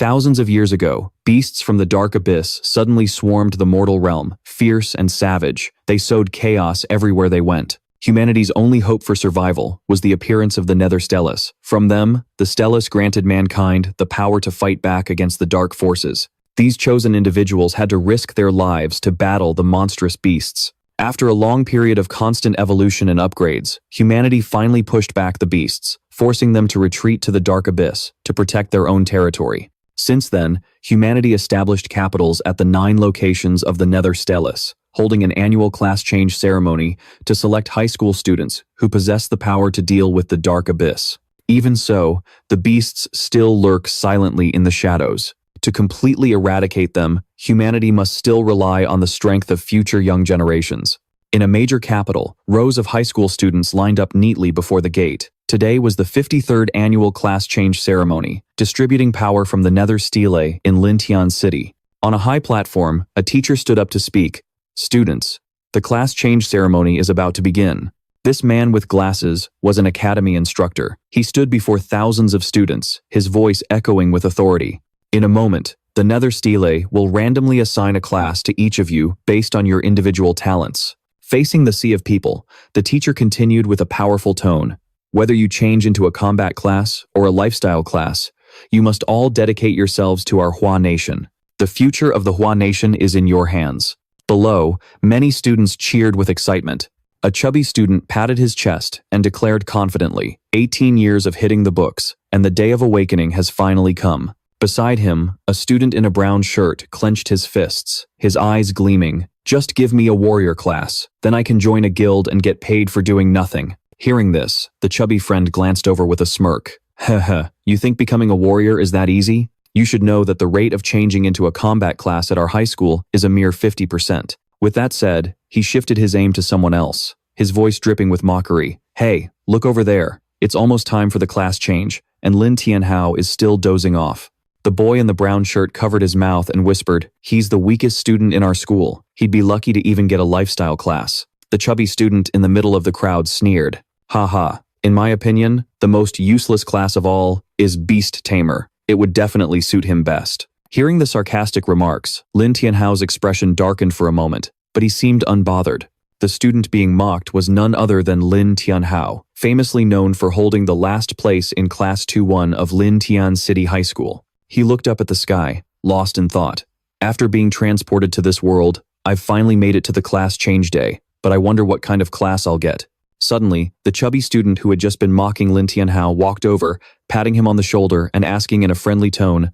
Thousands of years ago, beasts from the dark abyss suddenly swarmed the mortal realm, fierce and savage. They sowed chaos everywhere they went. Humanity's only hope for survival was the appearance of the Nether Stellas. From them, the Stellas granted mankind the power to fight back against the dark forces. These chosen individuals had to risk their lives to battle the monstrous beasts. After a long period of constant evolution and upgrades, humanity finally pushed back the beasts, forcing them to retreat to the dark abyss to protect their own territory. Since then, humanity established capitals at the 9 locations of the Nether Stellas, holding an annual class change ceremony to select high school students who possess the power to deal with the dark abyss. Even so, the beasts still lurk silently in the shadows. To completely eradicate them, humanity must still rely on the strength of future young generations. In a major capital, rows of high school students lined up neatly before the gate. Today was the 53rd annual class change ceremony, distributing power from the Nether Stele in Lin Tianhao City. On a high platform, a teacher stood up to speak. Students, the class change ceremony is about to begin. This man with glasses was an academy instructor. He stood before thousands of students, his voice echoing with authority. In a moment, the Nether Stele will randomly assign a class to each of you based on your individual talents. Facing the sea of people, the teacher continued with a powerful tone. Whether you change into a combat class or a lifestyle class, you must all dedicate yourselves to our Hua Nation. The future of the Hua Nation is in your hands. Below, many students cheered with excitement. A chubby student patted his chest and declared confidently, 18 years of hitting the books, and the day of awakening has finally come. Beside him, a student in a brown shirt clenched his fists, his eyes gleaming. Just give me a warrior class, then I can join a guild and get paid for doing nothing. Hearing this, the chubby friend glanced over with a smirk. Heh, you think becoming a warrior is that easy? You should know that the rate of changing into a combat class at our high school is a mere 50%. With that said, he shifted his aim to someone else, his voice dripping with mockery. Hey, look over there. It's almost time for the class change, and Lin Tianhao is still dozing off. The boy in the brown shirt covered his mouth and whispered, he's the weakest student in our school. He'd be lucky to even get a lifestyle class. The chubby student in the middle of the crowd sneered. Haha, in my opinion, the most useless class of all is Beast Tamer. It would definitely suit him best. Hearing the sarcastic remarks, Lin Tianhao's expression darkened for a moment, but he seemed unbothered. The student being mocked was none other than Lin Tianhao, famously known for holding the last place in Class 2-1 of Lin Tian City High School. He looked up at the sky, lost in thought. After being transported to this world, I've finally made it to the class change day, but I wonder what kind of class I'll get. Suddenly, the chubby student who had just been mocking Lin Tianhao walked over, patting him on the shoulder and asking in a friendly tone,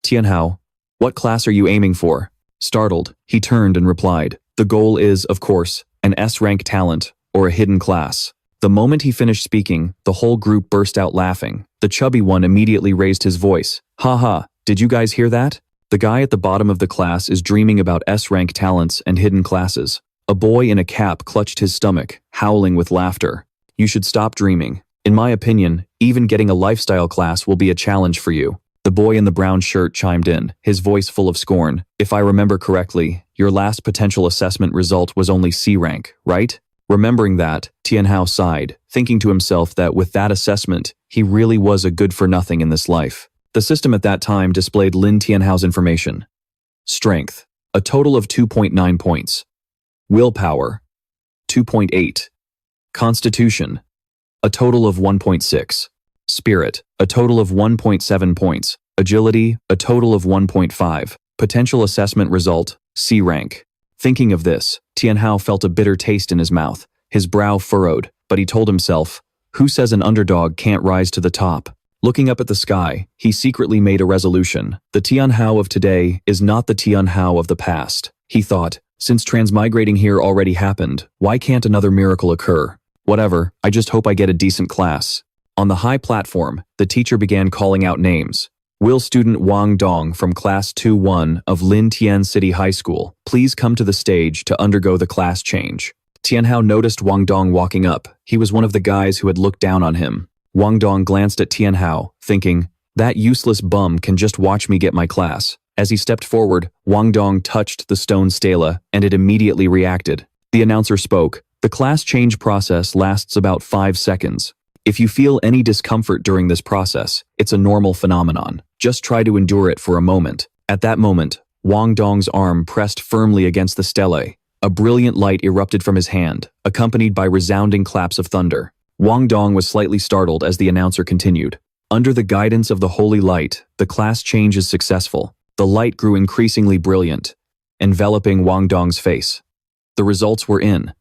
Tianhao, what class are you aiming for? Startled, he turned and replied, the goal is, of course, an S-rank talent, or a hidden class. The moment he finished speaking, the whole group burst out laughing. The chubby one immediately raised his voice. Haha, did you guys hear that? The guy at the bottom of the class is dreaming about S-rank talents and hidden classes. A boy in a cap clutched his stomach, howling with laughter. You should stop dreaming. In my opinion, even getting a lifestyle class will be a challenge for you. The boy in the brown shirt chimed in, his voice full of scorn. If I remember correctly, your last potential assessment result was only C rank, right? Remembering that, Tianhao sighed, thinking to himself that with that assessment, he really was a good-for-nothing in this life. The system at that time displayed Lin Tianhao's information. Strength, a total of 2.9 points. Willpower, 2.8. Constitution, a total of 1.6. Spirit, a total of 1.7 points. Agility, a total of 1.5. Potential assessment result, C rank. Thinking of this, Tianhao felt a bitter taste in his mouth. His brow furrowed, but he told himself, who says an underdog can't rise to the top? Looking up at the sky, he secretly made a resolution. The Tianhao of today is not the Tianhao of the past. He thought, since transmigrating here already happened, why can't another miracle occur? Whatever, I just hope I get a decent class. On the high platform, the teacher began calling out names. Will student Wang Dong from Class 2-1 of Lin Tian City High School please come to the stage to undergo the class change? Tianhao noticed Wang Dong walking up. He was one of the guys who had looked down on him. Wang Dong glanced at Tianhao, thinking, that useless bum can just watch me get my class. As he stepped forward, Wang Dong touched the stone stela, and it immediately reacted. The announcer spoke. The class change process lasts about 5 seconds. If you feel any discomfort during this process, it's a normal phenomenon. Just try to endure it for a moment. At that moment, Wang Dong's arm pressed firmly against the stele. A brilliant light erupted from his hand, accompanied by resounding claps of thunder. Wang Dong was slightly startled as the announcer continued. Under the guidance of the holy light, the class change is successful. The light grew increasingly brilliant, enveloping Wang Dong's face. The results were in,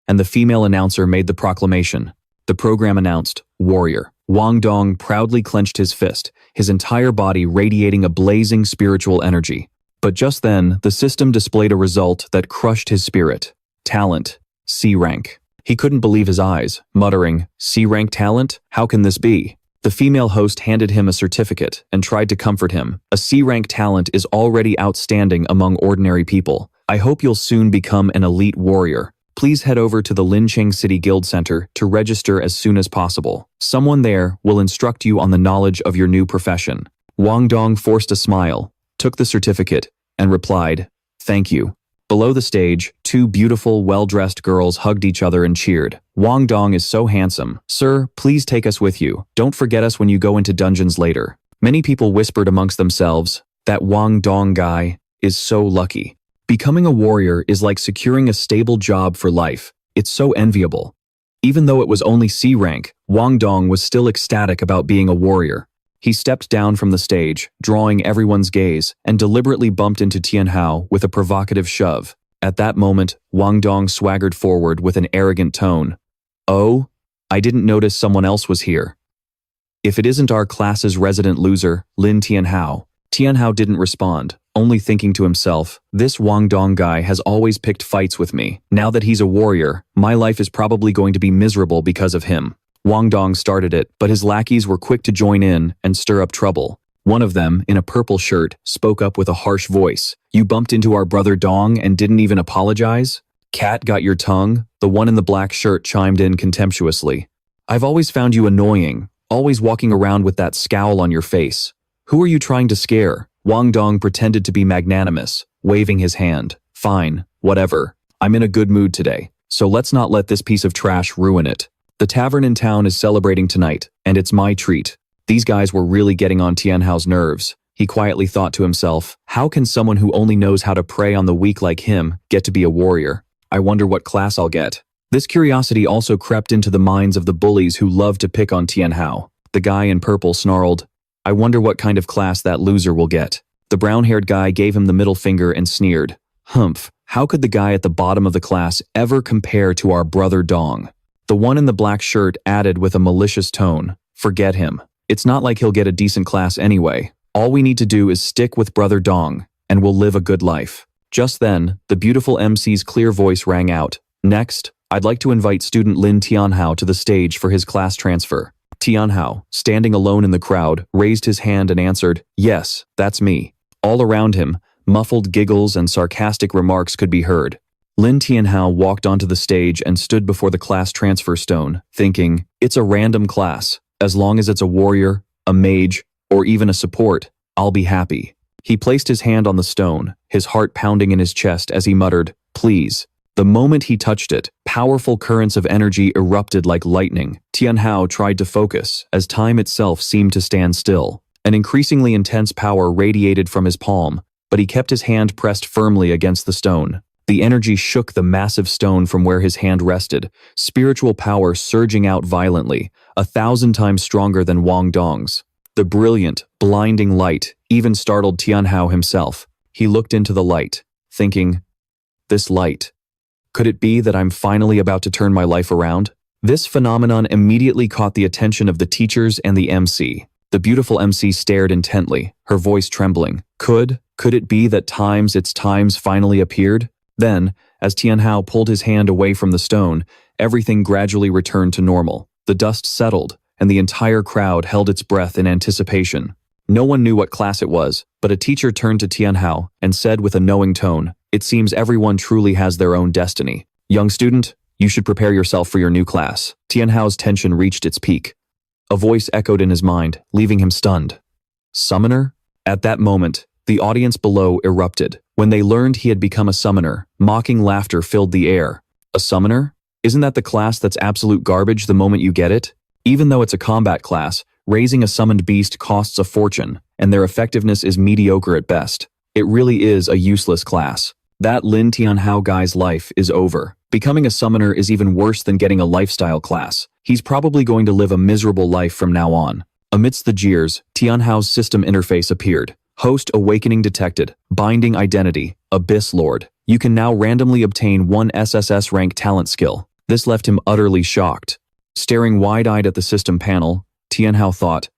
and the female announcer made the proclamation. The program announced, Warrior. Wang Dong proudly clenched his fist, his entire body radiating a blazing spiritual energy. But just then, the system displayed a result that crushed his spirit. Talent, C rank. He couldn't believe his eyes, muttering, C rank talent? How can this be? The female host handed him a certificate and tried to comfort him. A C rank talent is already outstanding among ordinary people. I hope you'll soon become an elite warrior. Please head over to the Lincheng City Guild Center to register as soon as possible. Someone there will instruct you on the knowledge of your new profession. Wang Dong forced a smile, took the certificate, and replied, Thank you. Below the stage, two beautiful, well-dressed girls hugged each other and cheered. Wang Dong is so handsome. Sir, please take us with you. Don't forget us when you go into dungeons later. Many people whispered amongst themselves, that Wang Dong guy is so lucky. Becoming a warrior is like securing a stable job for life. It's so enviable. Even though it was only C rank, Wang Dong was still ecstatic about being a warrior. He stepped down from the stage, drawing everyone's gaze, and deliberately bumped into Tianhao with a provocative shove. At that moment, Wang Dong swaggered forward with an arrogant tone. Oh, I didn't notice someone else was here. If it isn't our class's resident loser, Lin Tianhao. Tianhao didn't respond, only thinking to himself, this Wang Dong guy has always picked fights with me. Now that he's a warrior, my life is probably going to be miserable because of him. Wang Dong started it, but his lackeys were quick to join in and stir up trouble. One of them, in a purple shirt, spoke up with a harsh voice. You bumped into our brother Dong and didn't even apologize? Cat got your tongue? The one in the black shirt chimed in contemptuously. I've always found you annoying, always walking around with that scowl on your face. Who are you trying to scare? Wang Dong pretended to be magnanimous, waving his hand. Fine, whatever. I'm in a good mood today, so let's not let this piece of trash ruin it. The tavern in town is celebrating tonight, and it's my treat. These guys were really getting on Tianhao's nerves. He quietly thought to himself, how can someone who only knows how to prey on the weak like him get to be a warrior? I wonder what class I'll get. This curiosity also crept into the minds of the bullies who loved to pick on Tianhao. The guy in purple snarled, I wonder what kind of class that loser will get. The brown-haired guy gave him the middle finger and sneered. Humph, how could the guy at the bottom of the class ever compare to our brother Dong? The one in the black shirt added with a malicious tone, forget him. It's not like he'll get a decent class anyway. All we need to do is stick with brother Dong, and we'll live a good life. Just then, the beautiful MC's clear voice rang out. Next, I'd like to invite student Lin Tianhao to the stage for his class transfer. Tianhao, standing alone in the crowd, raised his hand and answered, Yes, that's me. All around him, muffled giggles and sarcastic remarks could be heard. Lin Tianhao walked onto the stage and stood before the class transfer stone, thinking, it's a random class. As long as it's a warrior, a mage, or even a support, I'll be happy. He placed his hand on the stone, his heart pounding in his chest as he muttered, Please. The moment he touched it, powerful currents of energy erupted like lightning. Tianhao tried to focus, as time itself seemed to stand still. An increasingly intense power radiated from his palm, but he kept his hand pressed firmly against the stone. The energy shook the massive stone from where his hand rested, spiritual power surging out violently, 1,000 times stronger than Wang Dong's. The brilliant, blinding light even startled Tianhao himself. He looked into the light, thinking, this light. Could it be that I'm finally about to turn my life around? This phenomenon immediately caught the attention of the teachers and the MC. The beautiful MC stared intently, her voice trembling. Could it be that its times finally appeared? Then, as Tianhao pulled his hand away from the stone, everything gradually returned to normal. The dust settled, and the entire crowd held its breath in anticipation. No one knew what class it was, but a teacher turned to Tianhao and said with a knowing tone, It seems everyone truly has their own destiny. Young student, you should prepare yourself for your new class. Tianhao's tension reached its peak. A voice echoed in his mind, leaving him stunned. Summoner? At that moment, the audience below erupted. When they learned he had become a summoner, mocking laughter filled the air. A summoner? Isn't that the class that's absolute garbage the moment you get it? Even though it's a combat class, raising a summoned beast costs a fortune, and their effectiveness is mediocre at best. It really is a useless class. That Lin Tianhao guy's life is over. Becoming a summoner is even worse than getting a lifestyle class. He's probably going to live a miserable life from now on. Amidst the jeers, Tianhao's system interface appeared. Host awakening detected. Binding identity. Abyss Lord. You can now randomly obtain one SSS rank talent skill. This left him utterly shocked. Staring wide-eyed at the system panel, Tianhao thought,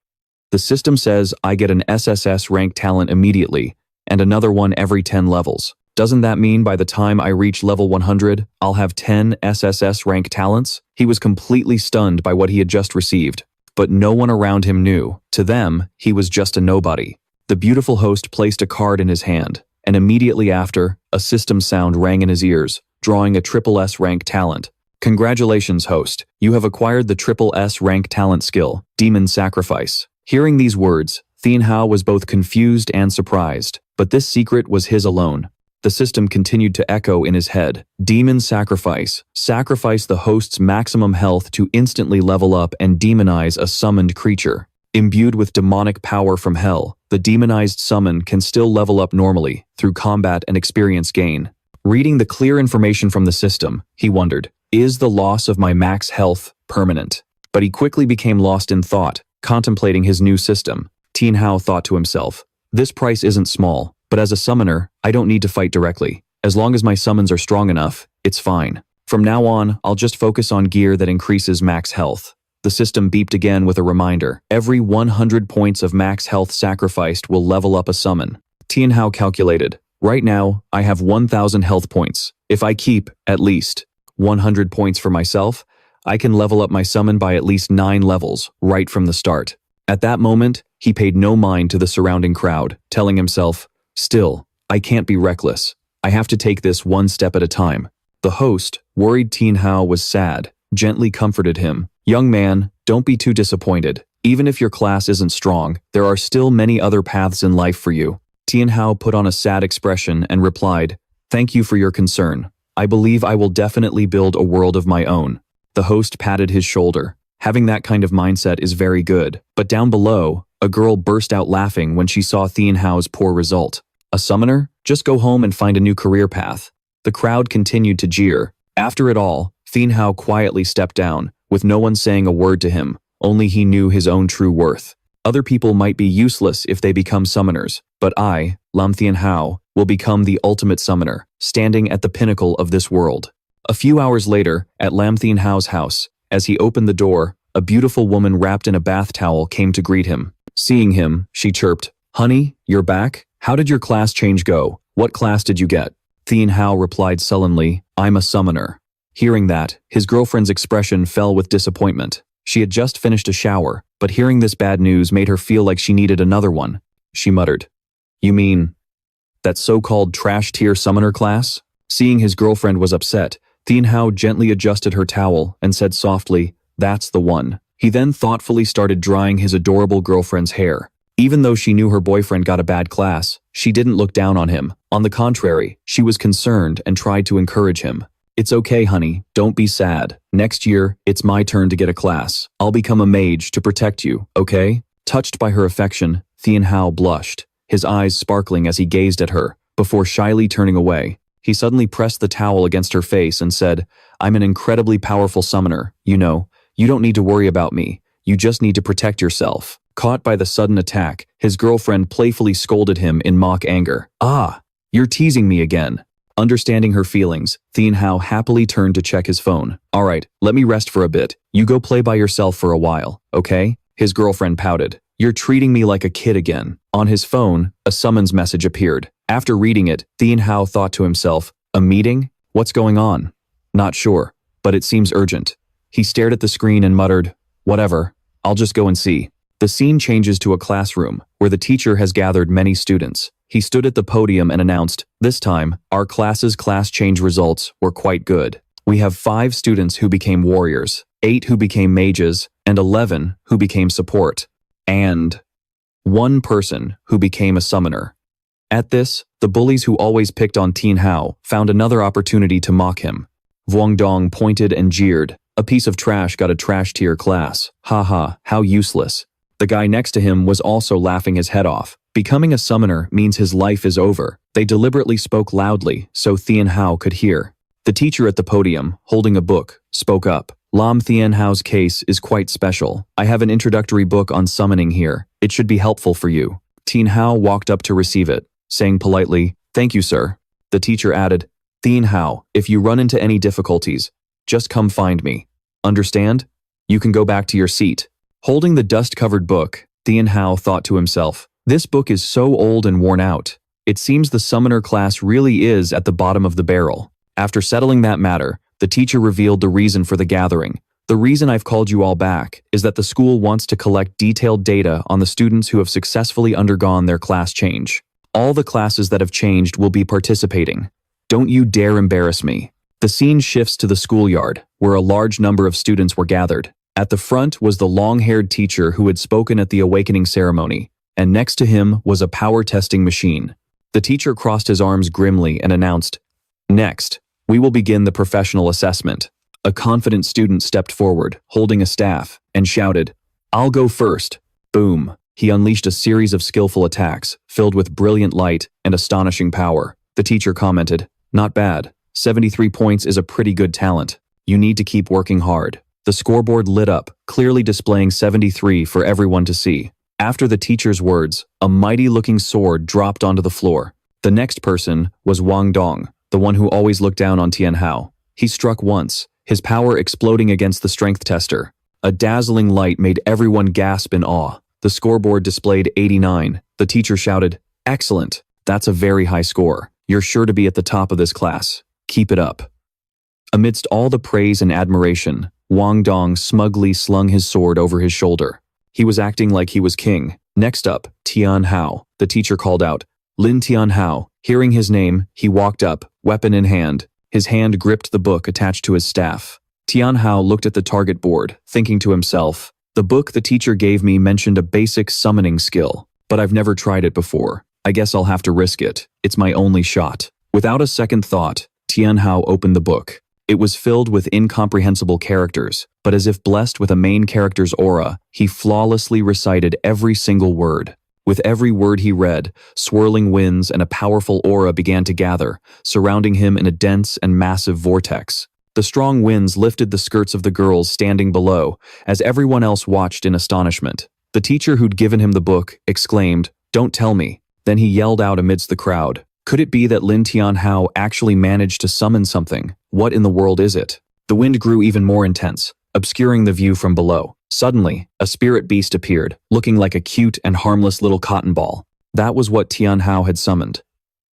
the system says I get an SSS rank talent immediately, and another one every 10 levels. Doesn't that mean by the time I reach level 100, I'll have 10 SSS rank talents? He was completely stunned by what he had just received. But no one around him knew. To them, he was just a nobody. The beautiful host placed a card in his hand, and immediately after, a system sound rang in his ears, drawing a triple S rank talent. Congratulations, host. You have acquired the triple S rank talent skill, Demon Sacrifice. Hearing these words, Tianhao was both confused and surprised, but this secret was his alone. The system continued to echo in his head. Demon Sacrifice. Sacrifice the host's maximum health to instantly level up and demonize a summoned creature. Imbued with demonic power from hell, the demonized summon can still level up normally through combat and experience gain. Reading the clear information from the system, he wondered, is the loss of my max health permanent? But he quickly became lost in thought, contemplating his new system. Tianhao thought to himself, this price isn't small, but as a summoner, I don't need to fight directly. As long as my summons are strong enough, it's fine. From now on, I'll just focus on gear that increases max health. The system beeped again with a reminder. Every 100 points of max health sacrificed will level up a summon. Tianhao calculated. Right now, I have 1,000 health points. If I keep, at least, 100 points for myself, I can level up my summon by at least 9 levels, right from the start. At that moment, he paid no mind to the surrounding crowd, telling himself, still, I can't be reckless. I have to take this one step at a time. The host, worried Tianhao was sad, gently comforted him. Young man, don't be too disappointed. Even if your class isn't strong, there are still many other paths in life for you. Tianhao put on a sad expression and replied, thank you for your concern. I believe I will definitely build a world of my own. The host patted his shoulder. Having that kind of mindset is very good. But down below, a girl burst out laughing when she saw Tianhao's poor result. A summoner? Just go home and find a new career path. The crowd continued to jeer. After it all, Tianhao quietly stepped down, with no one saying a word to him. Only he knew his own true worth. Other people might be useless if they become summoners, but I, Lin Tianhao, will become the ultimate summoner, standing at the pinnacle of this world. A few hours later, at Lin Tianhao's house, as he opened the door, a beautiful woman wrapped in a bath towel came to greet him. Seeing him, she chirped, honey, you're back? How did your class change go? What class did you get? Tianhao replied sullenly, I'm a summoner. Hearing that, his girlfriend's expression fell with disappointment. She had just finished a shower, but hearing this bad news made her feel like she needed another one. She muttered, you mean that so-called trash-tier summoner class? Seeing his girlfriend was upset, Tianhao gently adjusted her towel and said softly, that's the one. He then thoughtfully started drying his adorable girlfriend's hair. Even though she knew her boyfriend got a bad class, she didn't look down on him. On the contrary, she was concerned and tried to encourage him. It's okay, honey, don't be sad. Next year, it's my turn to get a class. I'll become a mage to protect you, okay? Touched by her affection, Tianhao blushed, his eyes sparkling as he gazed at her, before shyly turning away. He suddenly pressed the towel against her face and said, I'm an incredibly powerful summoner, you know. You don't need to worry about me. You just need to protect yourself. Caught by the sudden attack, his girlfriend playfully scolded him in mock anger. Ah, you're teasing me again. Understanding her feelings, Tianhao happily turned to check his phone. All right, let me rest for a bit. You go play by yourself for a while, okay? His girlfriend pouted. You're treating me like a kid again. On his phone, a summons message appeared. After reading it, Tianhao thought to himself, a meeting? What's going on? Not sure, but it seems urgent. He stared at the screen and muttered, whatever, I'll just go and see. The scene changes to a classroom, where the teacher has gathered many students. He stood at the podium and announced, this time, our class's class change results were quite good. We have 5 students who became warriors, 8 who became mages, and 11 who became support. And 1 person who became a summoner. At this, the bullies who always picked on Tianhao found another opportunity to mock him. Dong pointed and jeered, A piece of trash got a trash tier class. Haha, how useless. The guy next to him was also laughing his head off. Becoming a summoner means his life is over. They deliberately spoke loudly so Tianhao could hear. The teacher at the podium, holding a book, spoke up. Lam Tianhao's case is quite special. I have an introductory book on summoning here. It should be helpful for you. Tianhao walked up to receive it, saying politely, "Thank you, sir." The teacher added, "Tianhao, if you run into any difficulties, just come find me. Understand? You can go back to your seat." Holding the dust-covered book, Tianhao thought to himself, "This book is so old and worn out. It seems the summoner class really is at the bottom of the barrel." After settling that matter, the teacher revealed the reason for the gathering. "The reason I've called you all back is that the school wants to collect detailed data on the students who have successfully undergone their class change. All the classes that have changed will be participating. Don't you dare embarrass me." The scene shifts to the schoolyard, where a large number of students were gathered. At the front was the long-haired teacher who had spoken at the awakening ceremony, and next to him was a power testing machine. The teacher crossed his arms grimly and announced, "Next, we will begin the professional assessment." A confident student stepped forward, holding a staff, and shouted, "I'll go first." Boom. He unleashed a series of skillful attacks, filled with brilliant light and astonishing power. The teacher commented, "Not bad. 73 points is a pretty good talent. You need to keep working hard." The scoreboard lit up, clearly displaying 73 for everyone to see. After the teacher's words, a mighty-looking sword dropped onto the floor. The next person was Wang Dong, the one who always looked down on Tianhao. He struck once, his power exploding against the strength tester. A dazzling light made everyone gasp in awe. The scoreboard displayed 89. The teacher shouted, "Excellent. That's a very high score. You're sure to be at the top of this class. Keep it up." Amidst all the praise and admiration, Wang Dong smugly slung his sword over his shoulder. He was acting like he was king. Next up, Tianhao. The teacher called out, "Lin Tianhao." Hearing his name, he walked up, weapon in hand. His hand gripped the book attached to his staff. Tianhao looked at the target board, thinking to himself, "The book the teacher gave me mentioned a basic summoning skill, but I've never tried it before. I guess I'll have to risk it. It's my only shot." Without a second thought, Tianhao opened the book. It was filled with incomprehensible characters, but as if blessed with a main character's aura, he flawlessly recited every single word. With every word he read, swirling winds and a powerful aura began to gather, surrounding him in a dense and massive vortex. The strong winds lifted the skirts of the girls standing below, as everyone else watched in astonishment. The teacher who'd given him the book exclaimed, "Don't tell me." Then he yelled out amidst the crowd, "Could it be that Lin Tianhao actually managed to summon something? What in the world is it?" The wind grew even more intense, obscuring the view from below. Suddenly, a spirit beast appeared, looking like a cute and harmless little cotton ball. That was what Tianhao had summoned.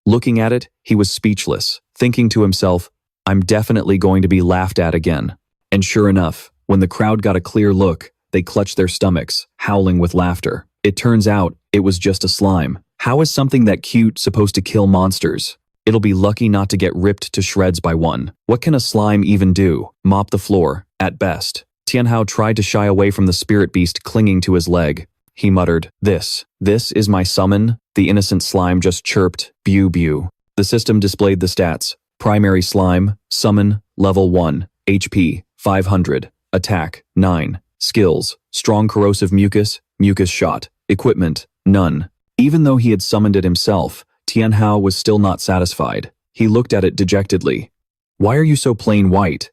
Looking at it, he was speechless, thinking to himself, "I'm definitely going to be laughed at again." And sure enough, when the crowd got a clear look, they clutched their stomachs, howling with laughter. It turns out, it was just a slime. How is something that cute supposed to kill monsters? It'll be lucky not to get ripped to shreds by one. What can a slime even do? Mop the floor, at best. Tianhao tried to shy away from the spirit beast clinging to his leg. He muttered, This is my summon?" The innocent slime just chirped, "Bew bew." The system displayed the stats. Primary slime, summon, level 1, HP, 500, attack, 9, skills, strong corrosive mucus, mucus shot, equipment, none. Even though he had summoned it himself, Tianhao was still not satisfied. He looked at it dejectedly. "Why are you so plain white?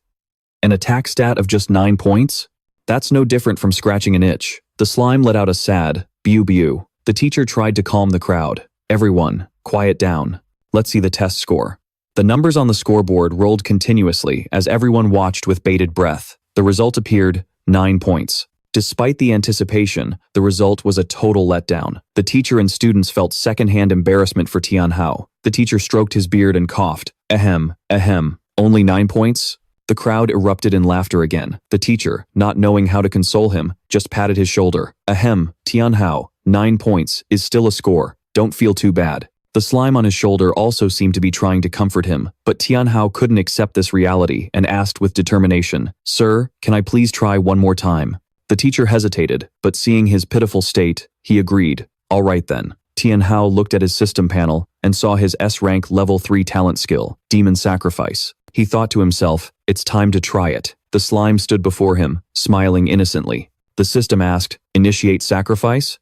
An attack stat of just 9 points? That's no different from scratching an itch." The slime let out a sad, "Bew bew." The teacher tried to calm the crowd. "Everyone, quiet down. Let's see the test score." The numbers on the scoreboard rolled continuously as everyone watched with bated breath. The result appeared, 9 points. Despite the anticipation, the result was a total letdown. The teacher and students felt secondhand embarrassment for Tianhao. The teacher stroked his beard and coughed. Ahem, ahem. Only 9 points? The crowd erupted in laughter again. The teacher, not knowing how to console him, just patted his shoulder. Ahem, Tianhao, 9 points is still a score. Don't feel too bad. The slime on his shoulder also seemed to be trying to comfort him, but Tianhao couldn't accept this reality and asked with determination, "Sir, can I please try one more time?" The teacher hesitated, but seeing his pitiful state, he agreed. "All right then." Tianhao looked at his system panel and saw his S-rank level 3 talent skill, Demon Sacrifice. He thought to himself, it's time to try it. The slime stood before him, smiling innocently. The system asked, initiate sacrifice?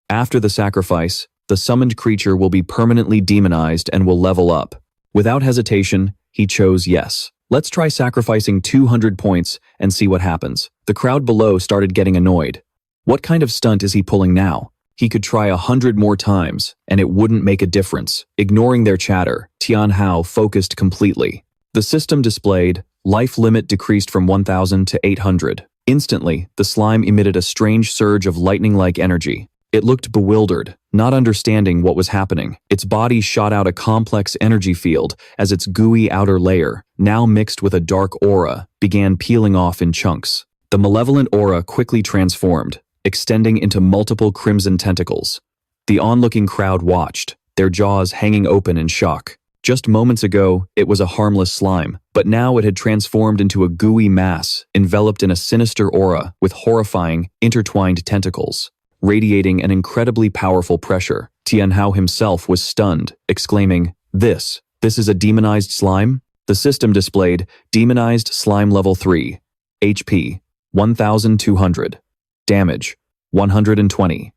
After the sacrifice, the summoned creature will be permanently demonized and will level up. Without hesitation, he chose yes. Let's try sacrificing 200 points and see what happens. The crowd below started getting annoyed. What kind of stunt is he pulling now? He could try 100 more times, and it wouldn't make a difference. Ignoring their chatter, Tianhao focused completely. The system displayed, life limit decreased from 1,000 to 800. Instantly, the slime emitted a strange surge of lightning-like energy. It looked bewildered, not understanding what was happening. Its body shot out a complex energy field as its gooey outer layer, now mixed with a dark aura, began peeling off in chunks. The malevolent aura quickly transformed, extending into multiple crimson tentacles. The onlooking crowd watched, their jaws hanging open in shock. Just moments ago, it was a harmless slime, but now it had transformed into a gooey mass, enveloped in a sinister aura with horrifying, intertwined tentacles. Radiating an incredibly powerful pressure, Tianhao himself was stunned, exclaiming, This is a demonized slime? The system displayed, Demonized Slime Level 3, HP, 1,200, Damage, 120,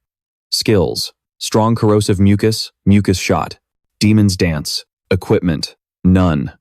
Skills, Strong Corrosive Mucus, Mucus Shot, Demon's Dance, Equipment, None.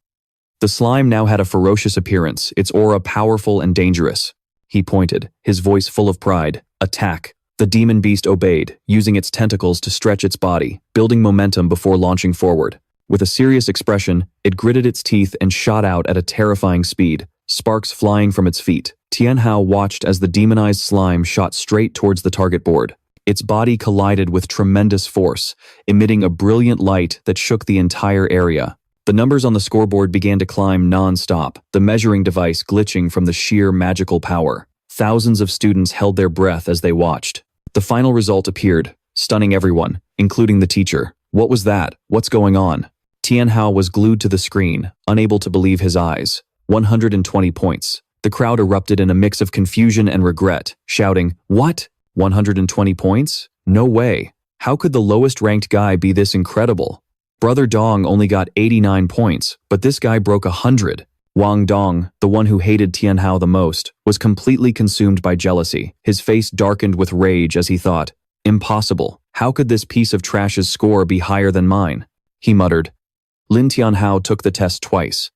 The slime now had a ferocious appearance, its aura powerful and dangerous. He pointed, his voice full of pride, Attack. The demon beast obeyed, using its tentacles to stretch its body, building momentum before launching forward. With a serious expression, it gritted its teeth and shot out at a terrifying speed, sparks flying from its feet. Tianhao watched as the demonized slime shot straight towards the target board. Its body collided with tremendous force, emitting a brilliant light that shook the entire area. The numbers on the scoreboard began to climb non-stop, the measuring device glitching from the sheer magical power. Thousands of students held their breath as they watched. The final result appeared, stunning everyone, including the teacher. What was that? What's going on? Tianhao was glued to the screen, unable to believe his eyes. 120 points. The crowd erupted in a mix of confusion and regret, shouting, What? 120 points? No way. How could the lowest-ranked guy be this incredible? Brother Dong only got 89 points, but this guy broke 100. Wang Dong, the one who hated Tianhao the most, was completely consumed by jealousy. His face darkened with rage as he thought, Impossible. How could this piece of trash's score be higher than mine? He muttered. Lin Tianhao took the test twice.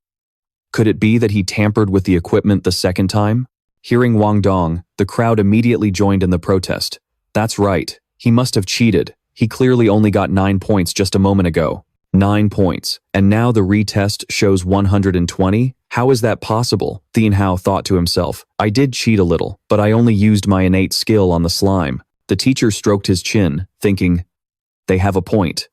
Could it be that he tampered with the equipment the second time? Hearing Wang Dong, the crowd immediately joined in the protest. That's right. He must have cheated. He clearly only got 9 points just a moment ago. 9 points. And now the retest shows 120? How is that possible? Tianhao thought to himself. I did cheat a little, but I only used my innate skill on the slime. The teacher stroked his chin, thinking, They have a point.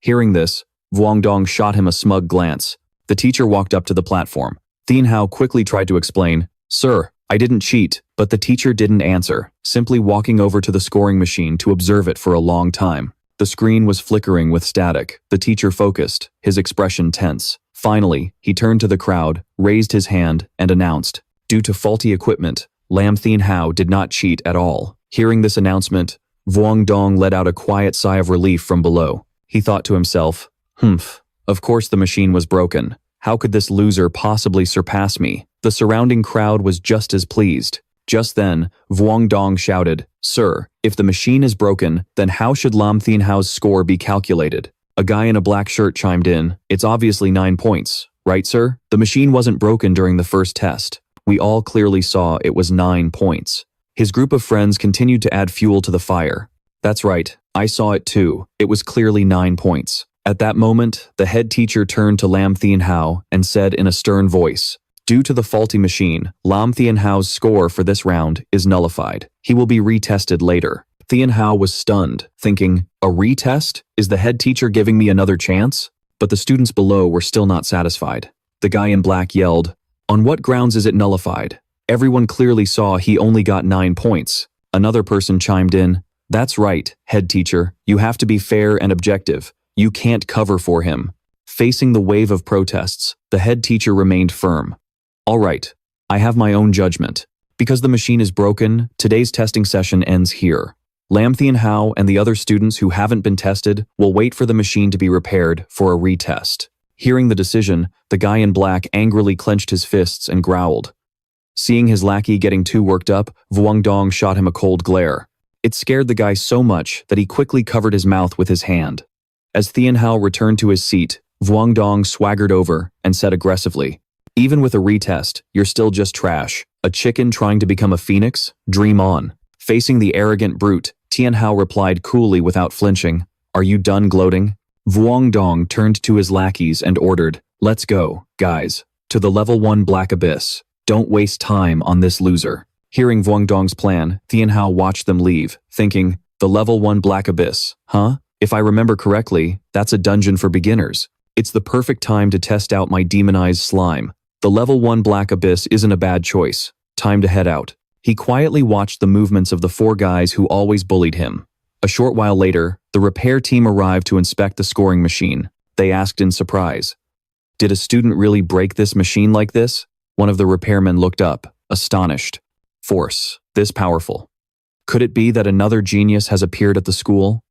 Hearing this, Wang Dong shot him a smug glance. The teacher walked up to the platform. Tianhao quickly tried to explain, Sir, I didn't cheat, but the teacher didn't answer, simply walking over to the scoring machine to observe it for a long time. The screen was flickering with static. The teacher focused, his expression tense. Finally, he turned to the crowd, raised his hand, and announced, Due to faulty equipment, Lin Tianhao did not cheat at all. Hearing this announcement, Wang Dong let out a quiet sigh of relief from below. He thought to himself, Of course the machine was broken. How could this loser possibly surpass me? The surrounding crowd was just as pleased. Just then, Wang Dong shouted, Sir, if the machine is broken, then how should Lin Tianhao's score be calculated? A guy in a black shirt chimed in, It's obviously 9 points, right sir? The machine wasn't broken during the first test. We all clearly saw it was 9 points. His group of friends continued to add fuel to the fire. That's right, I saw it too. It was clearly 9 points. At that moment, the head teacher turned to Lin Tianhao and said in a stern voice, Due to the faulty machine, Lin Tianhao's score for this round is nullified. He will be retested later. Tianhao was stunned, thinking, A retest? Is the head teacher giving me another chance? But the students below were still not satisfied. The guy in black yelled, On what grounds is it nullified? Everyone clearly saw he only got 9 points. Another person chimed in, That's right, head teacher. You have to be fair and objective. You can't cover for him. Facing the wave of protests, the head teacher remained firm. All right, I have my own judgment. Because the machine is broken, today's testing session ends here. Lin Tianhao and the other students who haven't been tested will wait for the machine to be repaired for a retest. Hearing the decision, the guy in black angrily clenched his fists and growled. Seeing his lackey getting too worked up, Dong shot him a cold glare. It scared the guy so much that he quickly covered his mouth with his hand. As Tianhao returned to his seat, Dong swaggered over and said aggressively, "Even with a retest, you're still just trash. A chicken trying to become a phoenix? Dream on." Facing the arrogant brute, Tianhao replied coolly without flinching, "Are you done gloating?" Dong turned to his lackeys and ordered, "Let's go, guys, to the level 1 Black Abyss. Don't waste time on this loser." Hearing Dong's plan, Tianhao watched them leave, thinking, "The level 1 Black Abyss, huh? If I remember correctly, that's a dungeon for beginners. It's the perfect time to test out my demonized slime. The level 1 Black Abyss isn't a bad choice. Time to head out." He quietly watched the movements of the 4 guys who always bullied him. A short while later, the repair team arrived to inspect the scoring machine. They asked in surprise, "Did a student really break this machine like this?" One of the repairmen looked up, astonished. "Force, this powerful. Could it be that another genius has appeared at the school?"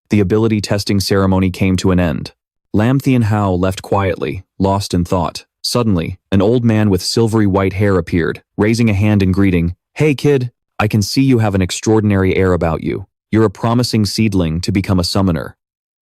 The ability testing ceremony came to an end. Lam Tianhao left quietly, lost in thought. Suddenly, an old man with silvery white hair appeared, raising a hand in greeting. "Hey kid, I can see you have an extraordinary air about you. You're a promising seedling to become a summoner."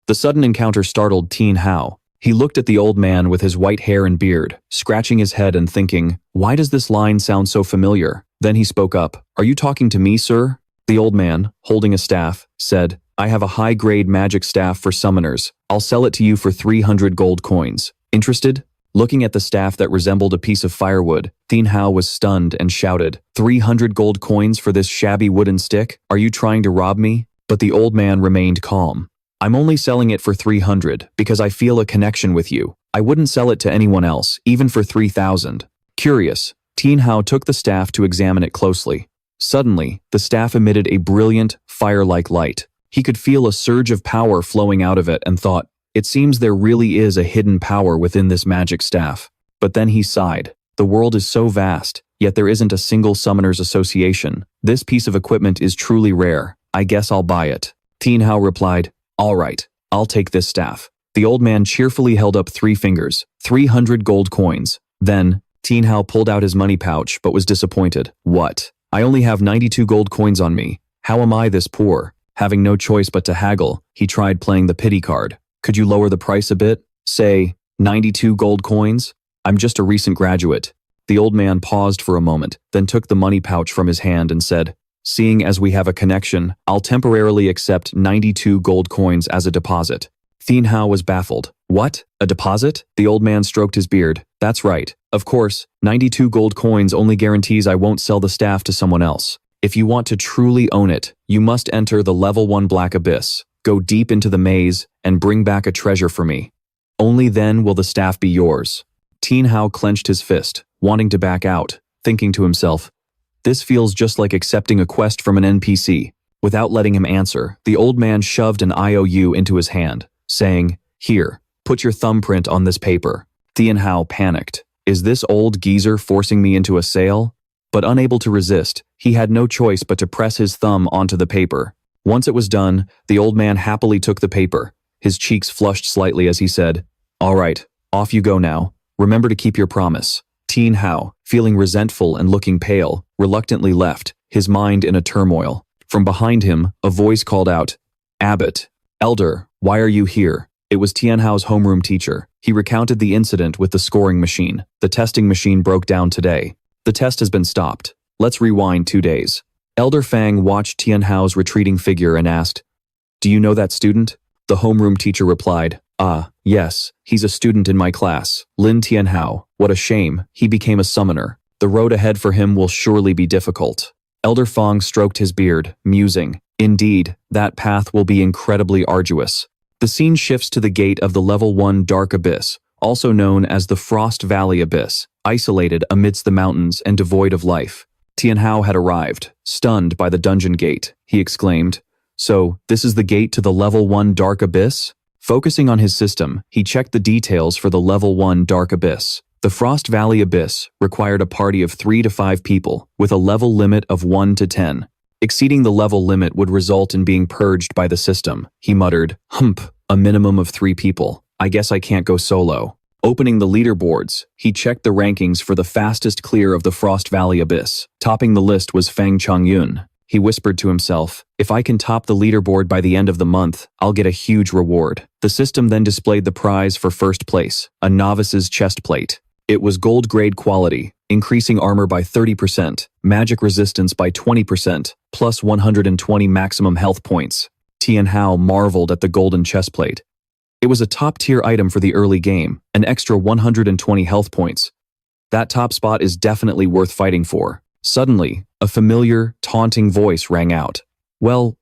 The sudden encounter startled Tianhao. He looked at the old man with his white hair and beard, scratching his head and thinking, "Why does this line sound so familiar?" Then he spoke up, "Are you talking to me, sir?" The old man, holding a staff, said, "I have a high-grade magic staff for summoners. I'll sell it to you for 300 gold coins. Interested?" Looking at the staff that resembled a piece of firewood, Tianhao was stunned and shouted, 300 gold coins for this shabby wooden stick? Are you trying to rob me?" But the old man remained calm. "I'm only selling it for 300 because I feel a connection with you. I wouldn't sell it to anyone else, even for 3,000. Curious, Tianhao took the staff to examine it closely. Suddenly, the staff emitted a brilliant, fire-like light. He could feel a surge of power flowing out of it and thought, "It seems there really is a hidden power within this magic staff." But then he sighed. The world is so vast, yet there isn't a single summoners association. This piece of equipment is truly rare. I guess I'll buy it. Tianhao replied, "All right, I'll take this staff." The old man cheerfully held up 3 fingers, 300 gold coins. Then, Tianhao pulled out his money pouch but was disappointed. "What? I only have 92 gold coins on me. How am I this poor?" Having no choice but to haggle, he tried playing the pity card. "Could you lower the price a bit? Say, 92 gold coins? I'm just a recent graduate." The old man paused for a moment, then took the money pouch from his hand and said, "Seeing as we have a connection, I'll temporarily accept 92 gold coins as a deposit." Tianhao was baffled. "What? A deposit?" The old man stroked his beard. "That's right. Of course, 92 gold coins only guarantees I won't sell the staff to someone else. If you want to truly own it, you must enter the level 1 Black Abyss, go deep into the maze, and bring back a treasure for me. Only then will the staff be yours." Tianhao clenched his fist, wanting to back out, thinking to himself, "This feels just like accepting a quest from an NPC." Without letting him answer, the old man shoved an IOU into his hand, saying, "Here, put your thumbprint on this paper." Tianhao panicked. Is this old geezer forcing me into a sale? But unable to resist, he had no choice but to press his thumb onto the paper. Once it was done, the old man happily took the paper. His cheeks flushed slightly as he said, "All right, off you go now. Remember to keep your promise." Tianhao, feeling resentful and looking pale, reluctantly left, his mind in a turmoil. From behind him, a voice called out, "Abbot, Elder, why are you here?" It was Tianhao's homeroom teacher. He recounted the incident with the scoring machine. "The testing machine broke down today. The test has been stopped. Let's rewind 2 days." Elder Fang watched Tianhao's retreating figure and asked, "Do you know that student?" The homeroom teacher replied, "Ah, yes, he's a student in my class, Lin Tianhao. What a shame, he became a summoner. The road ahead for him will surely be difficult." Elder Fang stroked his beard, musing, "Indeed, that path will be incredibly arduous." The scene shifts to the gate of the level 1 Dark Abyss, also known as the Frost Valley Abyss, isolated amidst the mountains and devoid of life. Tianhao had arrived, stunned by the dungeon gate. He exclaimed, "So, this is the gate to the level 1 Dark Abyss?" Focusing on his system, he checked the details for the level 1 Dark Abyss. The Frost Valley Abyss required a party of 3 to 5 people, with a level limit of 1 to 10. Exceeding the level limit would result in being purged by the system. He muttered, "Humph, a minimum of 3 people. I guess I can't go solo." Opening the leaderboards, he checked the rankings for the fastest clear of the Frost Valley abyss. Topping the list was Fang Chongyun. He whispered to himself, if I can top the leaderboard by the end of the month, I'll get a huge reward. The system then displayed the prize for first place, a novice's chest plate. It was gold-grade quality, increasing armor by 30%, magic resistance by 20%, plus 120 maximum health points. Tianhao marveled at the golden chest plate. It was a top-tier item for the early game, an extra 120 health points. That top spot is definitely worth fighting for. Suddenly, a familiar, taunting voice rang out. Well,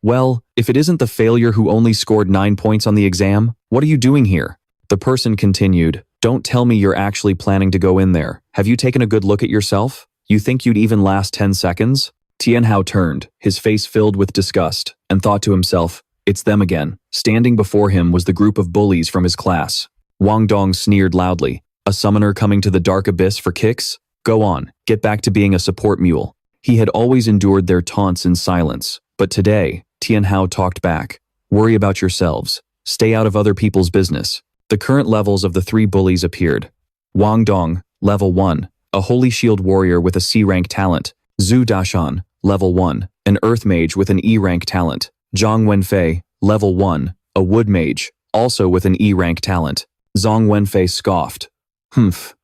if it isn't the failure who only scored 9 points on the exam, what are you doing here? The person continued, don't tell me you're actually planning to go in there. Have you taken a good look at yourself? You think you'd even last 10 seconds? Tianhao turned, his face filled with disgust, and thought to himself, it's them again. Standing before him was the group of bullies from his class. Wang Dong sneered loudly. A summoner coming to the dark abyss for kicks? Go on, get back to being a support mule. He had always endured their taunts in silence, but today, Tianhao talked back. Worry about yourselves. Stay out of other people's business. The current levels of the 3 bullies appeared. Wang Dong, level 1, a holy shield warrior with a C-rank talent. Zhu Dashan, level 1, an earth mage with an E-rank talent. Zhang Wenfei, level 1, a wood mage, also with an E-rank talent. Zhang Wenfei scoffed. Humph.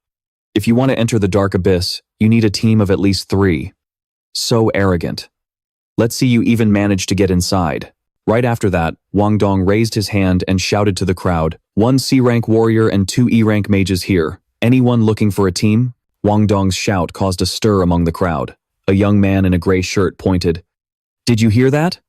If you want to enter the dark abyss, you need a team of at least 3. So arrogant. Let's see you even manage to get inside. Right after that, Wang Dong raised his hand and shouted to the crowd, 1 C-rank warrior and 2 E-rank mages here. Anyone looking for a team? Wang Dong's shout caused a stir among the crowd. A young man in a gray shirt pointed. Did you hear that?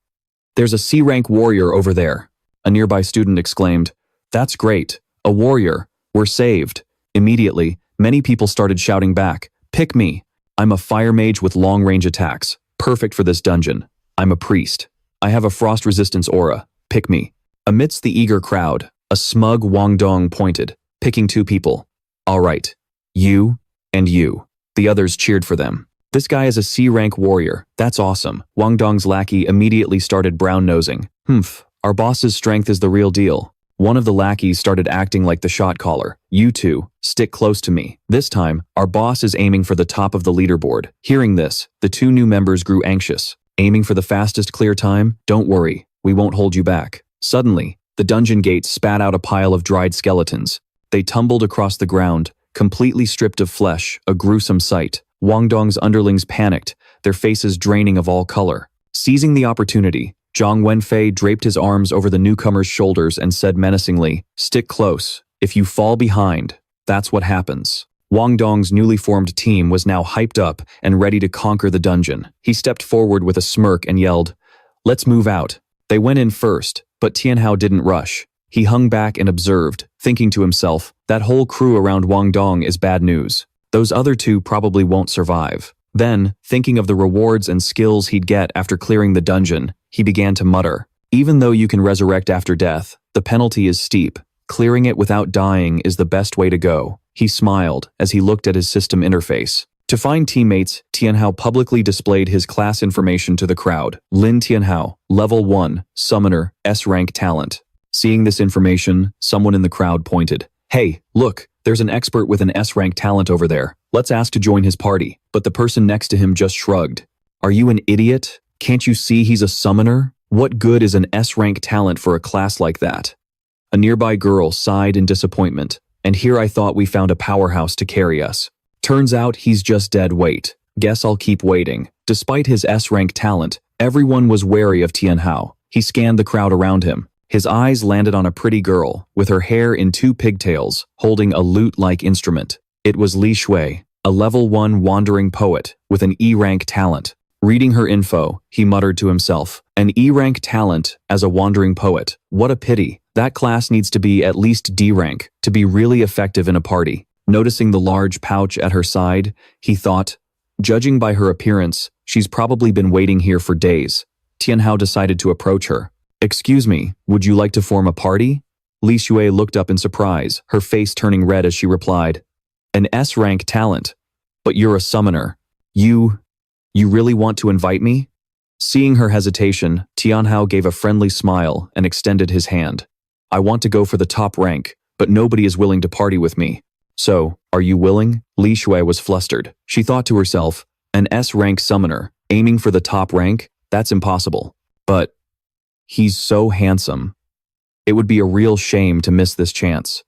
There's a C-rank warrior over there. A nearby student exclaimed, that's great. A warrior. We're saved. Immediately, many people started shouting back, pick me. I'm a fire mage with long-range attacks. Perfect for this dungeon. I'm a priest. I have a frost resistance aura. Pick me. Amidst the eager crowd, a smug Wang Dong pointed, picking 2 people. All right. You and you. The others cheered for them. This guy is a C-rank warrior. That's awesome. Wang Dong's lackey immediately started brown-nosing. Humph. Our boss's strength is the real deal. One of the lackeys started acting like the shot caller. You 2, stick close to me. This time, our boss is aiming for the top of the leaderboard. Hearing this, the 2 new members grew anxious. Aiming for the fastest clear time? Don't worry, we won't hold you back. Suddenly, the dungeon gates spat out a pile of dried skeletons. They tumbled across the ground, completely stripped of flesh, a gruesome sight. Wang Dong's underlings panicked, their faces draining of all color. Seizing the opportunity, Zhang Wenfei draped his arms over the newcomer's shoulders and said menacingly, stick close. If you fall behind, that's what happens. Wang Dong's newly formed team was now hyped up and ready to conquer the dungeon. He stepped forward with a smirk and yelled, let's move out. They went in first, but Tianhao didn't rush. He hung back and observed, thinking to himself, that whole crew around Wang Dong is bad news. Those other 2 probably won't survive. Then, thinking of the rewards and skills he'd get after clearing the dungeon, he began to mutter, even though you can resurrect after death, the penalty is steep. Clearing it without dying is the best way to go. He smiled as he looked at his system interface. To find teammates, Tianhao publicly displayed his class information to the crowd. Lin Tianhao, level 1, summoner, S-rank talent. Seeing this information, someone in the crowd pointed, hey, look, there's an expert with an S-rank talent over there. Let's ask to join his party. But the person next to him just shrugged. Are you an idiot? Can't you see he's a summoner? What good is an S-rank talent for a class like that? A nearby girl sighed in disappointment. And here I thought we found a powerhouse to carry us. Turns out he's just dead weight. Guess I'll keep waiting. Despite his S-rank talent, everyone was wary of Tianhao. He scanned the crowd around him. His eyes landed on a pretty girl, with her hair in 2 pigtails, holding a lute-like instrument. It was Li Shui, a level 1 wandering poet, with an E-rank talent. Reading her info, he muttered to himself, an E-rank talent as a wandering poet. What a pity. That class needs to be at least D-rank to be really effective in a party. Noticing the large pouch at her side, he thought, judging by her appearance, she's probably been waiting here for days. Tianhao decided to approach her. Excuse me, would you like to form a party? Li Shui looked up in surprise, her face turning red as she replied, an S-rank talent. But you're a summoner. You really want to invite me? Seeing her hesitation, Tianhao gave a friendly smile and extended his hand. I want to go for the top rank, but nobody is willing to party with me. So, are you willing? Li Shui was flustered. She thought to herself, an S-rank summoner, aiming for the top rank? That's impossible. But he's so handsome. It would be a real shame to miss this chance.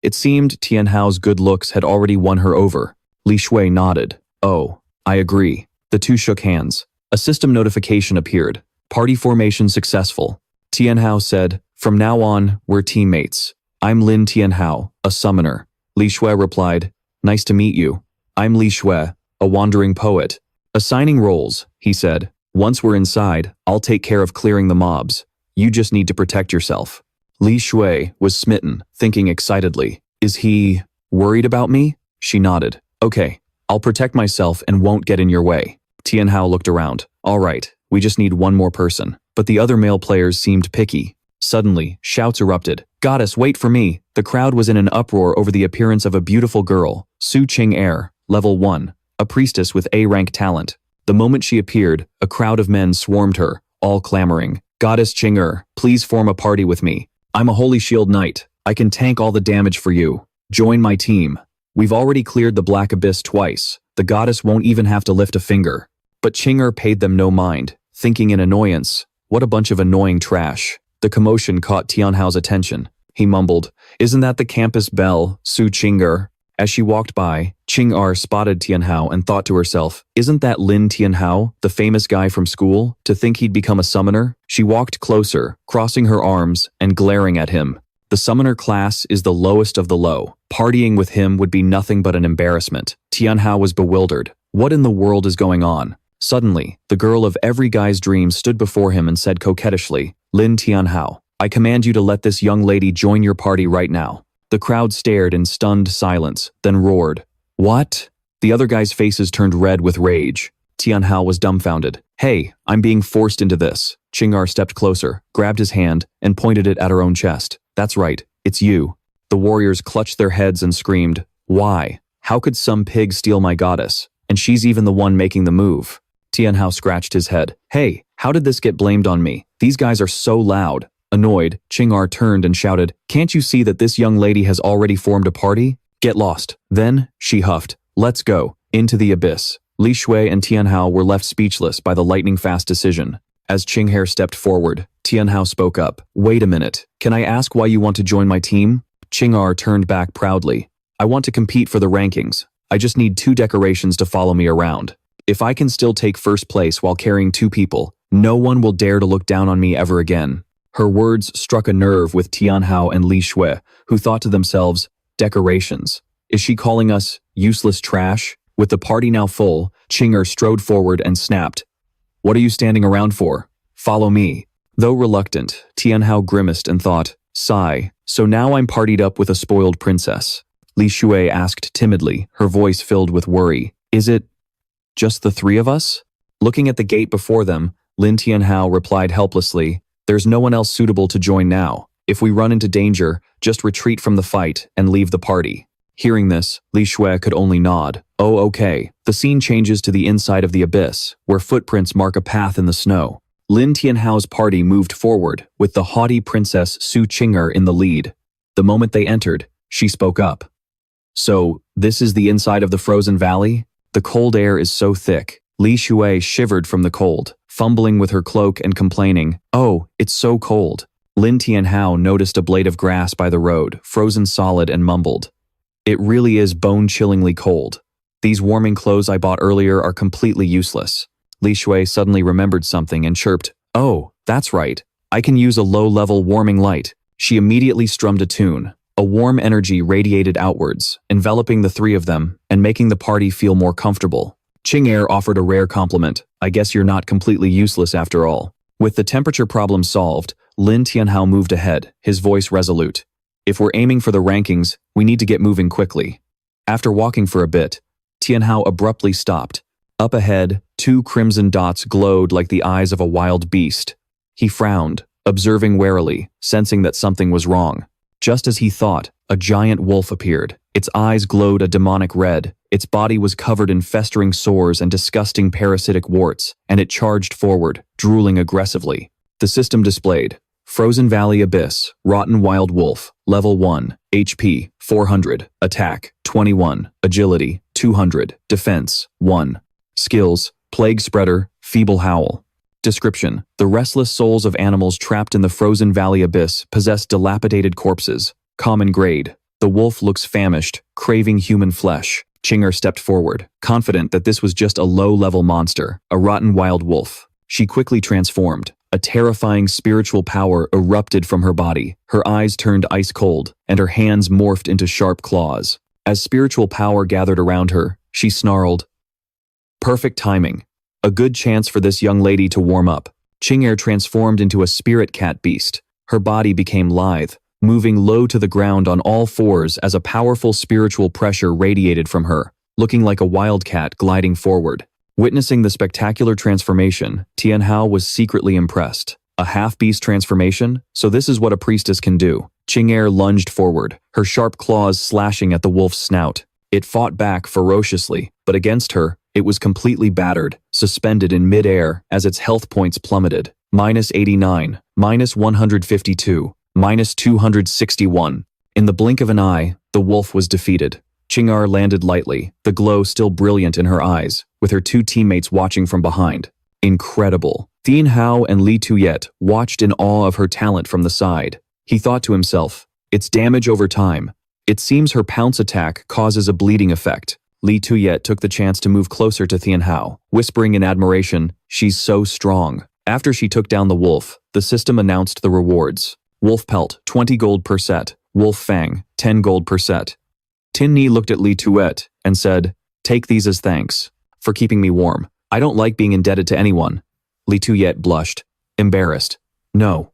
It seemed Tianhao's good looks had already won her over. Li Shui nodded. Oh, I agree. The two shook hands. A system notification appeared. Party formation successful. Tianhao said, from now on, we're teammates. I'm Lin Tianhao, a summoner. Li Shui replied, nice to meet you. I'm Li Shui, a wandering poet. Assigning roles, he said. Once we're inside, I'll take care of clearing the mobs. You just need to protect yourself. Li Shui was smitten, thinking excitedly. Is he worried about me? She nodded. Okay, I'll protect myself and won't get in your way. Tianhao looked around. All right, we just need one more person. But the other male players seemed picky. Suddenly, shouts erupted. Goddess, wait for me! The crowd was in an uproar over the appearance of a beautiful girl, Su Qing-er, level 1, a priestess with A-rank talent. The moment she appeared, a crowd of men swarmed her, all clamoring. Goddess Qing-er, please form a party with me. I'm a holy shield knight. I can tank all the damage for you. Join my team. We've already cleared the Black Abyss twice. The goddess won't even have to lift a finger. But Qing-er paid them no mind, thinking in annoyance, what a bunch of annoying trash. The commotion caught Tianhao's attention. He mumbled, isn't that the campus belle, Su Qing-er? As she walked by, Qing-er spotted Tianhao and thought to herself, isn't that Lin Tianhao, the famous guy from school? To think he'd become a summoner? She walked closer, crossing her arms and glaring at him. The summoner class is the lowest of the low. Partying with him would be nothing but an embarrassment. Tianhao was bewildered. What in the world is going on? Suddenly, the girl of every guy's dreams stood before him and said coquettishly, Lin Tianhao, I command you to let this young lady join your party right now. The crowd stared in stunned silence, then roared. What? The other guys' faces turned red with rage. Tianhao was dumbfounded. Hey, I'm being forced into this. Qing-er stepped closer, grabbed his hand, and pointed it at her own chest. That's right, it's you. The warriors clutched their heads and screamed, why? How could some pig steal my goddess? And she's even the one making the move. Tianhao scratched his head. Hey, how did this get blamed on me? These guys are so loud. Annoyed, Qing-er turned and shouted, can't you see that this young lady has already formed a party? Get lost. Then, she huffed, let's go, into the abyss. Li Shui and Tianhao were left speechless by the lightning-fast decision. As Qing-er stepped forward, Tianhao spoke up. Wait a minute, can I ask why you want to join my team? Qing-er turned back proudly. I want to compete for the rankings. I just need 2 decorations to follow me around. If I can still take first place while carrying 2 people, no one will dare to look down on me ever again. Her words struck a nerve with Tianhao and Li Shui, who thought to themselves, decorations. Is she calling us useless trash? With the party now full, Qing-er strode forward and snapped. What are you standing around for? Follow me. Though reluctant, Tianhao grimaced and thought, sigh, so now I'm partied up with a spoiled princess. Li Shui asked timidly, her voice filled with worry. Is it just the 3 of us? Looking at the gate before them, Lin Tianhao replied helplessly, there's no one else suitable to join now. If we run into danger, just retreat from the fight and leave the party. Hearing this, Li Shui could only nod. Oh, okay. The scene changes to the inside of the abyss, where footprints mark a path in the snow. Lin Tianhao's party moved forward, with the haughty princess Su Qing-er in the lead. The moment they entered, she spoke up. So, this is the inside of the frozen valley? The cold air is so thick. Li Shui shivered from the cold, fumbling with her cloak and complaining, oh, it's so cold. Lin Tianhao noticed a blade of grass by the road, frozen solid, and mumbled. It really is bone-chillingly cold. These warming clothes I bought earlier are completely useless. Li Shui suddenly remembered something and chirped, oh, that's right. I can use a low-level warming light. She immediately strummed a tune. A warm energy radiated outwards, enveloping the 3 of them and making the party feel more comfortable. Qing-er offered a rare compliment. I guess you're not completely useless after all. With the temperature problem solved, Lin Tianhao moved ahead, his voice resolute. If we're aiming for the rankings, we need to get moving quickly. After walking for a bit, Tianhao abruptly stopped. Up ahead, 2 crimson dots glowed like the eyes of a wild beast. He frowned, observing warily, sensing that something was wrong. Just as he thought, a giant wolf appeared. Its eyes glowed a demonic red. Its body was covered in festering sores and disgusting parasitic warts, and it charged forward, drooling aggressively. The system displayed, Frozen Valley Abyss, Rotten Wild Wolf, Level 1, HP, 400, Attack, 21, Agility, 200, Defense, 1. Skills, Plague Spreader, Feeble Howl. Description: the restless souls of animals trapped in the frozen valley abyss possess dilapidated corpses. Common grade. The wolf looks famished, craving human flesh. Chinger stepped forward, confident that this was just a low-level monster, a rotten wild wolf. She quickly transformed. A terrifying spiritual power erupted from her body. Her eyes turned ice cold, and her hands morphed into sharp claws. As spiritual power gathered around her, she snarled, "Perfect timing. A good chance for this young lady to warm up." Chinger transformed into a spirit cat beast. Her body became lithe, moving low to the ground on all fours as a powerful spiritual pressure radiated from her, looking like a wildcat gliding forward. Witnessing the spectacular transformation, Tianhao was secretly impressed. A half-beast transformation? So this is what a priestess can do. Chinger lunged forward, her sharp claws slashing at the wolf's snout. It fought back ferociously, but against her, it was completely battered, suspended in mid-air as its health points plummeted. -89, -152, -261. In the blink of an eye, the wolf was defeated. Chinger landed lightly, the glow still brilliant in her eyes, with her two teammates watching from behind. Incredible. Tianhao and Li Tuyet watched in awe of her talent from the side. He thought to himself, it's damage over time. It seems her pounce attack causes a bleeding effect. Li Tuyet took the chance to move closer to Tianhao, whispering in admiration, "She's so strong." After she took down the wolf, the system announced the rewards. Wolf Pelt, 20 gold per set. Wolf Fang, 10 gold per set. Tin Ni looked at Li Tuyet and said, "Take these as thanks for keeping me warm. I don't like being indebted to anyone." Li Tuyet blushed, embarrassed. No,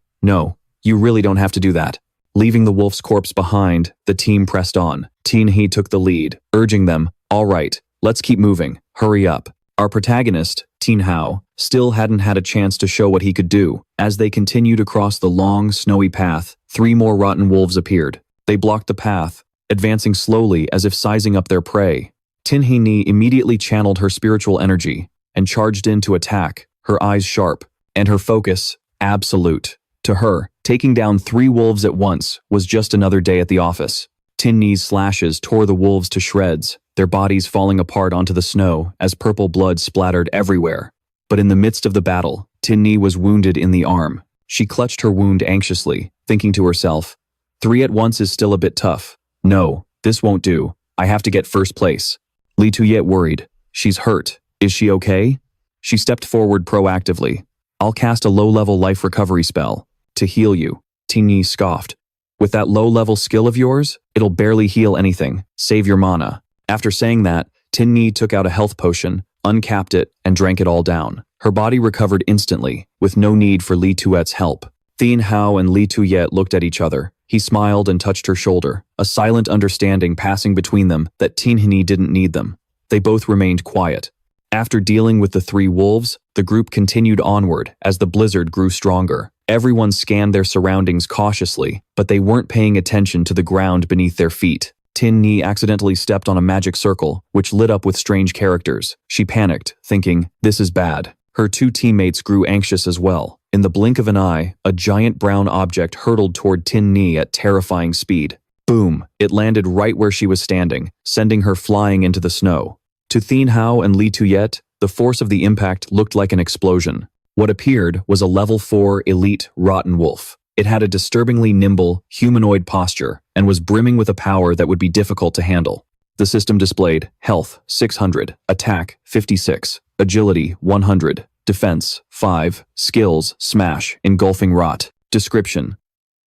you really don't have to do that." Leaving the wolf's corpse behind, the team pressed on. Tin He took the lead, urging them, "All right, let's keep moving. Hurry up." Our protagonist, Tianhao, still hadn't had a chance to show what he could do. As they continued across the long, snowy path, 3 more rotten wolves appeared. They blocked the path, advancing slowly as if sizing up their prey. Tin He Ni immediately channeled her spiritual energy and charged in to attack, her eyes sharp, and her focus absolute. To her, taking down 3 wolves at once was just another day at the office. Tin Ni's slashes tore the wolves to shreds, their bodies falling apart onto the snow as purple blood splattered everywhere. But in the midst of the battle, Tin Ni was wounded in the arm. She clutched her wound anxiously, thinking to herself, 3 at once is still a bit tough. No, this won't do. I have to get first place. Li Tuyet worried. She's hurt. Is she okay? She stepped forward proactively. I'll cast a low-level life recovery spell to heal you. Tin Ni scoffed. With that low-level skill of yours, it'll barely heal anything. Save your mana. After saying that, Tin Ni took out a health potion, uncapped it, and drank it all down. Her body recovered instantly, with no need for Li Tuyet's help. Tianhao and Li Tuyet looked at each other. He smiled and touched her shoulder, a silent understanding passing between them that Tin Ni didn't need them. They both remained quiet. After dealing with the 3 wolves, the group continued onward as the blizzard grew stronger. Everyone scanned their surroundings cautiously, but they weren't paying attention to the ground beneath their feet. Tin Ni accidentally stepped on a magic circle, which lit up with strange characters. She panicked, thinking, this is bad. Her 2 teammates grew anxious as well. In the blink of an eye, a giant brown object hurtled toward Tin Ni at terrifying speed. Boom! It landed right where she was standing, sending her flying into the snow. To Tianhao and Li Tuyet, the force of the impact looked like an explosion. What appeared was a level 4 elite rotten wolf. It had a disturbingly nimble, humanoid posture and was brimming with a power that would be difficult to handle. The system displayed health 600, attack 56, agility 100, defense 5, skills smash, engulfing rot. Description: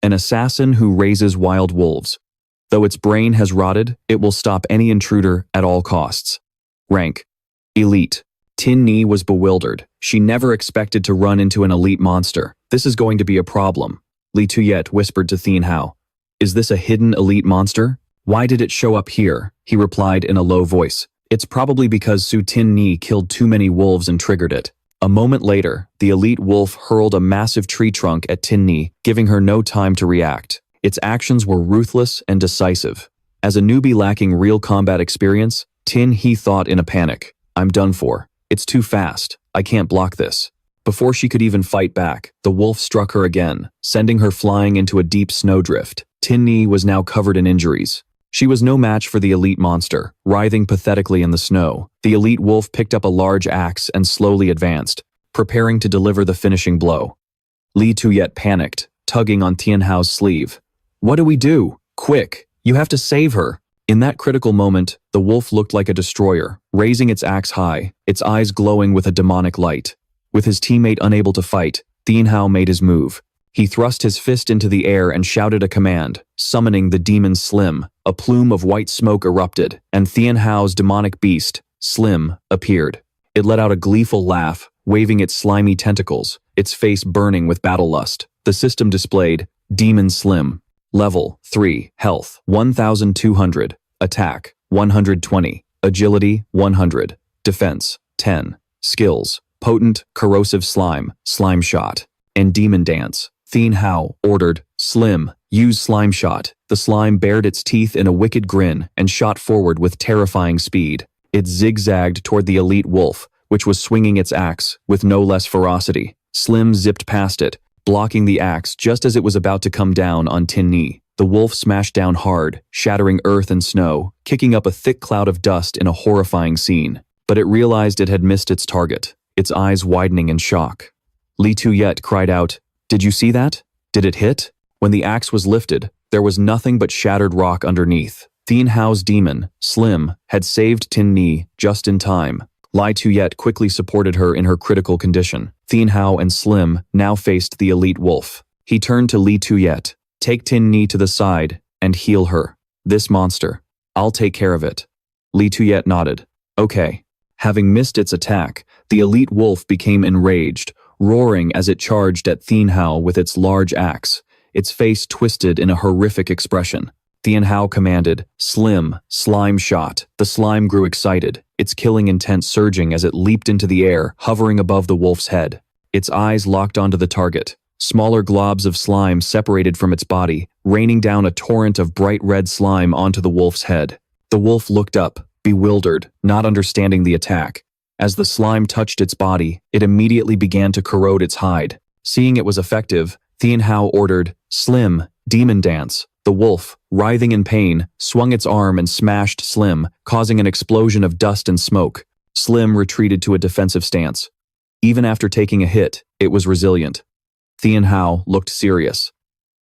an assassin who raises wild wolves. Though its brain has rotted, it will stop any intruder at all costs. Rank: elite. Tin Ni was bewildered. She never expected to run into an elite monster. This is going to be a problem. Li Tuyet whispered to Tianhao, "Is this a hidden elite monster? Why did it show up here?" He replied in a low voice, "It's probably because Su Tin Ni killed too many wolves and triggered it." A moment later, the elite wolf hurled a massive tree trunk at Tin Ni, giving her no time to react. Its actions were ruthless and decisive. As a newbie lacking real combat experience, Tin He thought in a panic, "I'm done for. It's too fast. I can't block this." Before she could even fight back, the wolf struck her again, sending her flying into a deep snowdrift. Tianhao was now covered in injuries. She was no match for the elite monster, writhing pathetically in the snow. The elite wolf picked up a large axe and slowly advanced, preparing to deliver the finishing blow. Li Tuyet panicked, tugging on Tianhao's sleeve. "What do we do? Quick, you have to save her." In that critical moment, the wolf looked like a destroyer, raising its axe high, its eyes glowing with a demonic light. With his teammate unable to fight, Tianhao made his move. He thrust his fist into the air and shouted a command, summoning the demon Slim. A plume of white smoke erupted, and Tianhao's demonic beast, Slim, appeared. It let out a gleeful laugh, waving its slimy tentacles, its face burning with battle lust. The system displayed, Demon Slim. Level 3, Health 1200, Attack 120, Agility 100, Defense 10, Skills, Potent, Corrosive Slime, Slime Shot, and Demon Dance. Tianhao ordered, Slim, use Slime Shot. The slime bared its teeth in a wicked grin and shot forward with terrifying speed. It zigzagged toward the elite wolf, which was swinging its axe with no less ferocity. Slim zipped past it, blocking the axe just as it was about to come down on Tianhao. The wolf smashed down hard, shattering earth and snow, kicking up a thick cloud of dust in a horrifying scene. But it realized it had missed its target, its eyes widening in shock. Li Tuyet cried out, "Did you see that? Did it hit?" When the axe was lifted, there was nothing but shattered rock underneath. Tianhao's demon, Slim, had saved Tianhao just in time. Li Tuyet quickly supported her in her critical condition. Tianhao and Slim now faced the elite wolf. He turned to Li Tuyet. "Take Tianhao to the side and heal her. This monster, I'll take care of it." Li Tuyet nodded. "Okay." Having missed its attack, the elite wolf became enraged, roaring as it charged at Tianhao with its large axe, its face twisted in a horrific expression. Tianhao commanded, "Slim, Slime Shot." The slime grew excited, its killing intent surging as it leaped into the air, hovering above the wolf's head. Its eyes locked onto the target. Smaller globs of slime separated from its body, raining down a torrent of bright red slime onto the wolf's head. The wolf looked up, bewildered, not understanding the attack. As the slime touched its body, it immediately began to corrode its hide. Seeing it was effective, Tianhao ordered, "Slim, Demon Dance." The wolf, writhing in pain, swung its arm and smashed Slim, causing an explosion of dust and smoke. Slim retreated to a defensive stance. Even after taking a hit, it was resilient. Tianhao looked serious.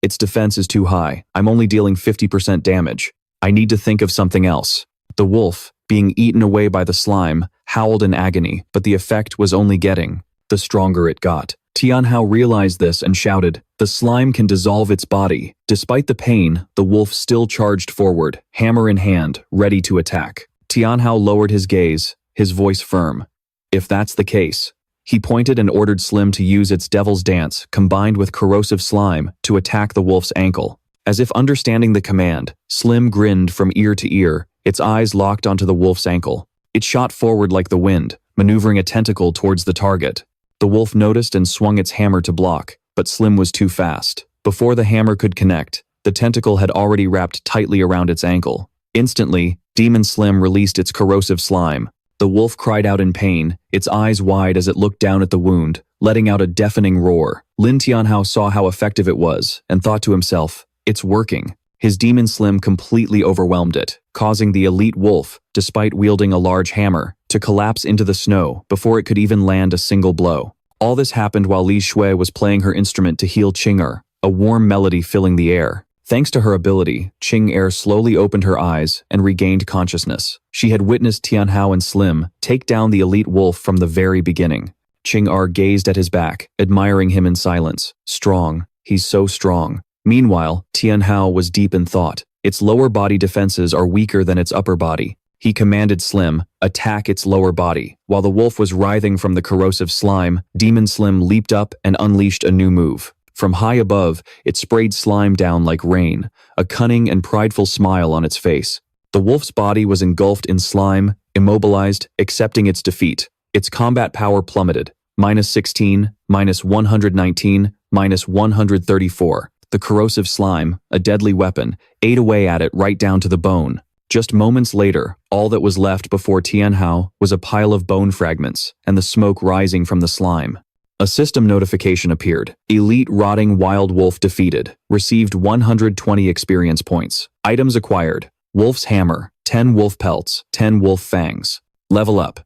"Its defense is too high. I'm only dealing 50% damage. I need to think of something else." The wolf, being eaten away by the slime, howled in agony, but the effect was only getting the stronger it got. Tianhao realized this and shouted, "The slime can dissolve its body." Despite the pain, the wolf still charged forward, hammer in hand, ready to attack. Tianhao lowered his gaze, his voice firm. "If that's the case." He pointed and ordered Slim to use its devil's dance, combined with corrosive slime, to attack the wolf's ankle. As if understanding the command, Slim grinned from ear to ear, its eyes locked onto the wolf's ankle. It shot forward like the wind, maneuvering a tentacle towards the target. The wolf noticed and swung its hammer to block, but Slim was too fast. Before the hammer could connect, the tentacle had already wrapped tightly around its ankle. Instantly, Demon Slim released its corrosive slime. The wolf cried out in pain, its eyes wide as it looked down at the wound, letting out a deafening roar. Lin Tianhao saw how effective it was, and thought to himself, "It's working." His Demon Slim completely overwhelmed it, causing the elite wolf, despite wielding a large hammer, to collapse into the snow before it could even land a single blow. All this happened while Li Shui was playing her instrument to heal Qing'er, a warm melody filling the air. Thanks to her ability, Qing'er slowly opened her eyes and regained consciousness. She had witnessed Tianhao and Slim take down the elite wolf from the very beginning. Qing'er gazed at his back, admiring him in silence. Strong, he's so strong. Meanwhile, Tianhao was deep in thought. Its lower body defenses are weaker than its upper body. He commanded Slim, attack its lower body. While the wolf was writhing from the corrosive slime, Demon Slim leaped up and unleashed a new move. From high above, it sprayed slime down like rain, a cunning and prideful smile on its face. The wolf's body was engulfed in slime, immobilized, accepting its defeat. Its combat power plummeted, -16, -119, -134. The corrosive slime, a deadly weapon, ate away at it right down to the bone. Just moments later, all that was left before Tianhao was a pile of bone fragments and the smoke rising from the slime. A system notification appeared. Elite Rotting Wild Wolf defeated. Received 120 experience points. Items acquired. Wolf's Hammer, 10 wolf pelts, 10 wolf fangs. Level up.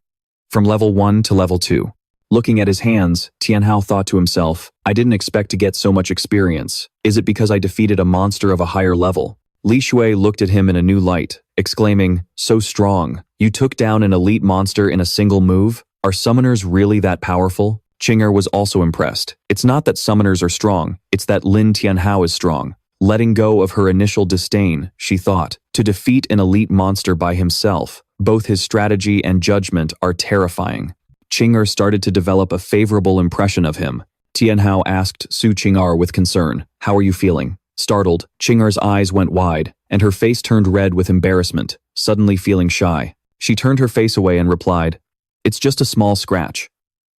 From level 1 to level 2. Looking at his hands, Tianhao thought to himself, I didn't expect to get so much experience. Is it because I defeated a monster of a higher level? Li Shui looked at him in a new light, exclaiming, so strong. You took down an elite monster in a single move? Are summoners really that powerful? Qing'er was also impressed. It's not that summoners are strong, it's that Lin Tianhao is strong. Letting go of her initial disdain, she thought, to defeat an elite monster by himself, both his strategy and judgment are terrifying. Qing'er started to develop a favorable impression of him. Tianhao asked Su Qing'er with concern, how are you feeling? Startled, Qing'er's eyes went wide, and her face turned red with embarrassment, suddenly feeling shy. She turned her face away and replied, it's just a small scratch.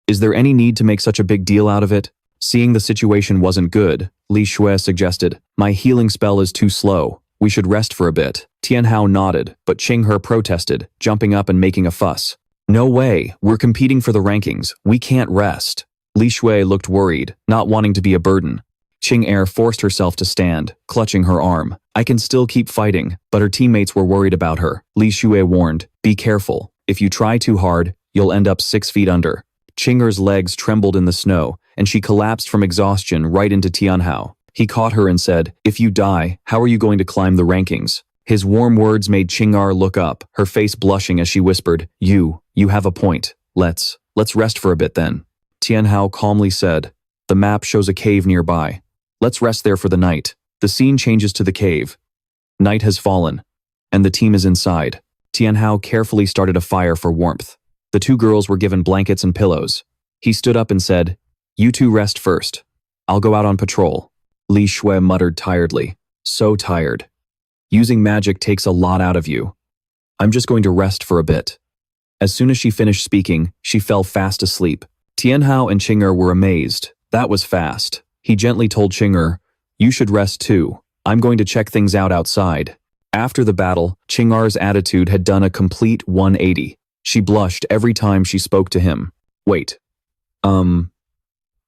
Is there any need to make such a big deal out of it? Seeing the situation wasn't good, Li Shui suggested, my healing spell is too slow. We should rest for a bit. Tianhao nodded, but Qing'er protested, jumping up and making a fuss. No way, we're competing for the rankings. We can't rest. Li Shui looked worried, not wanting to be a burden. Qing'er forced herself to stand, clutching her arm. I can still keep fighting, but her teammates were worried about her. Li Shui warned, be careful. If you try too hard, you'll end up 6 feet under. Qing'er's legs trembled in the snow, and she collapsed from exhaustion right into Tianhao. He caught her and said, if you die, how are you going to climb the rankings? His warm words made Qing'er look up, her face blushing as she whispered, you have a point. Let's rest for a bit then. Tianhao calmly said, the map shows a cave nearby. Let's rest there for the night. The scene changes to the cave. Night has fallen, and the team is inside. Tianhao carefully started a fire for warmth. The 2 girls were given blankets and pillows. He stood up and said, you 2 rest first. I'll go out on patrol. Li Shui muttered tiredly. So tired. Using magic takes a lot out of you. I'm just going to rest for a bit. As soon as she finished speaking, she fell fast asleep. Tianhao and Qing'er were amazed. That was fast. He gently told Qing'er, you should rest too. I'm going to check things out outside. After the battle, Qing'er's attitude had done a complete 180. She blushed every time she spoke to him. Wait.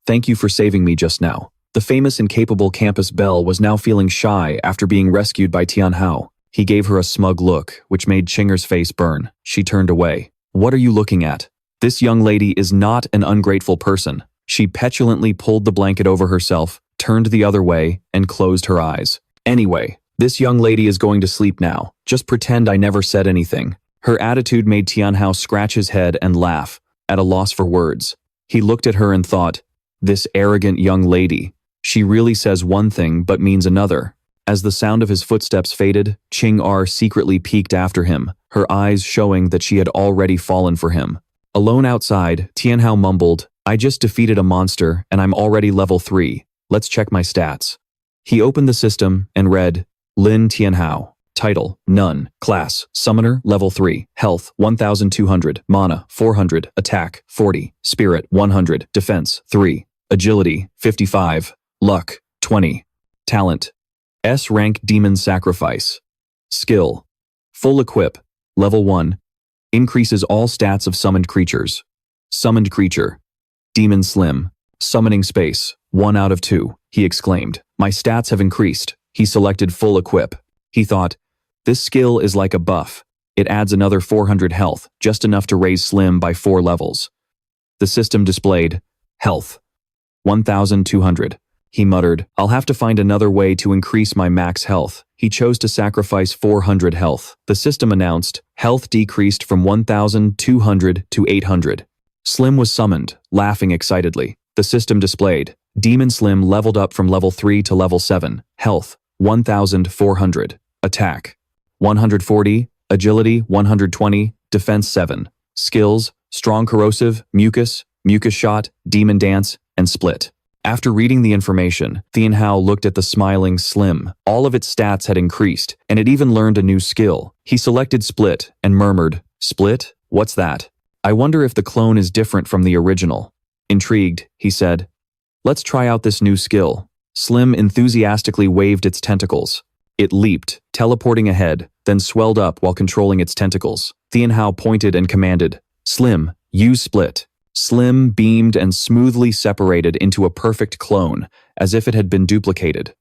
Thank you for saving me just now. The famous and capable campus belle was now feeling shy after being rescued by Tianhao. He gave her a smug look, which made Qing'er's face burn. She turned away. What are you looking at? This young lady is not an ungrateful person. She petulantly pulled the blanket over herself, turned the other way, and closed her eyes. Anyway, this young lady is going to sleep now. Just pretend I never said anything. Her attitude made Tianhao scratch his head and laugh, at a loss for words. He looked at her and thought, this arrogant young lady. She really says one thing but means another. As the sound of his footsteps faded, Qing'er secretly peeked after him, her eyes showing that she had already fallen for him. Alone outside, Tianhao mumbled, I just defeated a monster and I'm already level 3. Let's check my stats. He opened the system and read, Lin Tianhao. Title, None. Class, Summoner, Level 3. Health, 1200. Mana, 400. Attack, 40. Spirit, 100. Defense, 3. Agility, 55. Luck, 20. Talent, S rank Demon Sacrifice. Skill, Full Equip, Level 1. Increases all stats of summoned creatures. Summoned creature, Demon Slim. Summoning space, 1 out of 2. He exclaimed, my stats have increased. He selected Full Equip. He thought, this skill is like a buff. It adds another 400 health, just enough to raise Slim by 4 levels. The system displayed, Health, 1200. He muttered, I'll have to find another way to increase my max health. He chose to sacrifice 400 health. The system announced, health decreased from 1200 to 800. Slim was summoned, laughing excitedly. The system displayed, Demon Slim leveled up from level 3 to level 7. Health, 1400. Attack, 140. Agility, 120. Defense, 7. Skills, Strong Corrosive, Mucus Shot, Demon Dance, and Split. After reading the information, Tianhao looked at the smiling Slim. All of its stats had increased, and it even learned a new skill. He selected Split and murmured, Split? What's that? I wonder if the clone is different from the original. Intrigued, he said, let's try out this new skill. Slim enthusiastically waved its tentacles. It leaped, teleporting ahead, then swelled up while controlling its tentacles. Tianhao pointed and commanded, Slim, use Split. Slim beamed and smoothly separated into a perfect clone, as if it had been duplicated.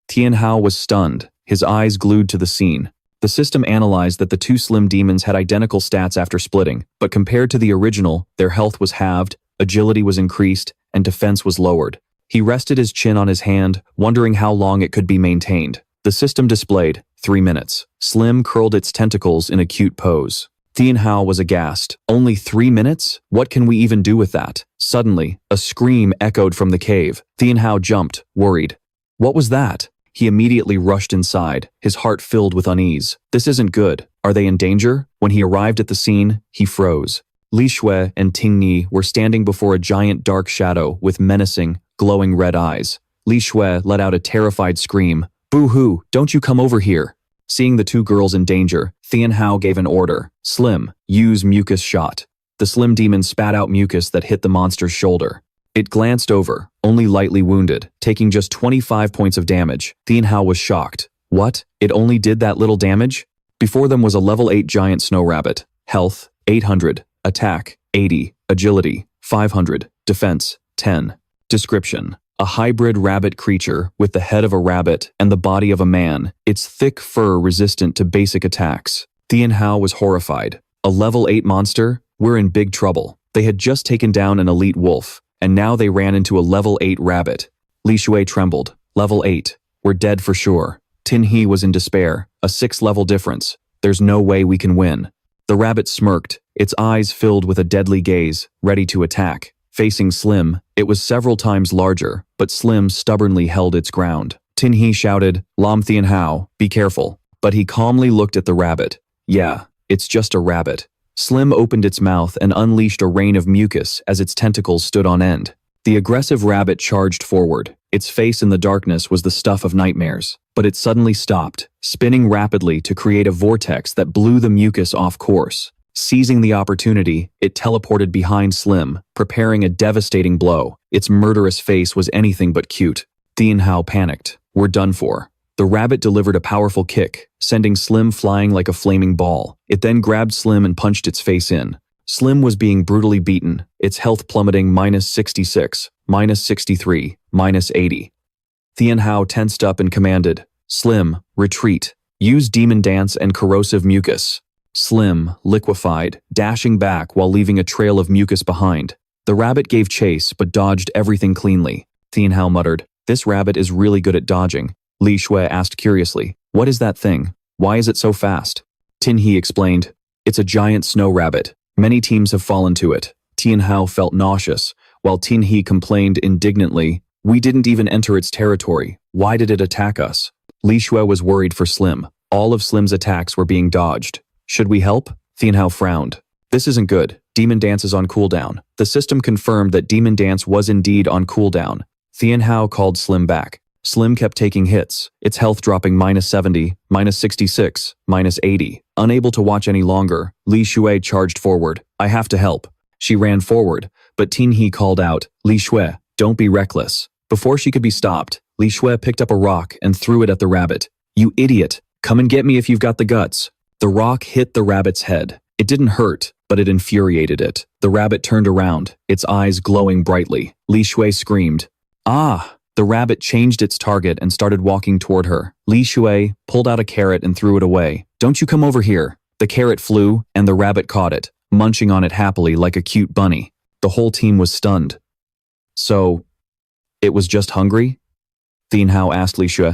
Tianhao was stunned, his eyes glued to the scene. The system analyzed that the two Slim demons had identical stats after splitting, but compared to the original, their health was halved, agility was increased, and defense was lowered. He rested his chin on his hand, wondering how long it could be maintained. The system displayed 3 minutes. Slim curled its tentacles in a cute pose. Tianhao was aghast. Only 3 minutes? What can we even do with that? Suddenly, a scream echoed from the cave. Tianhao jumped, worried. What was that? He immediately rushed inside, his heart filled with unease. This isn't good. Are they in danger? When he arrived at the scene, he froze. Li Shui and Ting Yi were standing before a giant dark shadow with menacing, glowing red eyes. Li Shui let out a terrified scream. Boo-hoo, don't you come over here. Seeing the two girls in danger, Tianhao gave an order. Slim, use mucus shot. The Slim demon spat out mucus that hit the monster's shoulder. It glanced over, only lightly wounded, taking just 25 points of damage. Tianhao was shocked. What? It only did that little damage? Before them was a level 8 giant snow rabbit. Health, 800. Attack, 80. Agility, 500. Defense, 10. Description: a hybrid rabbit creature with the head of a rabbit and the body of a man, its thick fur resistant to basic attacks. Tianhao was horrified. A level 8 monster? We're in big trouble. They had just taken down an elite wolf, and now they ran into a level 8 rabbit. Li Shui trembled. Level 8. We're dead for sure. Tin He was in despair. A 6-level difference. There's no way we can win. The rabbit smirked, its eyes filled with a deadly gaze, ready to attack. Facing Slim, it was several times larger, but Slim stubbornly held its ground. Tin He shouted, Lam Tianhao, be careful. But he calmly looked at the rabbit. Yeah, it's just a rabbit. Slim opened its mouth and unleashed a rain of mucus as its tentacles stood on end. The aggressive rabbit charged forward. Its face in the darkness was the stuff of nightmares. But it suddenly stopped, spinning rapidly to create a vortex that blew the mucus off course. Seizing the opportunity, it teleported behind Slim, preparing a devastating blow. Its murderous face was anything but cute. Tianhao panicked. We're done for. The rabbit delivered a powerful kick, sending Slim flying like a flaming ball. It then grabbed Slim and punched its face in. Slim was being brutally beaten, its health plummeting -66, -63, -80. Tianhao tensed up and commanded, Slim, retreat. Use demon dance and corrosive mucus. Slim, liquefied, dashing back while leaving a trail of mucus behind. The rabbit gave chase but dodged everything cleanly. Tianhao muttered, this rabbit is really good at dodging. Li Shui asked curiously, what is that thing? Why is it so fast? Tin He explained, it's a giant snow rabbit. Many teams have fallen to it. Tianhao felt nauseous, while Tin He complained indignantly, we didn't even enter its territory. Why did it attack us? Li Shui was worried for Slim. All of Slim's attacks were being dodged. Should we help? Tianhao frowned. This isn't good. Demon Dance is on cooldown. The system confirmed that Demon Dance was indeed on cooldown. Tianhao called Slim back. Slim kept taking hits, its health dropping -70, -66, -80. Unable to watch any longer, Li Shui charged forward. I have to help. She ran forward, but Tin He called out, Li Shui, don't be reckless. Before she could be stopped, Li Shui picked up a rock and threw it at the rabbit. You idiot! Come and get me if you've got the guts. The rock hit the rabbit's head. It didn't hurt, but it infuriated it. The rabbit turned around, its eyes glowing brightly. Li Shui screamed, Ah! The rabbit changed its target and started walking toward her. Li Shui pulled out a carrot and threw it away. Don't you come over here. The carrot flew, and the rabbit caught it, munching on it happily like a cute bunny. The whole team was stunned. So, it was just hungry? Tianhao asked Li Shui.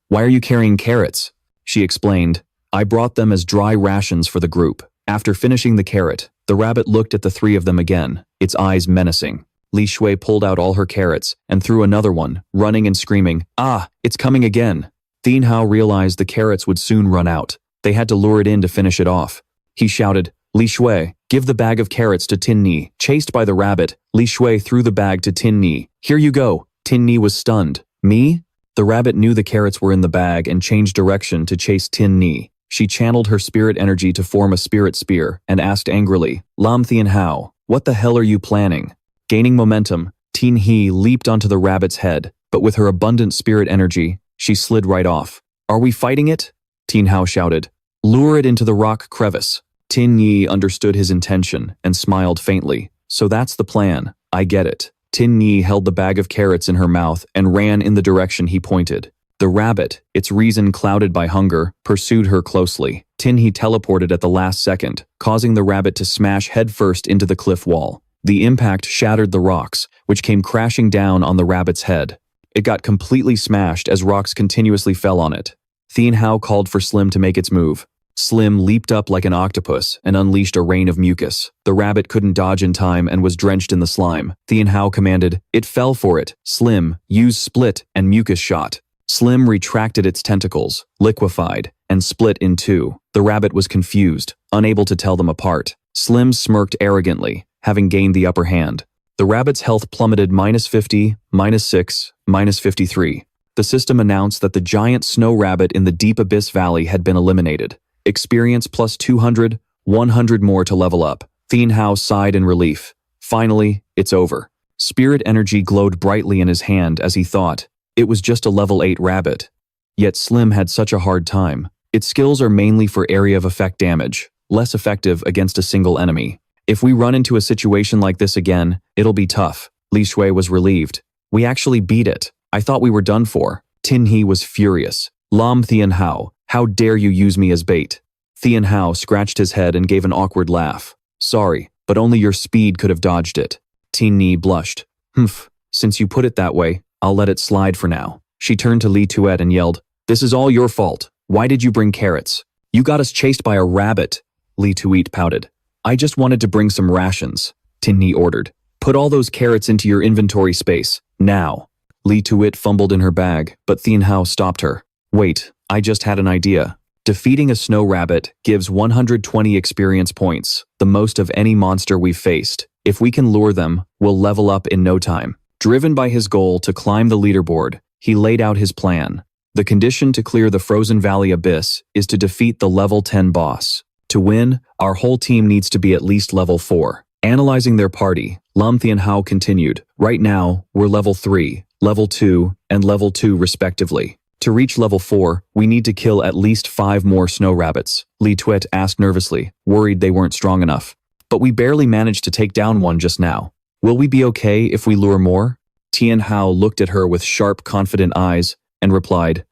Why are you carrying carrots? She explained, I brought them as dry rations for the group. After finishing the carrot, the rabbit looked at the three of them again, its eyes menacing. Li Shui pulled out all her carrots and threw another one, running and screaming, Ah, it's coming again. Tianhao realized the carrots would soon run out. They had to lure it in to finish it off. He shouted, Li Shui, give the bag of carrots to Tin Ni. Chased by the rabbit, Li Shui threw the bag to Tin Ni. Here you go. Tin Ni was stunned. Me? The rabbit knew the carrots were in the bag and changed direction to chase Tin Ni. She channeled her spirit energy to form a spirit spear and asked angrily, Lam Tianhao, what the hell are you planning? Gaining momentum, Tin He leaped onto the rabbit's head, but with her abundant spirit energy, she slid right off. Are we fighting it? Tianhao shouted. Lure it into the rock crevice. Tin Yi understood his intention and smiled faintly. So that's the plan. I get it. Tin Ni held the bag of carrots in her mouth and ran in the direction he pointed. The rabbit, its reason clouded by hunger, pursued her closely. Tin He teleported at the last second, causing the rabbit to smash headfirst into the cliff wall. The impact shattered the rocks, which came crashing down on the rabbit's head. It got completely smashed as rocks continuously fell on it. Tianhao called for Slim to make its move. Slim leaped up like an octopus and unleashed a rain of mucus. The rabbit couldn't dodge in time and was drenched in the slime. Tianhao commanded, "It fell for it. Slim, use split and mucus shot." Slim retracted its tentacles, liquefied, and split in two. The rabbit was confused, unable to tell them apart. Slim smirked arrogantly, having gained the upper hand. The rabbit's health plummeted -50, -6, -53. The system announced that the giant snow rabbit in the deep abyss valley had been eliminated. Experience plus 200, 100 more to level up. Tianhao sighed in relief. Finally, it's over. Spirit energy glowed brightly in his hand as he thought, it was just a level 8 rabbit. Yet Slim had such a hard time. Its skills are mainly for area of effect damage, less effective against a single enemy. If we run into a situation like this again, it'll be tough. Li Shui was relieved. We actually beat it. I thought we were done for. Tin He was furious. Lam Tianhao, how dare you use me as bait? Tianhao scratched his head and gave an awkward laugh. Sorry, but only your speed could have dodged it. Tin Ni blushed. Humph, since you put it that way, I'll let it slide for now. She turned to Li Tuet and yelled, "This is all your fault. Why did you bring carrots? You got us chased by a rabbit." Li Tuet pouted. "I just wanted to bring some rations," Tin Ni ordered. "Put all those carrots into your inventory space, now." Li Tuet fumbled in her bag, but Tianhao stopped her. "Wait, I just had an idea. Defeating a snow rabbit gives 120 experience points, the most of any monster we've faced. If we can lure them, we'll level up in no time." Driven by his goal to climb the leaderboard, he laid out his plan. The condition to clear the Frozen Valley Abyss is to defeat the level 10 boss. To win, our whole team needs to be at least level 4. Analyzing their party, Lam Tianhao continued, "Right now, we're level 3, level 2, and level 2 respectively. To reach level 4, we need to kill at least 5 more snow rabbits." Li Tuet asked nervously, worried they weren't strong enough. "But we barely managed to take down one just now. Will we be okay if we lure more?" Tianhao looked at her with sharp, confident eyes and replied,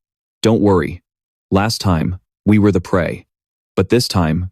"Don't worry. Last time, we were the prey. But this time,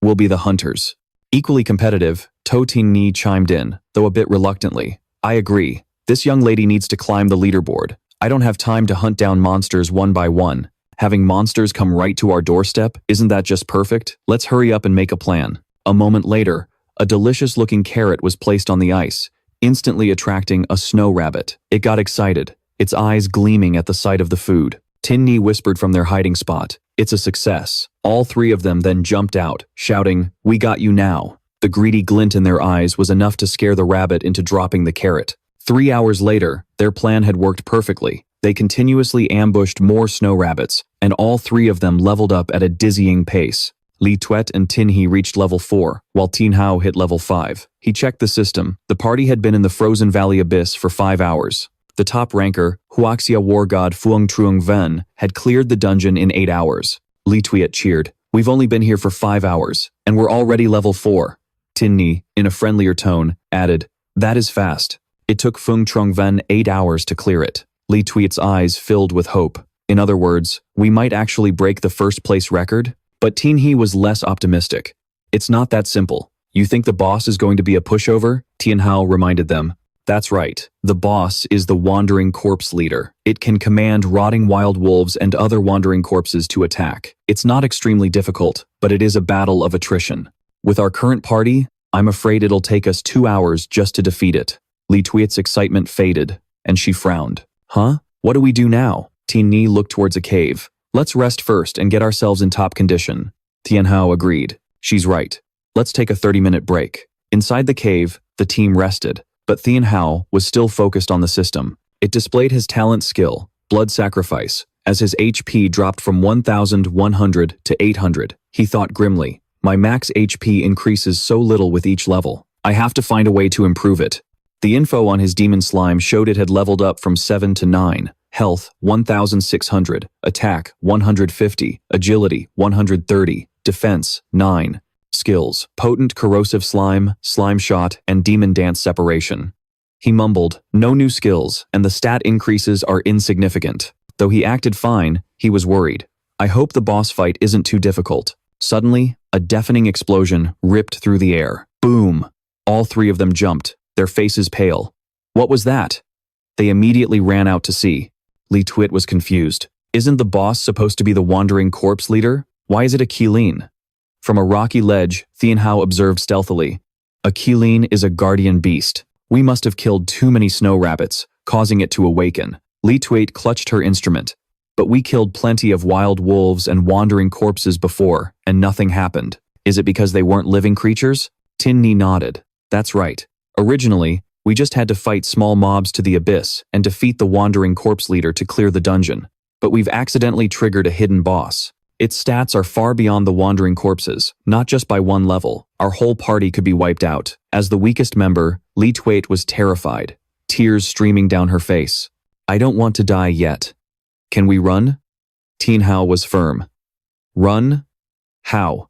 we'll be the hunters." Equally competitive, To Tin Ni chimed in, though a bit reluctantly. "I agree. This young lady needs to climb the leaderboard. I don't have time to hunt down monsters one by one. Having monsters come right to our doorstep, isn't that just perfect? Let's hurry up and make a plan." A moment later, a delicious-looking carrot was placed on the ice, instantly attracting a snow rabbit. It got excited, its eyes gleaming at the sight of the food. Tin Ni whispered from their hiding spot, "It's a success." All 3 of them then jumped out, shouting, "We got you now." The greedy glint in their eyes was enough to scare the rabbit into dropping the carrot. 3 hours later, their plan had worked perfectly. They continuously ambushed more snow rabbits, and all 3 of them leveled up at a dizzying pace. Li Tuet and Tin He reached level 4, while Tianhao hit level 5. He checked the system. The party had been in the Frozen Valley Abyss for 5 hours. The top ranker, Huaxia war god Fuang Truong Ven, had cleared the dungeon in 8 hours. Li Tuet cheered. "We've only been here for 5 hours, and we're already level 4. Tin Ni, in a friendlier tone, added, "That is fast." It took Fuang Truong Ven 8 hours to clear it. Li Tuet's eyes filled with hope. In other words, we might actually break the first place record? But Tin He was less optimistic. "It's not that simple. You think the boss is going to be a pushover?" Tianhao reminded them. "That's right. The boss is the wandering corpse leader. It can command rotting wild wolves and other wandering corpses to attack. It's not extremely difficult, but it is a battle of attrition. With our current party, I'm afraid it'll take us 2 hours just to defeat it." Li Tuet's excitement faded, and she frowned. "Huh? What do we do now?" Tin Ni looked towards a cave. "Let's rest first and get ourselves in top condition." Tianhao agreed. "She's right. Let's take a 30-minute break." Inside the cave, the team rested, but Tianhao was still focused on the system. It displayed his talent skill, blood sacrifice, as his HP dropped from 1,100 to 800. He thought grimly, "My max HP increases so little with each level. I have to find a way to improve it." The info on his demon slime showed it had leveled up from 7 to 9. Health, 1,600. Attack, 150. Agility, 130. Defense, 9. Skills: potent corrosive slime, slime shot, and demon dance separation. He mumbled, no new skills, and the stat increases are insignificant. Though he acted fine, he was worried. I hope the boss fight isn't too difficult. Suddenly, a deafening explosion ripped through the air. Boom! All three of them jumped, their faces pale. What was that? They immediately ran out to see. Li Twit was confused. Isn't the boss supposed to be the wandering corpse leader? Why is it a Qilin? From a rocky ledge, Tianhao observed stealthily. A Qilin is a guardian beast. We must have killed too many snow rabbits, causing it to awaken. Li Twit clutched her instrument. But we killed plenty of wild wolves and wandering corpses before, and nothing happened. Is it because they weren't living creatures? Tin Ni nodded. That's right. Originally, we just had to fight small mobs to the abyss and defeat the wandering corpse leader to clear the dungeon. But we've accidentally triggered a hidden boss. Its stats are far beyond the wandering corpses, not just by one level. Our whole party could be wiped out. As the weakest member, Li Twit was terrified, tears streaming down her face. I don't want to die yet. Can we run? Tianhao was firm. Run? How?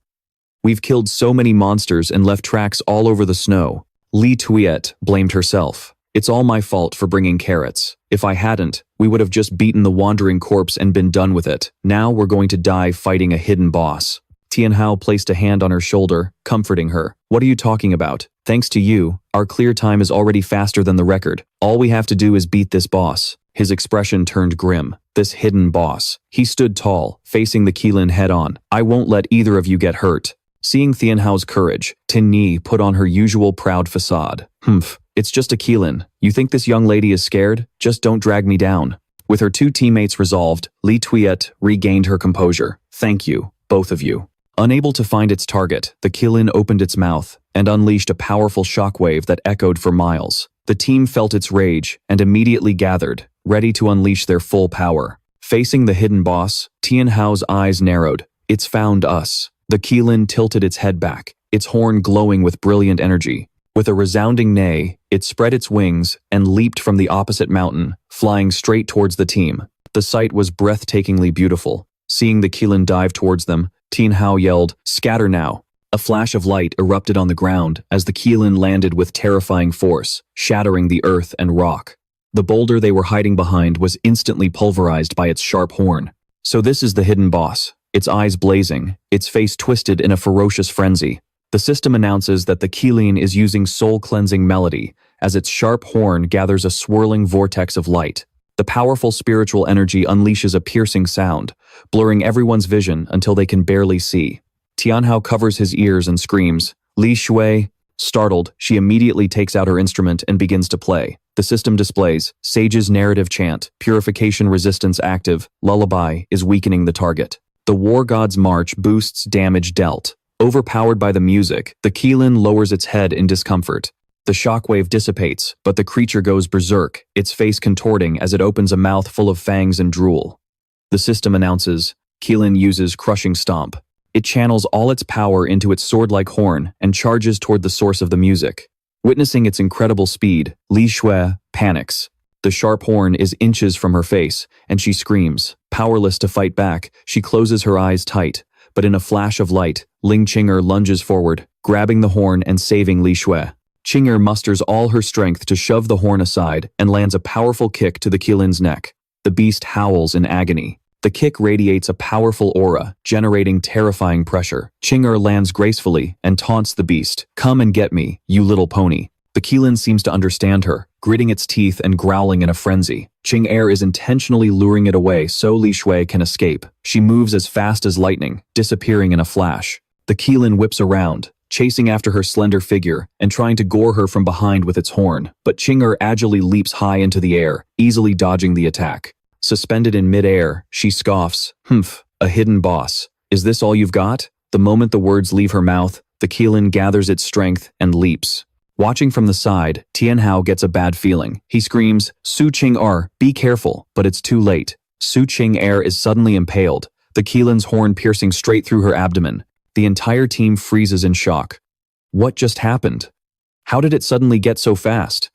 We've killed so many monsters and left tracks all over the snow. Li Twit blamed herself. It's all my fault for bringing carrots. If I hadn't, we would have just beaten the wandering corpse and been done with it. Now we're going to die fighting a hidden boss. Tianhao placed a hand on her shoulder, comforting her. What are you talking about? Thanks to you, our clear time is already faster than the record. All we have to do is beat this boss. His expression turned grim. This hidden boss. He stood tall, facing the Qilin head-on. I won't let either of you get hurt. Seeing Tianhao's courage, Tin Ni put on her usual proud facade. Humph, it's just a Qilin. You think this young lady is scared? Just don't drag me down. With her two teammates resolved, Li Twit regained her composure. Thank you, both of you. Unable to find its target, the Qilin opened its mouth and unleashed a powerful shockwave that echoed for miles. The team felt its rage and immediately gathered, ready to unleash their full power. Facing the hidden boss, Tianhao's eyes narrowed. It's found us. The Qilin tilted its head back, its horn glowing with brilliant energy. With a resounding neigh, it spread its wings and leaped from the opposite mountain, flying straight towards the team. The sight was breathtakingly beautiful. Seeing the Qilin dive towards them, Tianhao yelled, "Scatter now!" A flash of light erupted on the ground as the Qilin landed with terrifying force, shattering the earth and rock. The boulder they were hiding behind was instantly pulverized by its sharp horn. So this is the hidden boss. Its eyes blazing, its face twisted in a ferocious frenzy. The system announces that the Qilin is using soul-cleansing melody as its sharp horn gathers a swirling vortex of light. The powerful spiritual energy unleashes a piercing sound, blurring everyone's vision until they can barely see. Tianhao covers his ears and screams. Li Shui, startled, she immediately takes out her instrument and begins to play. The system displays Sage's narrative chant, purification resistance active, lullaby is weakening the target. The War God's March boosts damage dealt. Overpowered by the music, the Qilin lowers its head in discomfort. The shockwave dissipates, but the creature goes berserk, its face contorting as it opens a mouth full of fangs and drool. The system announces, Qilin uses Crushing Stomp. It channels all its power into its sword-like horn and charges toward the source of the music. Witnessing its incredible speed, Li Shui panics. The sharp horn is inches from her face, and she screams. Powerless to fight back, she closes her eyes tight, but in a flash of light, Ling Qinger lunges forward, grabbing the horn and saving Li Shui. Qinger musters all her strength to shove the horn aside and lands a powerful kick to the Qilin's neck. The beast howls in agony. The kick radiates a powerful aura, generating terrifying pressure. Qinger lands gracefully and taunts the beast. Come and get me, you little pony. The Qilin seems to understand her, gritting its teeth and growling in a frenzy. Qinger is intentionally luring it away so Li Shui can escape. She moves as fast as lightning, disappearing in a flash. The Qilin whips around, chasing after her slender figure and trying to gore her from behind with its horn. But Qinger agilely leaps high into the air, easily dodging the attack. Suspended in midair, she scoffs. Humph, a hidden boss. Is this all you've got? The moment the words leave her mouth, the Qilin gathers its strength and leaps. Watching from the side, Tianhao gets a bad feeling. He screams, Su Qing-er, be careful, but it's too late. Su Qing-er is suddenly impaled, the Qilin's horn piercing straight through her abdomen. The entire team freezes in shock. What just happened? How did it suddenly get so fast?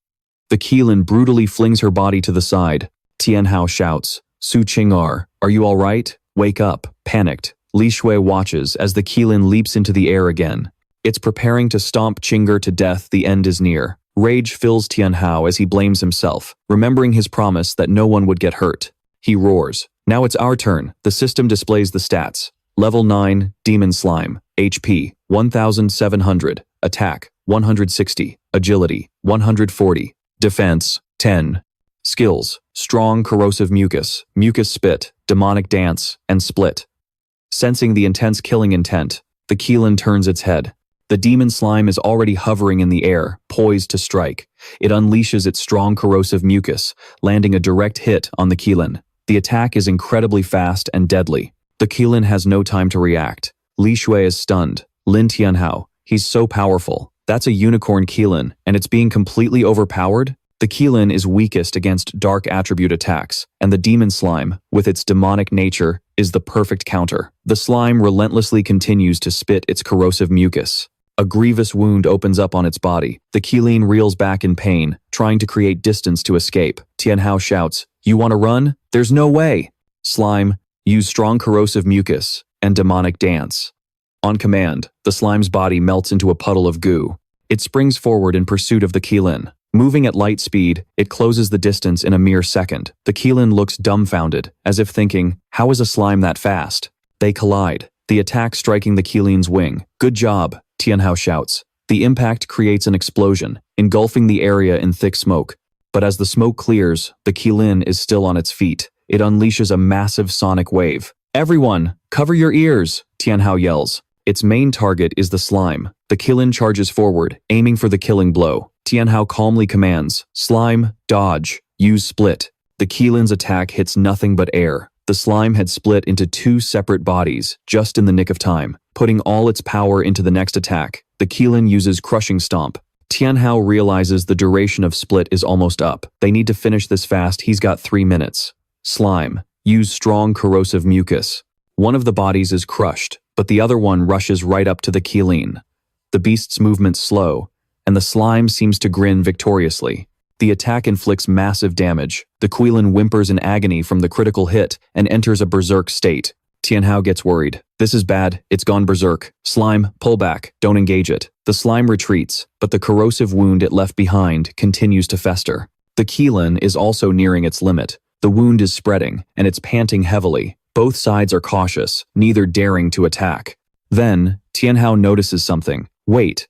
The Qilin brutally flings her body to the side. Tianhao shouts, Su Qing-er, are you all right? Wake up. Panicked, Li Shui watches as the Qilin leaps into the air again. It's preparing to stomp Qinger to death. The end is near. Rage fills Tianhao as he blames himself, remembering his promise that no one would get hurt. He roars. Now it's our turn. The system displays the stats. Level 9, Demon Slime. HP, 1700. Attack, 160. Agility, 140. Defense, 10. Skills, Strong Corrosive Mucus, Mucus Spit, Demonic Dance, and Split. Sensing the intense killing intent, the Qilin turns its head. The demon slime is already hovering in the air, poised to strike. It unleashes its strong corrosive mucus, landing a direct hit on the Qilin. The attack is incredibly fast and deadly. The Qilin has no time to react. Li Shui is stunned. Lin Tianhao, he's so powerful. That's a unicorn Qilin, and it's being completely overpowered? The Qilin is weakest against dark attribute attacks, and the demon slime, with its demonic nature, is the perfect counter. The slime relentlessly continues to spit its corrosive mucus. A grievous wound opens up on its body. The Qilin reels back in pain, trying to create distance to escape. Tianhao shouts, "You want to run? There's no way!" Slime, use strong corrosive mucus and demonic dance. On command, the slime's body melts into a puddle of goo. It springs forward in pursuit of the Qilin. Moving at light speed, it closes the distance in a mere second. The Qilin looks dumbfounded, as if thinking, how is a slime that fast? They collide, the attack striking the Qilin's wing. Good job, Tianhao shouts. The impact creates an explosion, engulfing the area in thick smoke. But as the smoke clears, the Qilin is still on its feet. It unleashes a massive sonic wave. Everyone, cover your ears, Tianhao yells. Its main target is the slime. The Qilin charges forward, aiming for the killing blow. Tianhao calmly commands, "Slime, dodge, use split." The Qilin's attack hits nothing but air. The slime had split into two separate bodies, just in the nick of time. Putting all its power into the next attack, the Qilin uses crushing stomp. Tianhao realizes the duration of split is almost up. They need to finish this fast. He's got 3 minutes. Slime, use strong corrosive mucus. One of the bodies is crushed, but the other one rushes right up to the Qilin. The beast's movements slow, and the slime seems to grin victoriously. The attack inflicts massive damage. The Qilin whimpers in agony from the critical hit and enters a berserk state. Tianhao gets worried. This is bad, it's gone berserk. Slime, pull back, don't engage it. The slime retreats, but the corrosive wound it left behind continues to fester. The Qilin is also nearing its limit. The wound is spreading, and it's panting heavily. Both sides are cautious, neither daring to attack. Then, Tianhao notices something. Wait.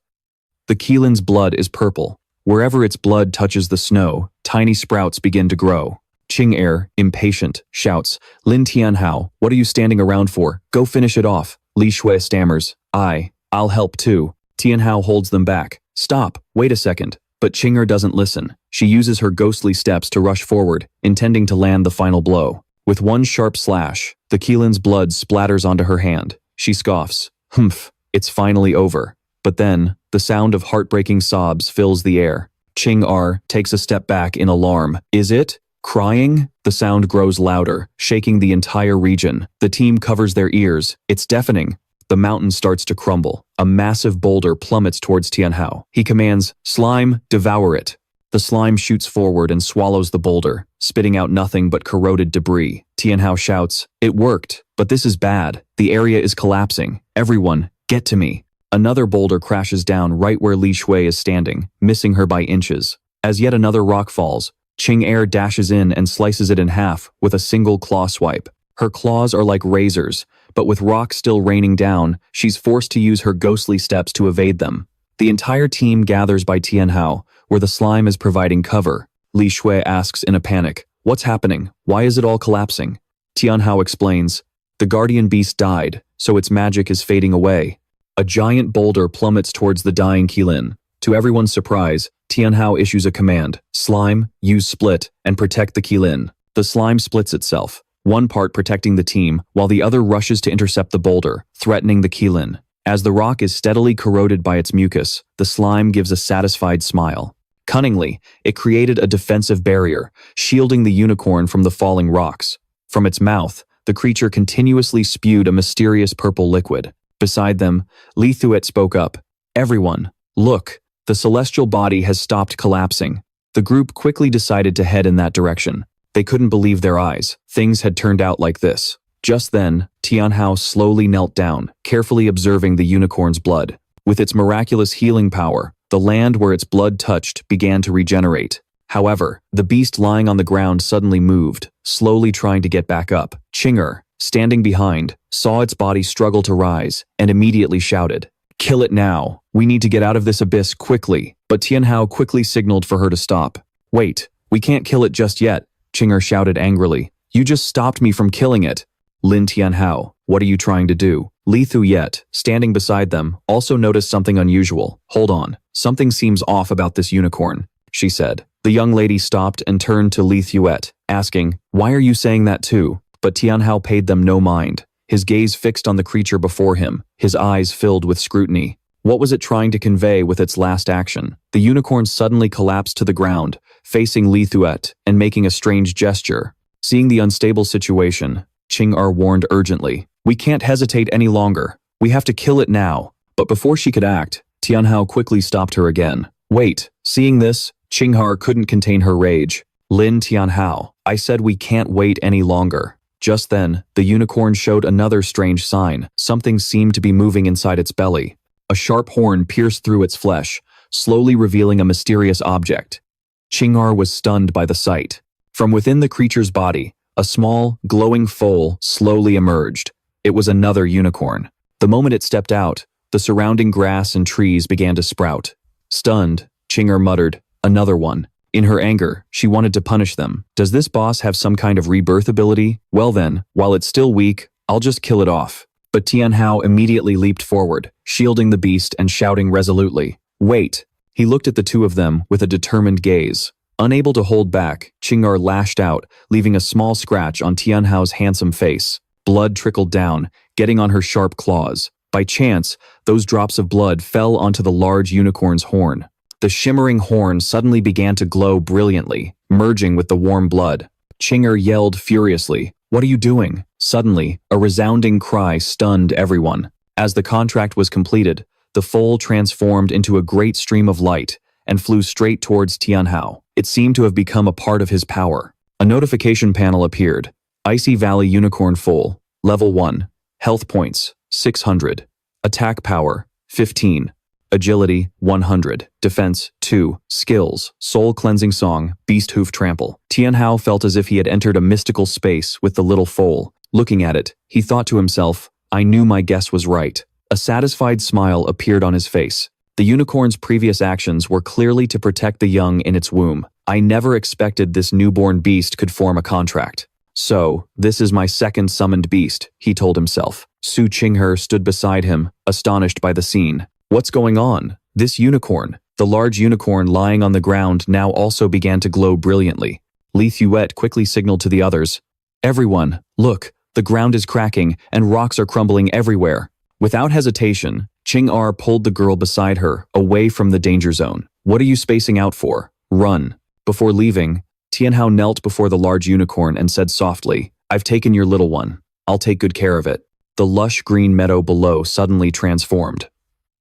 The Qilin's blood is purple. Wherever its blood touches the snow, tiny sprouts begin to grow. Qinger, impatient, shouts, "Lin Tianhao, what are you standing around for? Go finish it off." Li Shui stammers, I'll help too." Tianhao holds them back. "Stop, wait a second." But Qinger doesn't listen. She uses her ghostly steps to rush forward, intending to land the final blow. With one sharp slash, the Qilin's blood splatters onto her hand. She scoffs, "Humph, it's finally over." But then, the sound of heartbreaking sobs fills the air. Qinger takes a step back in alarm. Is it crying? The sound grows louder, shaking the entire region. The team covers their ears. It's deafening. The mountain starts to crumble. A massive boulder plummets towards Tianhao. He commands, "Slime, devour it." The slime shoots forward and swallows the boulder, spitting out nothing but corroded debris. Tianhao shouts, "It worked, but this is bad. The area is collapsing. Everyone, get to me." Another boulder crashes down right where Li Shui is standing, missing her by inches. As yet another rock falls, Qinger dashes in and slices it in half with a single claw swipe. Her claws are like razors, but with rock still raining down, she's forced to use her ghostly steps to evade them. The entire team gathers by Tianhao, where the slime is providing cover. Li Shui asks in a panic, "What's happening? Why is it all collapsing?" Tianhao explains, "The guardian beast died, so its magic is fading away." A giant boulder plummets towards the dying Qilin. To everyone's surprise, Tianhao issues a command, "Slime, use split, and protect the Qilin." The slime splits itself, one part protecting the team, while the other rushes to intercept the boulder, threatening the Qilin. As the rock is steadily corroded by its mucus, the slime gives a satisfied smile. Cunningly, it created a defensive barrier, shielding the unicorn from the falling rocks. From its mouth, the creature continuously spewed a mysterious purple liquid. Beside them, Li Thuet spoke up, "Everyone, look, the celestial body has stopped collapsing." The group quickly decided to head in that direction. They couldn't believe their eyes. Things had turned out like this. Just then, Tianhao slowly knelt down, carefully observing the unicorn's blood. With its miraculous healing power, the land where its blood touched began to regenerate. However, the beast lying on the ground suddenly moved, slowly trying to get back up. Ching'er, standing behind, saw its body struggle to rise, and immediately shouted, "Kill it now! We need to get out of this abyss quickly!" But Tianhao quickly signaled for her to stop. "Wait, we can't kill it just yet," Ching'er shouted angrily. "You just stopped me from killing it." "Lin Tianhao, what are you trying to do?" Li Thuyet, standing beside them, also noticed something unusual. "Hold on, something seems off about this unicorn," she said. The young lady stopped and turned to Li Thuyet, asking, "Why are you saying that too?" But Tianhao paid them no mind, his gaze fixed on the creature before him, his eyes filled with scrutiny. What was it trying to convey with its last action? The unicorn suddenly collapsed to the ground, facing Li Thuyet and making a strange gesture. Seeing the unstable situation, Ching'er warned urgently, "We can't hesitate any longer. We have to kill it now." But before she could act, Tianhao quickly stopped her again. "Wait." Seeing this, Ching'er couldn't contain her rage. "Lin Tianhao, I said we can't wait any longer." Just then, the unicorn showed another strange sign. Something seemed to be moving inside its belly. A sharp horn pierced through its flesh, slowly revealing a mysterious object. Ching'er was stunned by the sight. From within the creature's body, a small, glowing foal slowly emerged. It was another unicorn. The moment it stepped out, the surrounding grass and trees began to sprout. Stunned, Ching'er muttered, "Another one." In her anger, she wanted to punish them. Does this boss have some kind of rebirth ability? Well then, while it's still weak, I'll just kill it off. But Tianhao immediately leaped forward, shielding the beast and shouting resolutely, "Wait." He looked at the two of them with a determined gaze. Unable to hold back, Ching'er lashed out, leaving a small scratch on Tianhao's handsome face. Blood trickled down, getting on her sharp claws. By chance, those drops of blood fell onto the large unicorn's horn. The shimmering horn suddenly began to glow brilliantly, merging with the warm blood. Ching'er yelled furiously, "What are you doing?" Suddenly, a resounding cry stunned everyone. As the contract was completed, the foal transformed into a great stream of light and flew straight towards Tianhao. It seemed to have become a part of his power. A notification panel appeared. Icy Valley Unicorn Foal, Level 1, Health Points, 600. Attack Power, 15. Agility, 100. Defense, 2. Skills, Soul Cleansing Song, Beast Hoof Trample. Tianhao felt as if he had entered a mystical space with the little foal. Looking at it, he thought to himself, "I knew my guess was right." A satisfied smile appeared on his face. The unicorn's previous actions were clearly to protect the young in its womb. "I never expected this newborn beast could form a contract. So, this is my second summoned beast," he told himself. Su Ching'er stood beside him, astonished by the scene. "What's going on?" This unicorn, the large unicorn lying on the ground, now also began to glow brilliantly. Li Thuyet quickly signaled to the others, "Everyone, look, the ground is cracking and rocks are crumbling everywhere." Without hesitation, Ching'er pulled the girl beside her away from the danger zone. "What are you spacing out for? Run." Before leaving, Tianhao knelt before the large unicorn and said softly, "I've taken your little one. I'll take good care of it." The lush green meadow below suddenly transformed.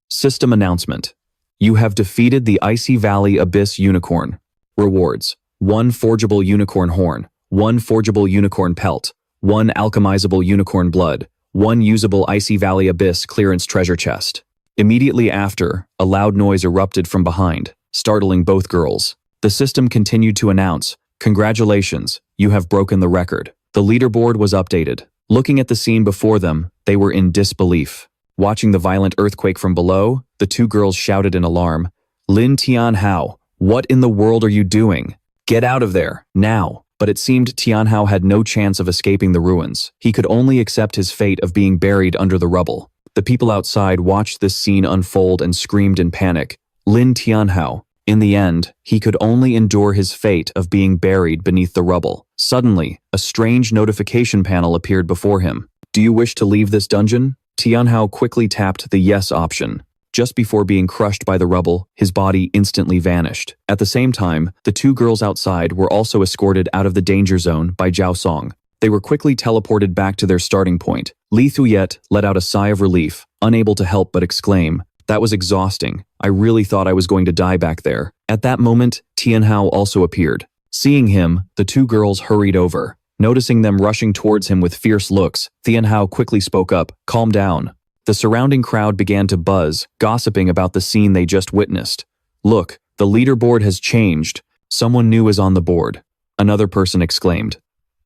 System announcement. You have defeated the Icy Valley Abyss Unicorn. Rewards: 1 forgeable unicorn horn, 1 forgeable unicorn pelt, 1 alchemizable unicorn blood, 1 usable Icy Valley Abyss clearance treasure chest. Immediately after, a loud noise erupted from behind, startling both girls. The system continued to announce, "Congratulations, you have broken the record." The leaderboard was updated. Looking at the scene before them, they were in disbelief. Watching the violent earthquake from below, the two girls shouted in alarm, "Lin Tianhao, what in the world are you doing? Get out of there, now!" But it seemed Tianhao had no chance of escaping the ruins. He could only accept his fate of being buried under the rubble. The people outside watched this scene unfold and screamed in panic, "Lin Tianhao!" In the end, he could only endure his fate of being buried beneath the rubble. Suddenly, a strange notification panel appeared before him. "Do you wish to leave this dungeon?" Tianhao quickly tapped the yes option. Just before being crushed by the rubble, his body instantly vanished. At the same time, the two girls outside were also escorted out of the danger zone by Zhao Song. They were quickly teleported back to their starting point. Li Thuyet let out a sigh of relief, unable to help but exclaim, "That was exhausting. I really thought I was going to die back there." At that moment, Tianhao also appeared. Seeing him, the two girls hurried over. Noticing them rushing towards him with fierce looks, Tianhao quickly spoke up, "Calm down. The surrounding crowd began to buzz, gossiping about the scene they just witnessed. Look, the leaderboard has changed. Someone new is on the board. Another person exclaimed.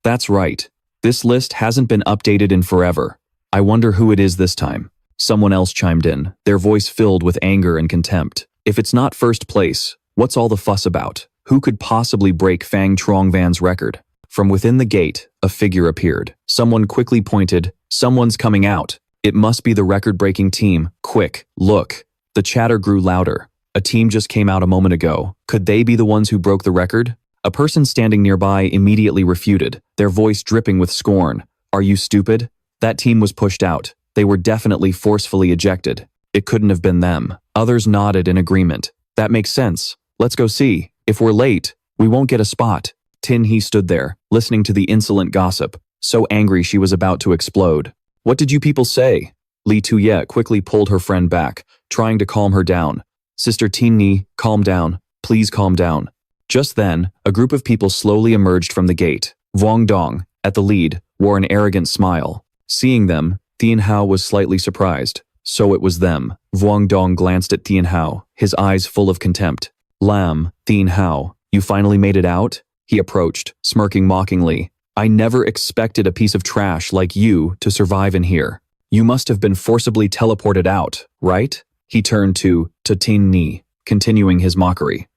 That's right. This list hasn't been updated in forever. I wonder who it is this time. Someone else chimed in, their voice filled with anger and contempt. If it's not first place, what's all the fuss about? Who could possibly break Fang Truongvan's record? From within the gate, a figure appeared. Someone quickly pointed, someone's coming out. It must be the record-breaking team. Quick, look. The chatter grew louder. A team just came out a moment ago. Could they be the ones who broke the record? A person standing nearby immediately refuted, their voice dripping with scorn. Are you stupid? That team was pushed out. They were definitely forcefully ejected. It couldn't have been them. Others nodded in agreement. That makes sense. Let's go see. If we're late, we won't get a spot. Tianhao stood there, listening to the insolent gossip, so angry she was about to explode. What did you people say? Li Tuye quickly pulled her friend back, trying to calm her down. Sister Tianhao, calm down. Please calm down. Just then, a group of people slowly emerged from the gate. Wang Dong, at the lead, wore an arrogant smile. Seeing them, Tianhao was slightly surprised. So it was them. Wang Dong glanced at Tianhao, his eyes full of contempt. Lam, Tianhao, you finally made it out? He approached, smirking mockingly. I never expected a piece of trash like you to survive in here. You must have been forcibly teleported out, right? He turned to Tianhao, continuing his mockery.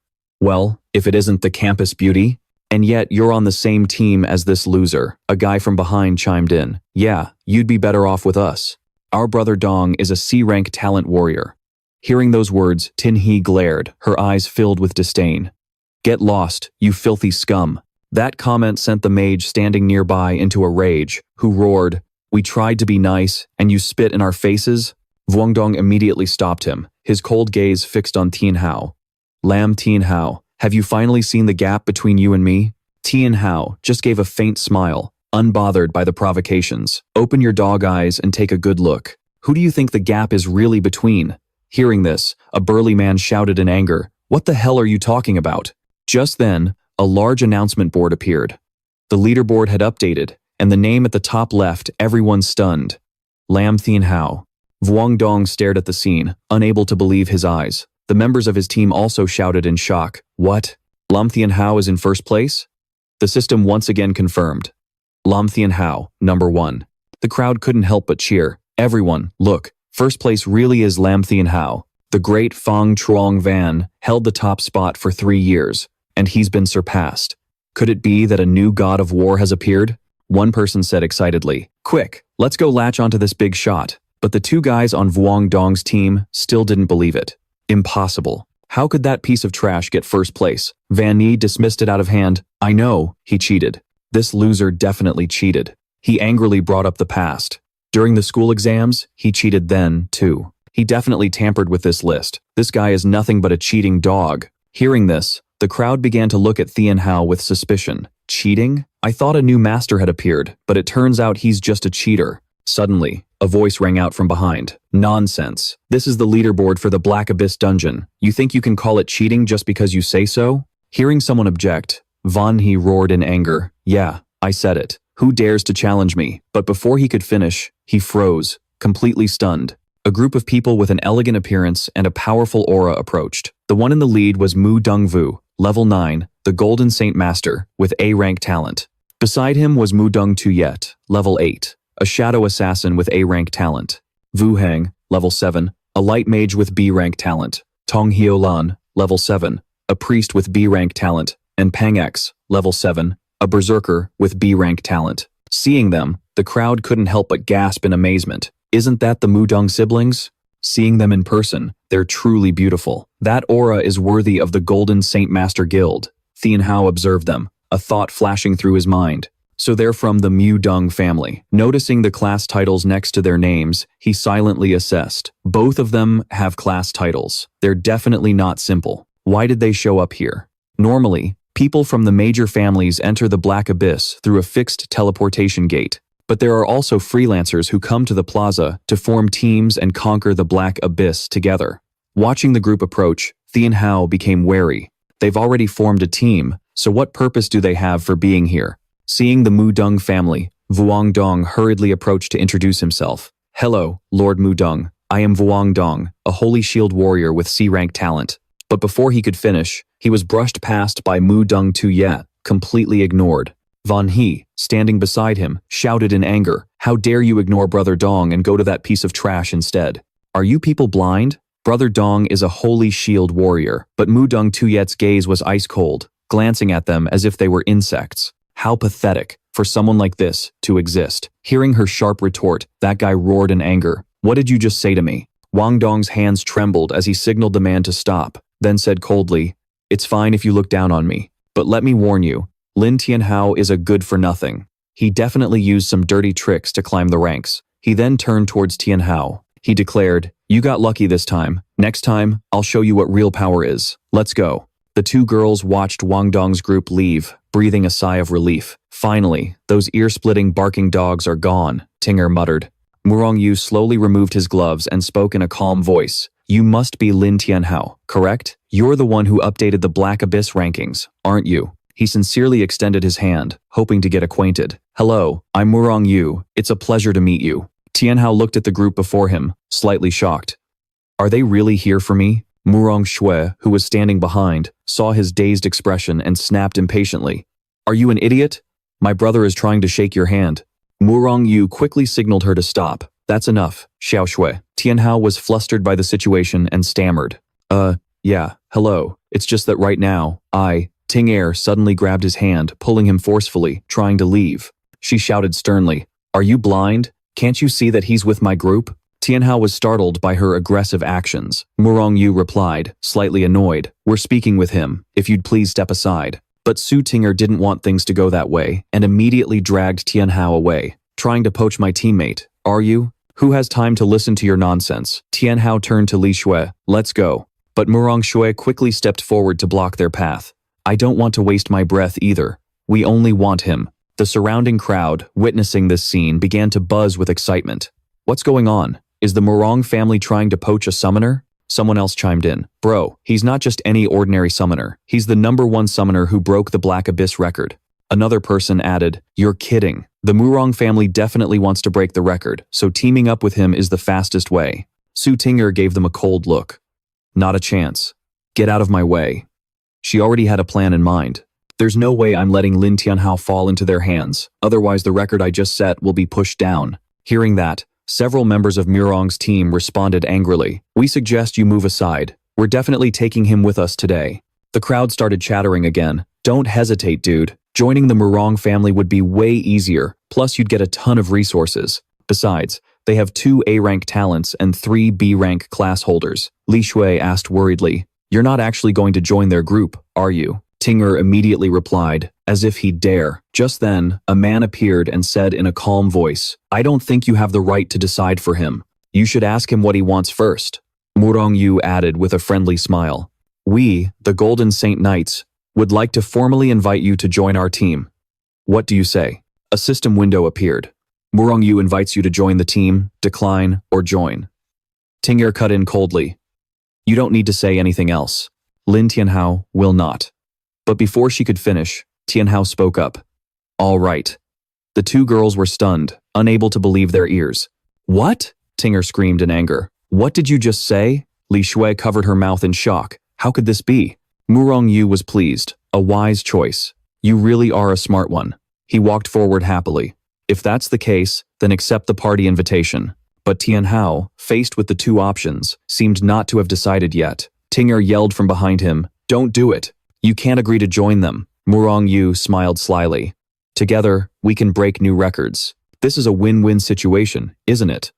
Well, if it isn't the campus beauty? And yet you're on the same team as this loser. A guy from behind chimed in. Yeah, you'd be better off with us. Our brother Dong is a C-rank talent warrior. Hearing those words, Tianhao glared, her eyes filled with disdain. Get lost, you filthy scum. That comment sent the mage standing nearby into a rage, who roared, We tried to be nice, and you spit in our faces? Wang Dong immediately stopped him, his cold gaze fixed on Tianhao. Lam Tianhao, have you finally seen the gap between you and me? Tianhao just gave a faint smile, unbothered by the provocations. Open your dog eyes and take a good look. Who do you think the gap is really between? Hearing this, a burly man shouted in anger, What the hell are you talking about? Just then, a large announcement board appeared. The leaderboard had updated, and the name at the top left everyone stunned. Lam Tianhao. Wang Dong stared at the scene, unable to believe his eyes. The members of his team also shouted in shock. What? Lam Tianhao is in first place? The system once again confirmed. Lam Tianhao, number 1. The crowd couldn't help but cheer. Everyone, look, first place really is Lam Tianhao. The great Fang Truongvan held the top spot for 3 years, and he's been surpassed. Could it be that a new god of war has appeared? One person said excitedly. Quick, let's go latch onto this big shot. But the two guys on Wang Dong's team still didn't believe it. Impossible. How could that piece of trash get first place? Van Nie dismissed it out of hand. I know, he cheated. This loser definitely cheated. He angrily brought up the past. During the school exams, he cheated then, too. He definitely tampered with this list. This guy is nothing but a cheating dog. Hearing this, the crowd began to look at Tianhao with suspicion. Cheating? I thought a new master had appeared, but it turns out he's just a cheater. Suddenly, a voice rang out from behind. Nonsense. This is the leaderboard for the Black Abyss dungeon. You think you can call it cheating just because you say so? Hearing someone object, Van He roared in anger. Yeah, I said it. Who dares to challenge me? But before he could finish, he froze, completely stunned. A group of people with an elegant appearance and a powerful aura approached. The one in the lead was Mu Dongvu, level 9, the Golden Saint Master, with A-rank talent. Beside him was Mu Dong Tuyet, level 8, a shadow assassin with A-rank talent. Wu Heng, level 7, a light mage with B-rank talent. Tong Hiolan, level 7, a priest with B-rank talent. And Pang X, level 7, a berserker with B-rank talent. Seeing them, the crowd couldn't help but gasp in amazement. Isn't that the Mudong siblings? Seeing them in person, they're truly beautiful. That aura is worthy of the Golden Saint Master Guild. Tianhao observed them, a thought flashing through his mind. So they're from the Mudong family. Noticing the class titles next to their names, he silently assessed. Both of them have class titles. They're definitely not simple. Why did they show up here? Normally, people from the major families enter the Black Abyss through a fixed teleportation gate. But there are also freelancers who come to the plaza to form teams and conquer the Black Abyss together. Watching the group approach, Tianhao became wary. They've already formed a team, so what purpose do they have for being here? Seeing the Mudong family, Wang Dong hurriedly approached to introduce himself. Hello, Lord Mudong. I am Vuong Dong, a holy shield warrior with C-rank talent. But before he could finish, he was brushed past by Mudong Tuyet, completely ignored. Van He, standing beside him, shouted in anger, "How dare you ignore Brother Dong and go to that piece of trash instead? Are you people blind? Brother Dong is a holy shield warrior, but Mudong Tuyet's gaze was ice cold, glancing at them as if they were insects. How pathetic for someone like this to exist." Hearing her sharp retort, that guy roared in anger. "What did you just say to me?" Wang Dong's hands trembled as he signaled the man to stop, then said coldly, "It's fine if you look down on me, but let me warn you, Lin Tianhao is a good-for-nothing. He definitely used some dirty tricks to climb the ranks." He then turned towards Tianhao. He declared, "You got lucky this time. Next time, I'll show you what real power is. Let's go." The two girls watched Wang Dong's group leave, breathing a sigh of relief. "Finally, those ear-splitting barking dogs are gone," Tinger muttered. Murong Yu slowly removed his gloves and spoke in a calm voice. "You must be Lin Tianhao, correct? You're the one who updated the Black Abyss rankings, aren't you?" He sincerely extended his hand, hoping to get acquainted. "Hello, I'm Murong Yu. It's a pleasure to meet you." Tianhao looked at the group before him, slightly shocked. "Are they really here for me?" Murong Shui, who was standing behind, saw his dazed expression and snapped impatiently. "Are you an idiot? My brother is trying to shake your hand." Murong Yu quickly signaled her to stop. "That's enough, Xiao Shui." Tianhao was flustered by the situation and stammered. Yeah, hello. It's just that right now, Ting Er suddenly grabbed his hand, pulling him forcefully, trying to leave. She shouted sternly, "Are you blind? Can't you see that he's with my group?" Tianhao was startled by her aggressive actions. Murong Yu replied, slightly annoyed, "We're speaking with him. If you'd please step aside." But Su Tinger didn't want things to go that way and immediately dragged Tianhao away. "Trying to poach my teammate, are you? Who has time to listen to your nonsense?" Tianhao turned to Li Shui. "Let's go." But Murong Shui quickly stepped forward to block their path. "I don't want to waste my breath either. We only want him." The surrounding crowd, witnessing this scene, began to buzz with excitement. "What's going on? Is the Murong family trying to poach a summoner?" Someone else chimed in. "Bro, he's not just any ordinary summoner. He's the #1 summoner who broke the Black Abyss record." Another person added, "You're kidding. The Murong family definitely wants to break the record, so teaming up with him is the fastest way." Su Tinger gave them a cold look. "Not a chance. Get out of my way." She already had a plan in mind. "There's no way I'm letting Lin Tianhao fall into their hands, otherwise the record I just set will be pushed down." Hearing that, several members of Murong's team responded angrily. "We suggest you move aside. We're definitely taking him with us today." The crowd started chattering again. "Don't hesitate, dude. Joining the Murong family would be way easier, plus you'd get a ton of resources. Besides, they have 2 A-rank talents and 3 B-rank class holders." Li Shui asked worriedly, "You're not actually going to join their group, are you?" Tinger immediately replied, as if he'd dare. Just then, a man appeared and said in a calm voice, "I don't think you have the right to decide for him. You should ask him what he wants first." Murong Yu added with a friendly smile, "We, the Golden Saint Knights, would like to formally invite you to join our team. What do you say?" A system window appeared. Murong Yu invites you to join the team, decline, or join. Tinger cut in coldly. "You don't need to say anything else. Lin Tianhao will not." But before she could finish, Tianhao spoke up. "All right." The two girls were stunned, unable to believe their ears. "What?" Tinger screamed in anger. "What did you just say?" Li Shui covered her mouth in shock. How could this be? Murong Yu was pleased. "A wise choice. You really are a smart one." He walked forward happily. "If that's the case, then accept the party invitation." But Tianhao, faced with the two options, seemed not to have decided yet. Tinger yelled from behind him, "Don't do it. You can't agree to join them." Murong Yu smiled slyly. "Together, we can break new records. This is a win-win situation, isn't it?"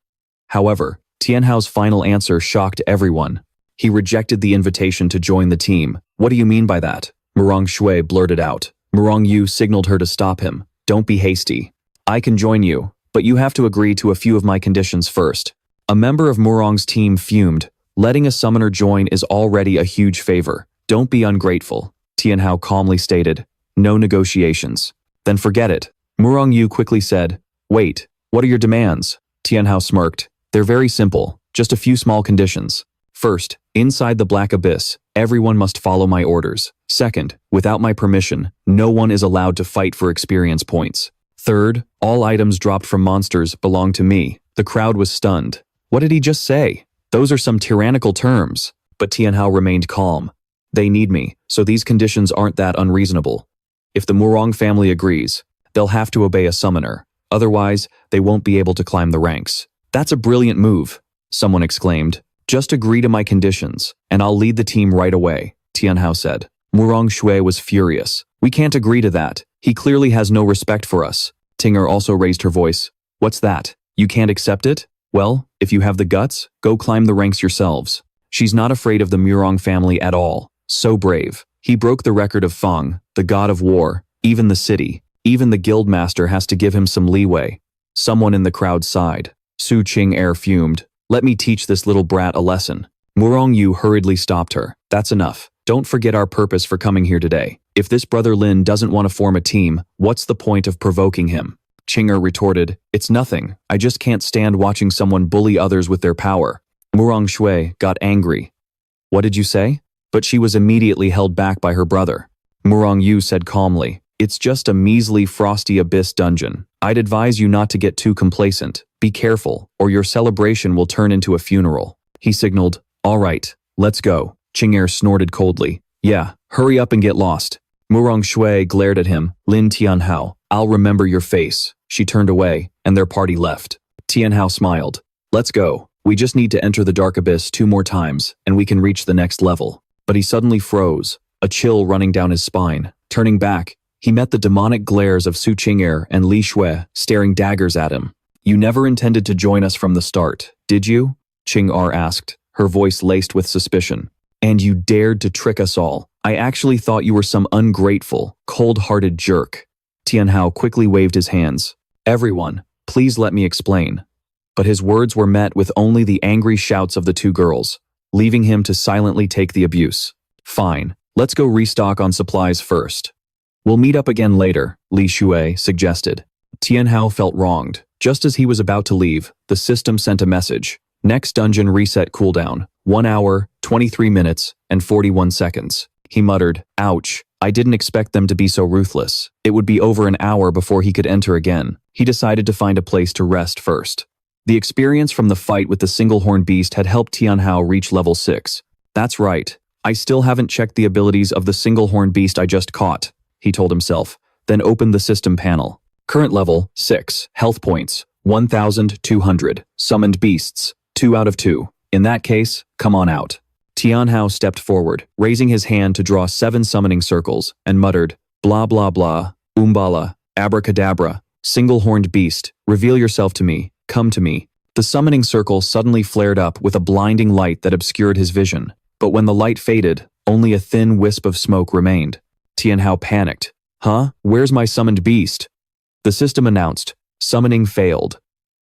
However, Tianhao's final answer shocked everyone. He rejected the invitation to join the team. "What do you mean by that?" Murong Shui blurted out. Murong Yu signaled her to stop him. "Don't be hasty. I can join you, but you have to agree to a few of my conditions first." A member of Murong's team fumed. "Letting a summoner join is already a huge favor. Don't be ungrateful." Tianhao calmly stated, "No negotiations." "Then forget it." Murong Yu quickly said, "Wait, what are your demands?" Tianhao smirked. "They're very simple, just a few small conditions. First, inside the Black Abyss, everyone must follow my orders. Second, without my permission, no one is allowed to fight for experience points. Third, all items dropped from monsters belong to me. The crowd was stunned. What did he just say? Those are some tyrannical terms. But Tianhao remained calm. They need me, so these conditions aren't that unreasonable. If the Murong family agrees, they'll have to obey a summoner. Otherwise, they won't be able to climb the ranks. That's a brilliant move, someone exclaimed. Just agree to my conditions, and I'll lead the team right away, Tianhao said. Murong Shui was furious. We can't agree to that. He clearly has no respect for us. Tinger also raised her voice. What's that? You can't accept it? Well, if you have the guts, go climb the ranks yourselves. She's not afraid of the Murong family at all. So brave. He broke the record of Feng, the god of war, even the city. Even the guildmaster has to give him some leeway. Someone in the crowd sighed. Su Qing'er fumed. Let me teach this little brat a lesson. Murong Yu hurriedly stopped her. That's enough. Don't forget our purpose for coming here today. If this brother Lin doesn't want to form a team, what's the point of provoking him? Qing'er retorted, it's nothing. I just can't stand watching someone bully others with their power. Murong Shui got angry. What did you say? But she was immediately held back by her brother. Murong Yu said calmly, it's just a measly frosty abyss dungeon. I'd advise you not to get too complacent. Be careful, or your celebration will turn into a funeral. He signaled, all right, let's go. Qing'er snorted coldly. Yeah, hurry up and get lost. Murong Shui glared at him. Lin Tianhao, I'll remember your face. She turned away, and their party left. Tianhao smiled. Let's go. We just need to enter the dark abyss 2 more times, and we can reach the next level. But he suddenly froze, a chill running down his spine. Turning back, he met the demonic glares of Su Qing'er and Li Shui staring daggers at him. You never intended to join us from the start, did you? Qing'er asked, her voice laced with suspicion. And you dared to trick us all. I actually thought you were some ungrateful, cold-hearted jerk. Tianhao quickly waved his hands. Everyone, please let me explain. But his words were met with only the angry shouts of the 2 girls, leaving him to silently take the abuse. Fine, let's go restock on supplies first. We'll meet up again later, Li Shui suggested. Tianhao felt wronged. Just as he was about to leave, the system sent a message. Next dungeon reset cooldown, 1 hour, 23 minutes, and 41 seconds. He muttered, ouch, I didn't expect them to be so ruthless. It would be over an hour before he could enter again. He decided to find a place to rest first. The experience from the fight with the single-horned beast had helped Tianhao reach level 6. That's right, I still haven't checked the abilities of the single-horned beast I just caught, he told himself, then opened the system panel. Current level, 6, health points, 1,200, summoned beasts, 2 out of 2. In that case, come on out. Tianhao stepped forward, raising his hand to draw 7 summoning circles, and muttered, blah blah blah, umbala, abracadabra, single-horned beast, reveal yourself to me, come to me. The summoning circle suddenly flared up with a blinding light that obscured his vision, but when the light faded, only a thin wisp of smoke remained. Tianhao panicked. Huh? Where's my summoned beast? The system announced, summoning failed.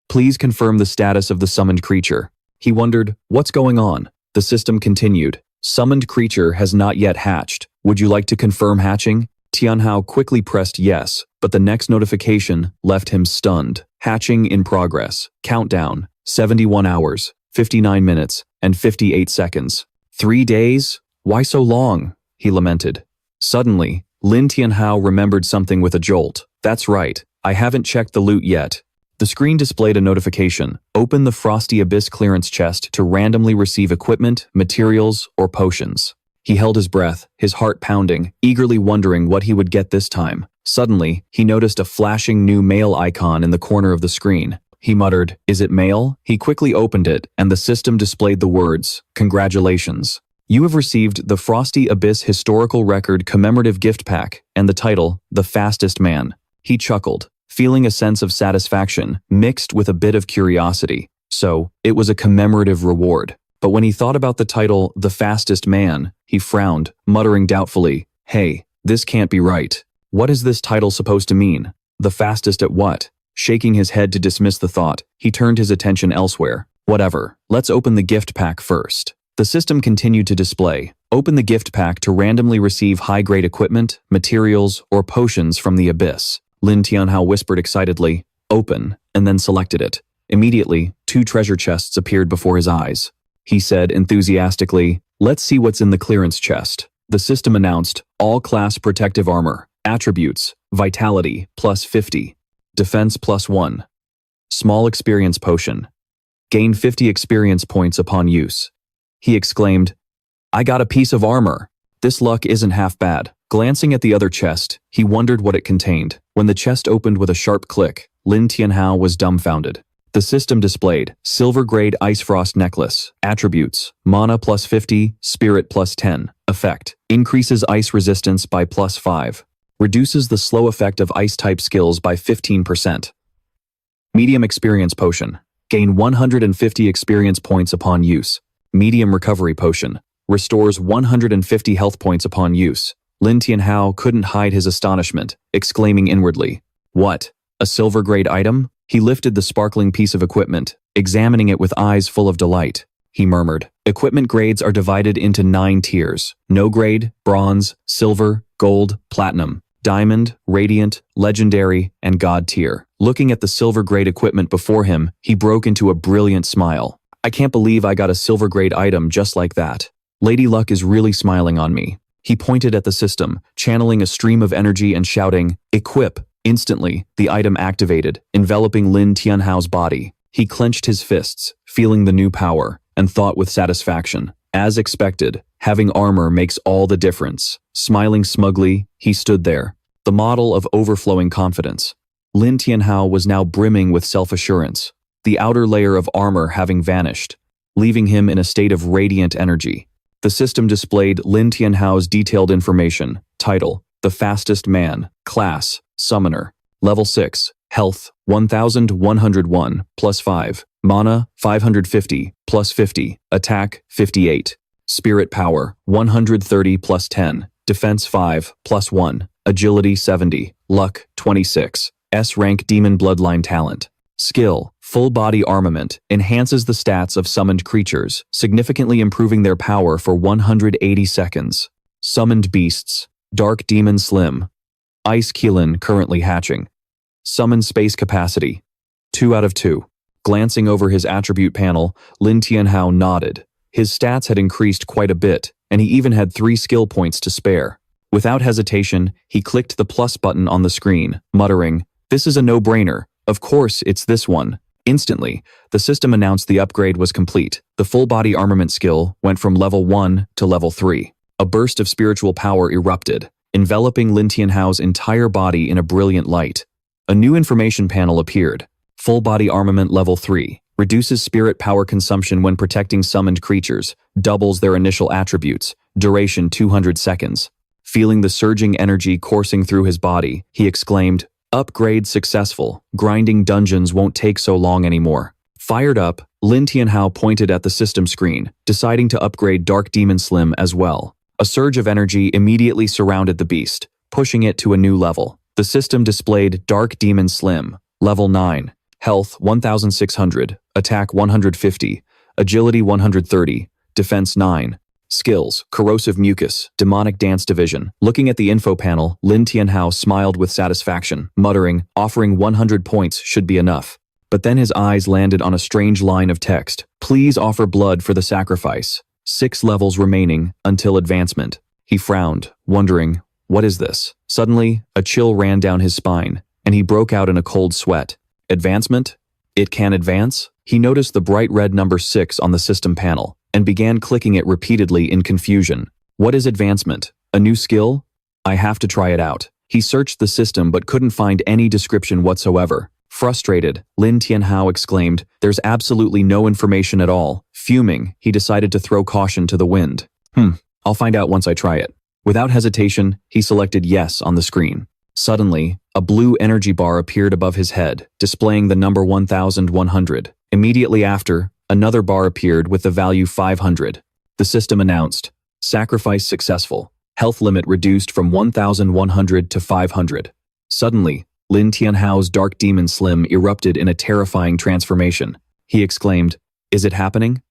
Please confirm the status of the summoned creature. He wondered, what's going on? The system continued, summoned creature has not yet hatched. Would you like to confirm hatching? Tianhao quickly pressed yes, but the next notification left him stunned. Hatching in progress. Countdown, 71 hours, 59 minutes, and 58 seconds. 3 days? Why so long? He lamented. Suddenly, Lin Tianhao remembered something with a jolt. That's right, I haven't checked the loot yet. The screen displayed a notification. Open the Frosty Abyss clearance chest to randomly receive equipment, materials, or potions. He held his breath, his heart pounding, eagerly wondering what he would get this time. Suddenly, he noticed a flashing new mail icon in the corner of the screen. He muttered, is it mail? He quickly opened it, and the system displayed the words, congratulations. You have received the Frosty Abyss Historical Record Commemorative Gift Pack and the title, The Fastest Man. He chuckled, feeling a sense of satisfaction mixed with a bit of curiosity. So, it was a commemorative reward. But when he thought about the title, The Fastest Man, he frowned, muttering doubtfully, hey, this can't be right. What is this title supposed to mean? The fastest at what? Shaking his head to dismiss the thought, he turned his attention elsewhere. Whatever, let's open the gift pack first. The system continued to display. Open the gift pack to randomly receive high-grade equipment, materials, or potions from the abyss. Lin Tianhao whispered excitedly, open, and then selected it. Immediately, 2 treasure chests appeared before his eyes. He said enthusiastically, let's see what's in the clearance chest. The system announced, all-class protective armor, attributes, vitality, +50, defense +1. Small experience potion. Gain 50 experience points upon use. He exclaimed, I got a piece of armor. This luck isn't half bad. Glancing at the other chest, he wondered what it contained. When the chest opened with a sharp click, Lin Tianhao was dumbfounded. The system displayed silver-grade ice frost necklace. Attributes: mana plus 50, spirit plus 10. Effect: increases ice resistance by plus 5. Reduces the slow effect of ice-type skills by 15%. Medium experience potion. Gain 150 experience points upon use. Medium recovery potion. Restores 150 health points upon use. Lin Tianhao couldn't hide his astonishment, exclaiming inwardly, What? A silver-grade item? He lifted the sparkling piece of equipment, examining it with eyes full of delight. He murmured, Equipment grades are divided into 9 tiers. No grade, bronze, silver, gold, platinum, diamond, radiant, legendary, and god tier. Looking at the silver-grade equipment before him, he broke into a brilliant smile. I can't believe I got a silver-grade item just like that. Lady Luck is really smiling on me. He pointed at the system, channeling a stream of energy and shouting, Equip! Instantly, the item activated, enveloping Lin Tianhao's body. He clenched his fists, feeling the new power, and thought with satisfaction. As expected, having armor makes all the difference. Smiling smugly, he stood there, the model of overflowing confidence. Lin Tianhao was now brimming with self-assurance, the outer layer of armor having vanished, leaving him in a state of radiant energy. The system displayed Lin Tianhao's detailed information. Title: The Fastest Man. Class: Summoner. Level 6. Health: 1101 plus 5. Mana: 550 plus 50. Attack: 58. Spirit power: 130 plus 10. Defense 5 plus 1. Agility 70. Luck: 26. S-rank demon bloodline talent. Skill: Full body armament, enhances the stats of summoned creatures, significantly improving their power for 180 seconds. Summoned beasts: Dark Demon Slim. Ice Keelan currently hatching. Summon space capacity: 2 out of 2. Glancing over his attribute panel, Lin Tianhao nodded. His stats had increased quite a bit, and he even had 3 skill points to spare. Without hesitation, he clicked the plus button on the screen, muttering, This is a no-brainer. Of course, it's this one. Instantly, the system announced the upgrade was complete. The full-body armament skill went from level 1 to level 3. A burst of spiritual power erupted, enveloping Lin Tianhao's entire body in a brilliant light. A new information panel appeared. Full-body armament level 3. Reduces spirit power consumption when protecting summoned creatures. Doubles their initial attributes. Duration 200 seconds. Feeling the surging energy coursing through his body, he exclaimed, Upgrade successful. Grinding dungeons won't take so long anymore. Fired up, Lin Tianhao pointed at the system screen, deciding to upgrade Dark Demon Slim as well. A surge of energy immediately surrounded the beast, pushing it to a new level. The system displayed Dark Demon Slim, level 9, health 1600, attack 150, agility 130, defense 9. Skills: Corrosive Mucus, Demonic Dance Division. Looking at the info panel, Lin Tianhao smiled with satisfaction, muttering, offering 100 points should be enough. But then his eyes landed on a strange line of text. Please offer blood for the sacrifice. 6 levels remaining until advancement. He frowned, wondering, what is this? Suddenly, a chill ran down his spine, and he broke out in a cold sweat. Advancement? It can advance? He noticed the bright red number 6 on the system panel, and began clicking it repeatedly in confusion. What is advancement? A new skill? I have to try it out. He searched the system but couldn't find any description whatsoever. Frustrated, Lin Tianhao exclaimed, There's absolutely no information at all. Fuming, he decided to throw caution to the wind. I'll find out once I try it. Without hesitation, he selected yes on the screen. Suddenly, a blue energy bar appeared above his head, displaying the number 1100. Immediately after, another bar appeared with the value 500. The system announced, Sacrifice successful. Health limit reduced from 1100 to 500. Suddenly, Lin Tianhao's Dark Demon Slim erupted in a terrifying transformation. He exclaimed, Is it happening?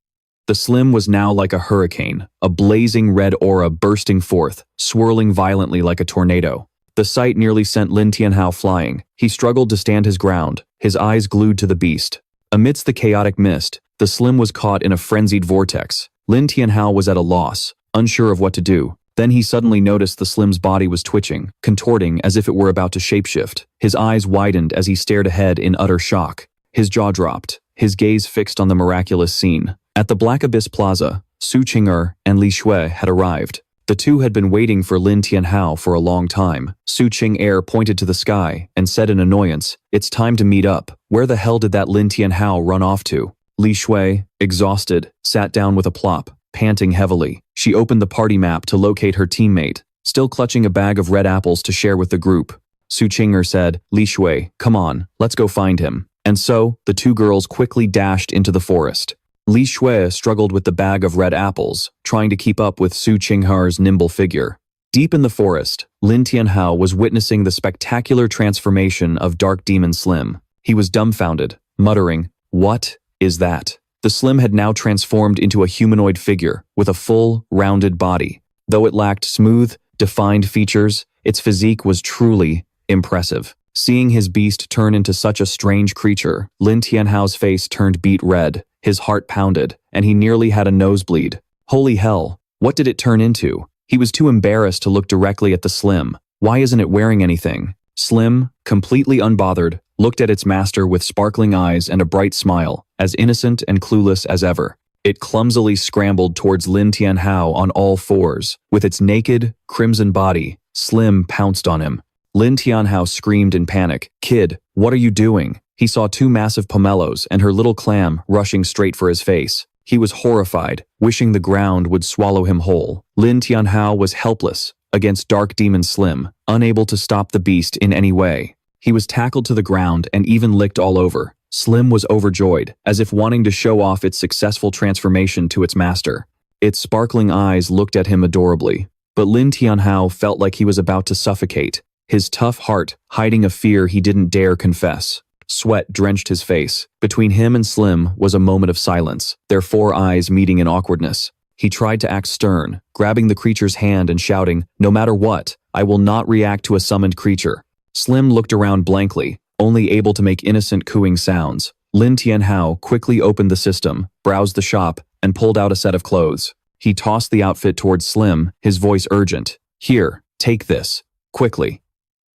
The Slim was now like a hurricane, a blazing red aura bursting forth, swirling violently like a tornado. The sight nearly sent Lin Tianhao flying. He struggled to stand his ground, his eyes glued to the beast. Amidst the chaotic mist, the Slim was caught in a frenzied vortex. Lin Tianhao was at a loss, unsure of what to do. Then he suddenly noticed the Slim's body was twitching, contorting as if it were about to shapeshift. His eyes widened as he stared ahead in utter shock. His jaw dropped, his gaze fixed on the miraculous scene. At the Black Abyss Plaza, Su Qing'er and Li Shui had arrived. The two had been waiting for Lin Tianhao for a long time. Su Qing'er pointed to the sky and said in annoyance, "It's time to meet up. Where the hell did that Lin Tianhao run off to?" Li Shui, exhausted, sat down with a plop, panting heavily. She opened the party map to locate her teammate, still clutching a bag of red apples to share with the group. Su Qing'er said, "Li Shui, come on, let's go find him." And so, the two girls quickly dashed into the forest. Li Shui struggled with the bag of red apples, trying to keep up with Su Qing'er's nimble figure. Deep in the forest, Lin Tianhao was witnessing the spectacular transformation of Dark Demon Slim. He was dumbfounded, muttering, "What is that?" The Slim had now transformed into a humanoid figure with a full, rounded body. Though it lacked smooth, defined features, its physique was truly impressive. Seeing his beast turn into such a strange creature, Lin Tianhao's face turned beet red, his heart pounded, and he nearly had a nosebleed. Holy hell, what did it turn into? He was too embarrassed to look directly at the Slim. Why isn't it wearing anything? Slim, completely unbothered, looked at its master with sparkling eyes and a bright smile, as innocent and clueless as ever. It clumsily scrambled towards Lin Tianhao on all fours. With its naked, crimson body, Slim pounced on him. Lin Tianhao screamed in panic, "Kid, what are you doing?" He saw two massive pomelos and her little clam rushing straight for his face. He was horrified, wishing the ground would swallow him whole. Lin Tianhao was helpless against Dark Demon Slim, unable to stop the beast in any way. He was tackled to the ground and even licked all over. Slim was overjoyed, as if wanting to show off its successful transformation to its master. Its sparkling eyes looked at him adorably. But Lin Tianhao felt like he was about to suffocate, his tough heart hiding a fear he didn't dare confess. Sweat drenched his face. Between him and Slim was a moment of silence, their four eyes meeting in awkwardness. He tried to act stern, grabbing the creature's hand and shouting, "No matter what, I will not react to a summoned creature." Slim looked around blankly, only able to make innocent cooing sounds. Lin Tianhao quickly opened the system, browsed the shop, and pulled out a set of clothes. He tossed the outfit towards Slim, his voice urgent. "Here, take this. Quickly."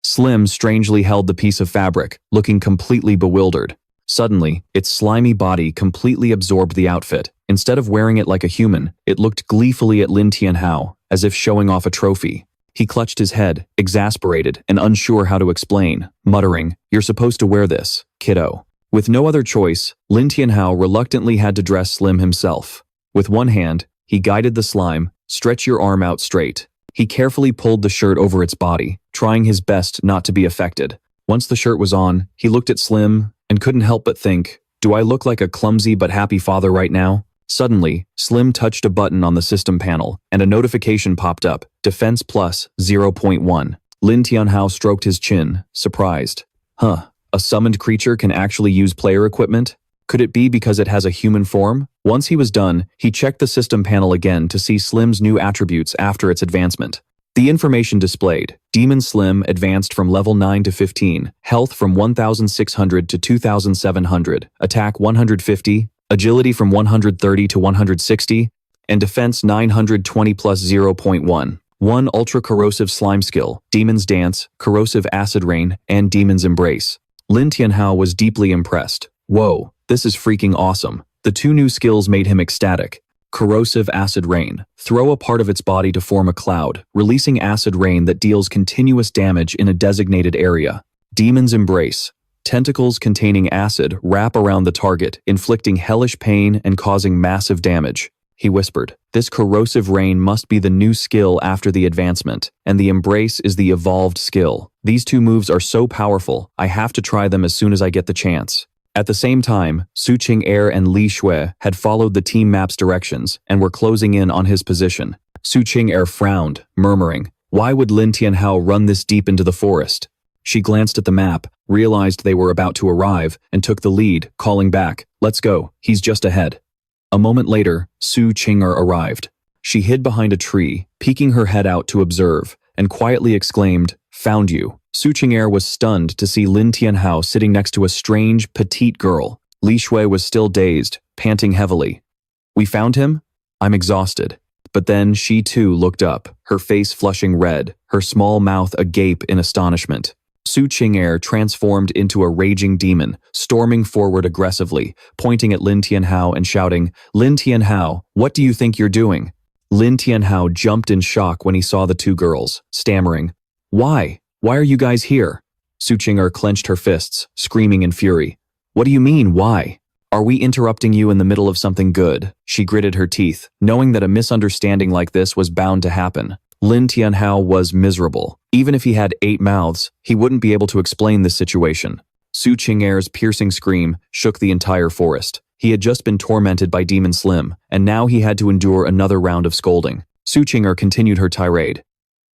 Slim strangely held the piece of fabric, looking completely bewildered. Suddenly, its slimy body completely absorbed the outfit. Instead of wearing it like a human, it looked gleefully at Lin Tianhao, as if showing off a trophy. He clutched his head, exasperated and unsure how to explain, muttering, "You're supposed to wear this, kiddo." With no other choice, Lin Tianhao reluctantly had to dress Slim himself. With one hand, he guided the slime, "Stretch your arm out straight." He carefully pulled the shirt over its body, trying his best not to be affected. Once the shirt was on, he looked at Slim and couldn't help but think, "Do I look like a clumsy but happy father right now?" Suddenly, Slim touched a button on the system panel, and a notification popped up, Defense Plus 0.1. Lin Tianhao stroked his chin, surprised. "Huh, a summoned creature can actually use player equipment? Could it be because it has a human form?" Once he was done, he checked the system panel again to see Slim's new attributes after its advancement. The information displayed: Demon Slim advanced from level 9 to 15, health from 1,600 to 2,700, attack 150, agility from 130 to 160, and defense 920 plus 0.1. 1 ultra-corrosive slime skill, Demon's Dance, Corrosive Acid Rain, and Demon's Embrace. Lin Tianhao was deeply impressed. Whoa, this is freaking awesome. The two new skills made him ecstatic. Corrosive Acid Rain. Throw a part of its body to form a cloud, releasing acid rain that deals continuous damage in a designated area. Demon's Embrace. Tentacles containing acid wrap around the target, inflicting hellish pain and causing massive damage. He whispered, "This corrosive rain must be the new skill after the advancement, and the Embrace is the evolved skill. These two moves are so powerful, I have to try them as soon as I get the chance." At the same time, Su Qing'er and Li Shui had followed the team map's directions and were closing in on his position. Su Qing'er frowned, murmuring, "Why would Lin Tianhao run this deep into the forest?" She glanced at the map, realized they were about to arrive, and took the lead, calling back, "Let's go, he's just ahead." A moment later, Su Qing'er arrived. She hid behind a tree, peeking her head out to observe, and quietly exclaimed, "Found you." Su Qing'er was stunned to see Lin Tianhao sitting next to a strange, petite girl. Li Shui was still dazed, panting heavily. "We found him? I'm exhausted." But then she too looked up, her face flushing red, her small mouth agape in astonishment. Su Qing'er transformed into a raging demon, storming forward aggressively, pointing at Lin Tianhao and shouting, "Lin Tianhao, what do you think you're doing?" Lin Tianhao jumped in shock when he saw the two girls, stammering, "Why? Why are you guys here?" Su Qing'er clenched her fists, screaming in fury. "What do you mean, why? Are we interrupting you in the middle of something good?" She gritted her teeth, knowing that a misunderstanding like this was bound to happen. Lin Tianhao was miserable. Even if he had 8 mouths, he wouldn't be able to explain this situation. Su Qing'er's piercing scream shook the entire forest. He had just been tormented by Demon Slim, and now he had to endure another round of scolding. Su Qing'er continued her tirade.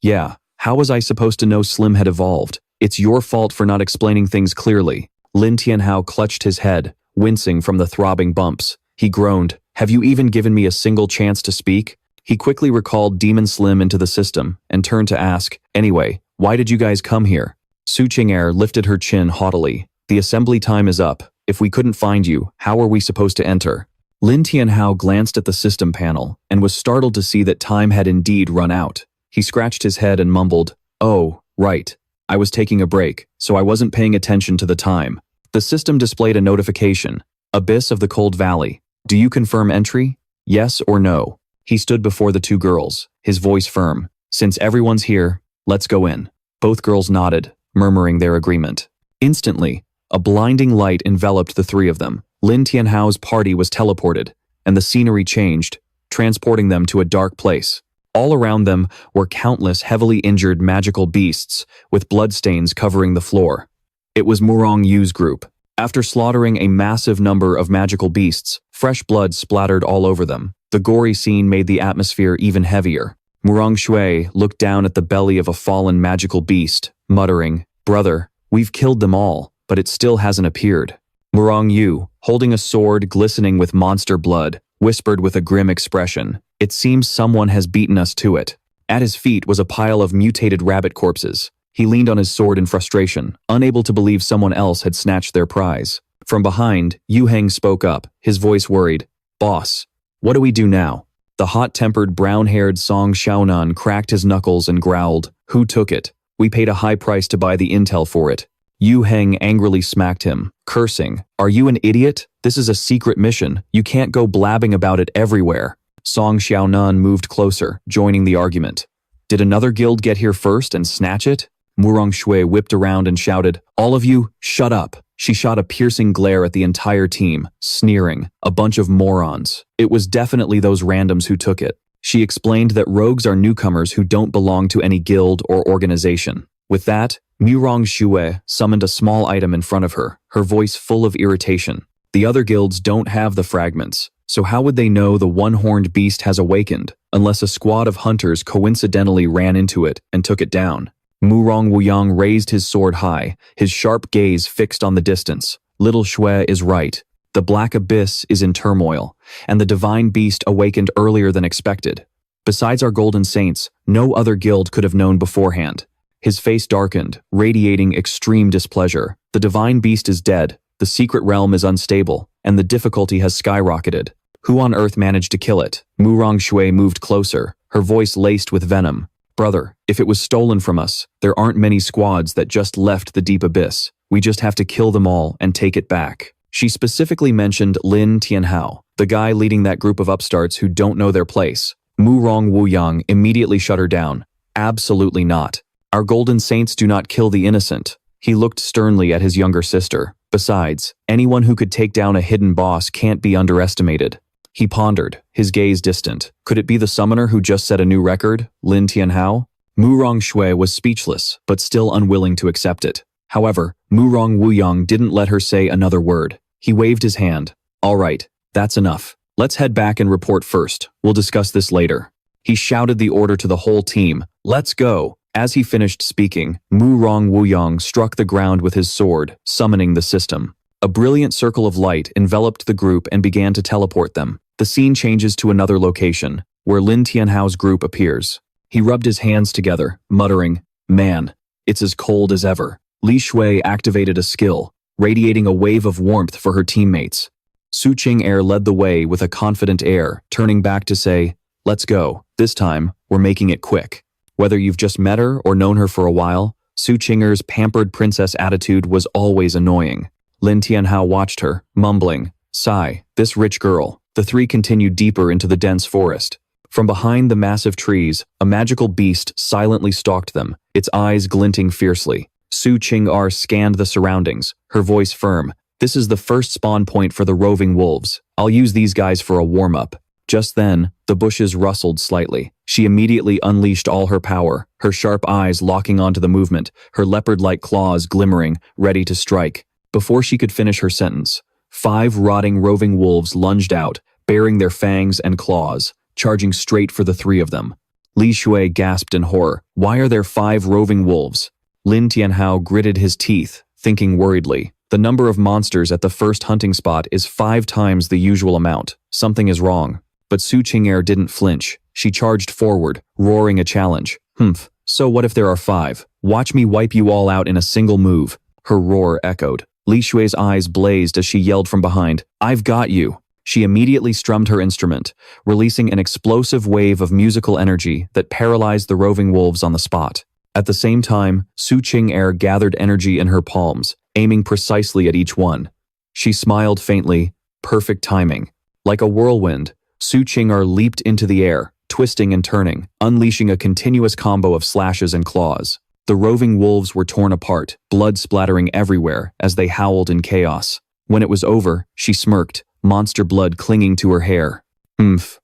"Yeah, how was I supposed to know Slim had evolved? It's your fault for not explaining things clearly." Lin Tianhao clutched his head, wincing from the throbbing bumps. He groaned, "Have you even given me a single chance to speak?" He quickly recalled Demon Slim into the system and turned to ask, "Anyway, why did you guys come here?" Su Qing'er lifted her chin haughtily. "The assembly time is up. If we couldn't find you, how are we supposed to enter?" Lin Tianhao glanced at the system panel and was startled to see that time had indeed run out. He scratched his head and mumbled, "Oh, right. I was taking a break, so I wasn't paying attention to the time." The system displayed a notification. "Abyss of the Cold Valley. Do you confirm entry? Yes or no?" He stood before the two girls, his voice firm. "Since everyone's here, let's go in." Both girls nodded, murmuring their agreement. Instantly, a blinding light enveloped the three of them. Lin Tianhao's party was teleported, and the scenery changed, transporting them to a dark place. All around them were countless heavily injured magical beasts, with bloodstains covering the floor. It was Murong Yu's group. After slaughtering a massive number of magical beasts, fresh blood splattered all over them. The gory scene made the atmosphere even heavier. Murong Shui looked down at the belly of a fallen magical beast, muttering, "Brother, we've killed them all, but it still hasn't appeared." Murong Yu, holding a sword glistening with monster blood, whispered with a grim expression, "It seems someone has beaten us to it." At his feet was a pile of mutated rabbit corpses. He leaned on his sword in frustration, unable to believe someone else had snatched their prize. From behind, Yu Heng spoke up, his voice worried, "Boss, what do we do now?" The hot-tempered, brown-haired Song Xiaonan cracked his knuckles and growled, "Who took it? We paid a high price to buy the intel for it." Yu Heng angrily smacked him, cursing, "Are you an idiot? This is a secret mission. You can't go blabbing about it everywhere." Song Xiaonan moved closer, joining the argument. "Did another guild get here first and snatch it?" Murong Shui whipped around and shouted, "All of you, shut up." She shot a piercing glare at the entire team, sneering, "A bunch of morons. It was definitely those randoms who took it." She explained that rogues are newcomers who don't belong to any guild or organization. With that, Murong Shui summoned a small item in front of her, her voice full of irritation. "The other guilds don't have the fragments, so how would they know the one-horned beast has awakened, unless a squad of hunters coincidentally ran into it and took it down?" Murong Wuyang raised his sword high, his sharp gaze fixed on the distance. "Little Shui is right. The Black Abyss is in turmoil, and the divine beast awakened earlier than expected. Besides our Golden Saints, no other guild could have known beforehand." His face darkened, radiating extreme displeasure. "The divine beast is dead, the secret realm is unstable, and the difficulty has skyrocketed. Who on earth managed to kill it?" Murong Shui moved closer, her voice laced with venom. "Brother, if it was stolen from us, there aren't many squads that just left the deep abyss. We just have to kill them all and take it back." She specifically mentioned Lin Tianhao, the guy leading that group of upstarts who don't know their place. Murong Wuyang immediately shut her down. "Absolutely not. Our Golden Saints do not kill the innocent." He looked sternly at his younger sister. "Besides, anyone who could take down a hidden boss can't be underestimated." He pondered, his gaze distant. Could it be the summoner who just set a new record, Lin Tianhao? Murong Shui was speechless, but still unwilling to accept it. However, Murong Wuyang didn't let her say another word. He waved his hand. "All right, that's enough. Let's head back and report first. We'll discuss this later." He shouted the order to the whole team. "Let's go." As he finished speaking, Murong Wuyang struck the ground with his sword, summoning the system. A brilliant circle of light enveloped the group and began to teleport them. The scene changes to another location, where Lin Tianhao's group appears. He rubbed his hands together, muttering, "Man, it's as cold as ever." Li Shui activated a skill, radiating a wave of warmth for her teammates. Su Qing'er led the way with a confident air, turning back to say, "Let's go. This time, we're making it quick. Whether you've just met her or known her for a while, Su Qing'er's pampered princess attitude was always annoying. Lin Tianhao watched her, mumbling, "Sigh, this rich girl." The three continued deeper into the dense forest. From behind the massive trees, a magical beast silently stalked them, its eyes glinting fiercely. Su Qing'er scanned the surroundings, her voice firm. "This is the first spawn point for the roving wolves. I'll use these guys for a warm-up." Just then, the bushes rustled slightly. She immediately unleashed all her power, her sharp eyes locking onto the movement, her leopard-like claws glimmering, ready to strike. Before she could finish her sentence, 5 rotting roving wolves lunged out, baring their fangs and claws, charging straight for the 3 of them. Li Shui gasped in horror. "Why are there 5 roving wolves?" Lin Tianhao gritted his teeth, thinking worriedly. The number of monsters at the first hunting spot is 5 times the usual amount. Something is wrong. But Su Qing'er didn't flinch. She charged forward, roaring a challenge. "Humph, so what if there are 5? Watch me wipe you all out in a single move." Her roar echoed. Li Shui's eyes blazed as she yelled from behind, "I've got you." She immediately strummed her instrument, releasing an explosive wave of musical energy that paralyzed the roving wolves on the spot. At the same time, Su Qing'er gathered energy in her palms, aiming precisely at each one. She smiled faintly, perfect timing. Like a whirlwind, Su Qing'er leaped into the air, twisting and turning, unleashing a continuous combo of slashes and claws. The roving wolves were torn apart, blood splattering everywhere as they howled in chaos. When it was over, she smirked, monster blood clinging to her hair.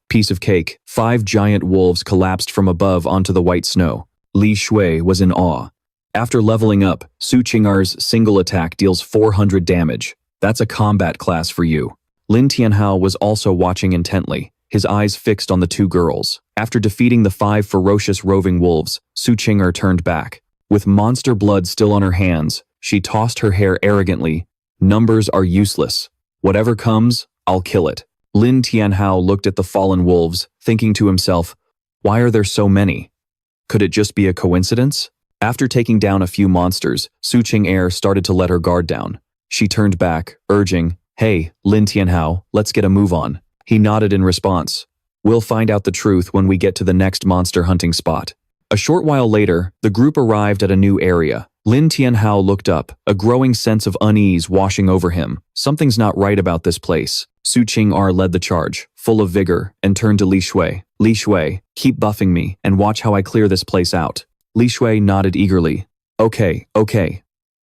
Piece of cake. 5 giant wolves collapsed from above onto the white snow. Li Shui was in awe. After leveling up, Su Qing'er's single attack deals 400 damage. That's a combat class for you. Lin Tianhao was also watching intently, his eyes fixed on the 2 girls. After defeating the 5 ferocious roving wolves, Su Qing'er turned back. With monster blood still on her hands, she tossed her hair arrogantly. "Numbers are useless. Whatever comes, I'll kill it." Lin Tianhao looked at the fallen wolves, thinking to himself, "Why are there so many? Could it just be a coincidence?" After taking down a few monsters, Su Qing'er started to let her guard down. She turned back, urging, "Hey, Lin Tianhao, let's get a move on." He nodded in response. "We'll find out the truth when we get to the next monster hunting spot." A short while later, the group arrived at a new area. Lin Tianhao looked up, a growing sense of unease washing over him. Something's not right about this place. Su Qing'er led the charge, full of vigor, and turned to Li Shui. "Li Shui, keep buffing me and watch how I clear this place out." Li Shui nodded eagerly. Okay.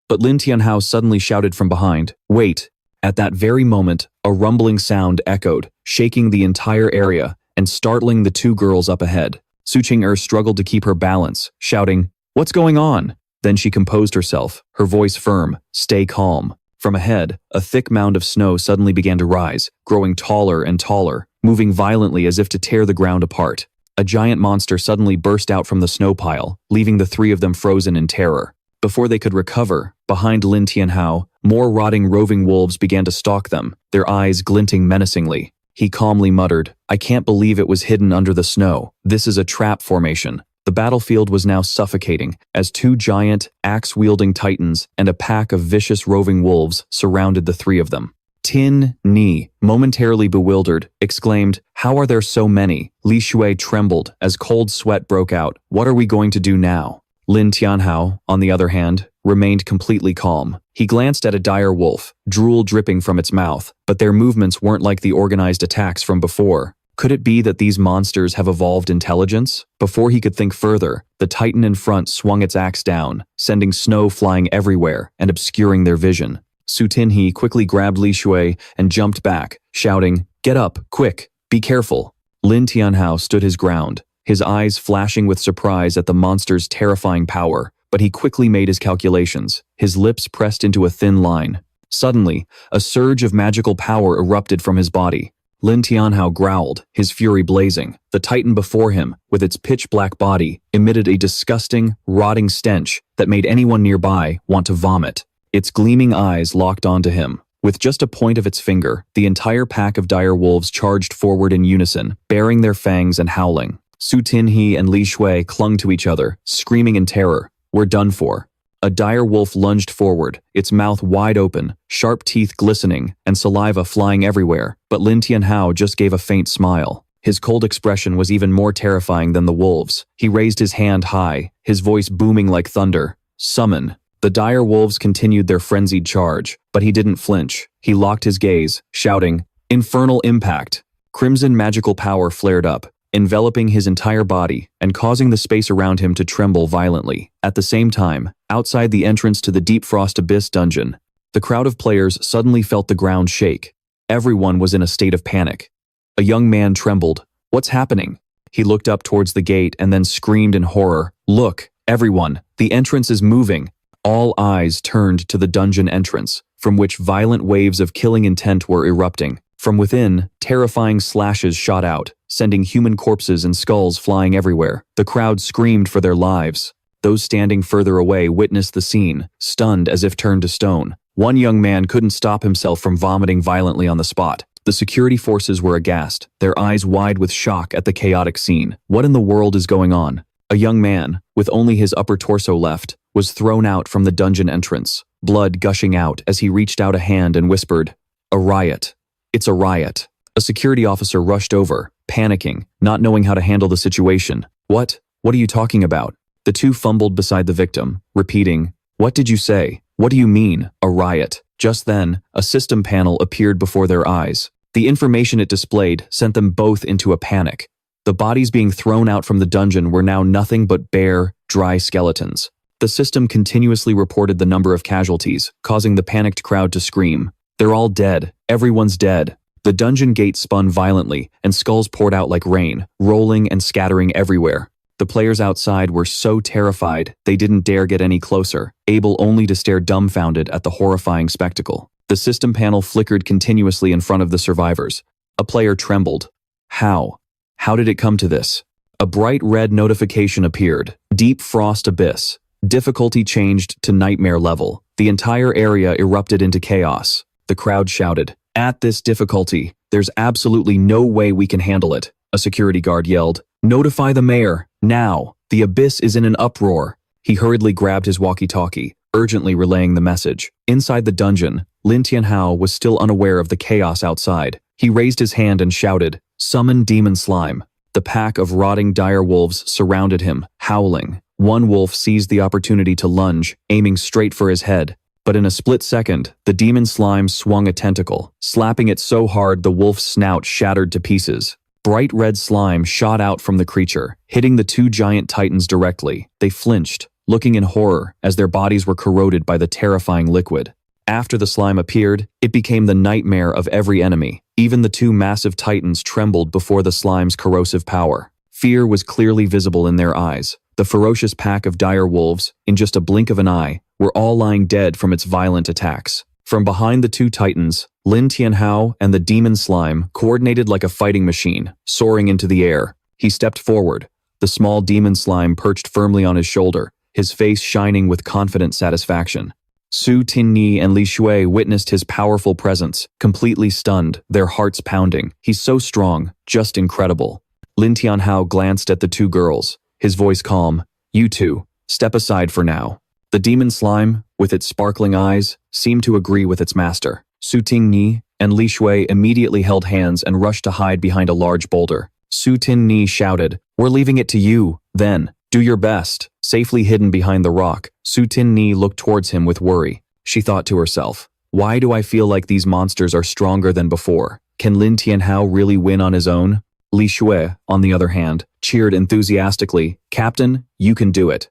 But Lin Tianhao suddenly shouted from behind, "Wait." At that very moment, a rumbling sound echoed, shaking the entire area and startling the 2 girls up ahead. Su Qing'er struggled to keep her balance, shouting, "What's going on?" Then she composed herself, her voice firm, "Stay calm." From ahead, a thick mound of snow suddenly began to rise, growing taller and taller, moving violently as if to tear the ground apart. A giant monster suddenly burst out from the snow pile, leaving the 3 of them frozen in terror. Before they could recover, behind Lin Tianhao, more rotting roving wolves began to stalk them, their eyes glinting menacingly. He calmly muttered, "I can't believe it was hidden under the snow. This is a trap formation." The battlefield was now suffocating as 2 giant, axe-wielding titans and a pack of vicious roving wolves surrounded the 3 of them. Tin Ni, momentarily bewildered, exclaimed, "How are there so many?" Li Shui trembled as cold sweat broke out. "What are we going to do now?" Lin Tianhao, on the other hand, remained completely calm. He glanced at a dire wolf, drool dripping from its mouth, but their movements weren't like the organized attacks from before. Could it be that these monsters have evolved intelligence? Before he could think further, the titan in front swung its axe down, sending snow flying everywhere and obscuring their vision. Su Tinhe quickly grabbed Li Shui and jumped back, shouting, "Get up, quick, be careful." Lin Tianhao stood his ground, his eyes flashing with surprise at the monster's terrifying power, but he quickly made his calculations, his lips pressed into a thin line. Suddenly, a surge of magical power erupted from his body. Lin Tianhao growled, his fury blazing. The titan before him, with its pitch-black body, emitted a disgusting, rotting stench that made anyone nearby want to vomit. Its gleaming eyes locked onto him. With just a point of its finger, the entire pack of dire wolves charged forward in unison, baring their fangs and howling. Su Tinhe and Li Shui clung to each other, screaming in terror. "We're done for." A dire wolf lunged forward, its mouth wide open, sharp teeth glistening, and saliva flying everywhere, but Lin Tianhao just gave a faint smile. His cold expression was even more terrifying than the wolves. He raised his hand high, his voice booming like thunder. Summon. The dire wolves continued their frenzied charge, but he didn't flinch. He locked his gaze, shouting, "Infernal impact!" Crimson magical power flared up, enveloping his entire body and causing the space around him to tremble violently. At the same time, outside the entrance to the Deep Frost Abyss dungeon, the crowd of players suddenly felt the ground shake. Everyone was in a state of panic. A young man trembled. "What's happening?" He looked up towards the gate and then screamed in horror, "Look, everyone, the entrance is moving!" All eyes turned to the dungeon entrance, from which violent waves of killing intent were erupting. From within, terrifying slashes shot out, sending human corpses and skulls flying everywhere. The crowd screamed for their lives. Those standing further away witnessed the scene, stunned as if turned to stone. One young man couldn't stop himself from vomiting violently on the spot. The security forces were aghast, their eyes wide with shock at the chaotic scene. What in the world is going on? A young man, with only his upper torso left, was thrown out from the dungeon entrance, blood gushing out as he reached out a hand and whispered, "A riot. It's a riot." A security officer rushed over, panicking, not knowing how to handle the situation. What are you talking about?" The two fumbled beside the victim, repeating, "What did you say? What do you mean, a riot?" Just then, a system panel appeared before their eyes. The information it displayed sent them both into a panic. The bodies being thrown out from the dungeon were now nothing but bare, dry skeletons. The system continuously reported the number of casualties, causing the panicked crowd to scream, "They're all dead. Everyone's dead." The dungeon gate spun violently, and skulls poured out like rain, rolling and scattering everywhere. The players outside were so terrified they didn't dare get any closer, able only to stare dumbfounded at the horrifying spectacle. The system panel flickered continuously in front of the survivors. A player trembled. How? How did it come to this? A bright red notification appeared. Deep Frost Abyss. Difficulty changed to nightmare level. The entire area erupted into chaos. The crowd shouted, "At this difficulty, there's absolutely no way we can handle it." A security guard yelled, "Notify the mayor, now! The abyss is in an uproar." He hurriedly grabbed his walkie-talkie, urgently relaying the message. Inside the dungeon, Lin Tianhao was still unaware of the chaos outside. He raised his hand and shouted, "Summon demon slime." The pack of rotting dire wolves surrounded him, howling. One wolf seized the opportunity to lunge, aiming straight for his head. But in a split second, the demon slime swung a tentacle, slapping it so hard the wolf's snout shattered to pieces. Bright red slime shot out from the creature, hitting the two giant titans directly. They flinched, looking in horror as their bodies were corroded by the terrifying liquid. After the slime appeared, it became the nightmare of every enemy. Even the two massive titans trembled before the slime's corrosive power. Fear was clearly visible in their eyes. The ferocious pack of dire wolves, in just a blink of an eye, were all lying dead from its violent attacks. From behind the two titans, Lin Tianhao and the demon slime coordinated like a fighting machine, soaring into the air. He stepped forward. The small demon slime perched firmly on his shoulder, his face shining with confident satisfaction. Su Tinni and Li Shui witnessed his powerful presence, completely stunned, their hearts pounding. "He's so strong, just incredible." Lin Tianhao glanced at the two girls, his voice calm. "You two, step aside for now." The demon slime, with its sparkling eyes, seemed to agree with its master. Su Tinni and Li Shui immediately held hands and rushed to hide behind a large boulder. Su Tinni shouted, "We're leaving it to you, then. Do your best." Safely hidden behind the rock, Su Tinni looked towards him with worry. She thought to herself, "Why do I feel like these monsters are stronger than before? Can Lin Tianhao really win on his own?" Li Shui, on the other hand, cheered enthusiastically, "Captain, you can do it."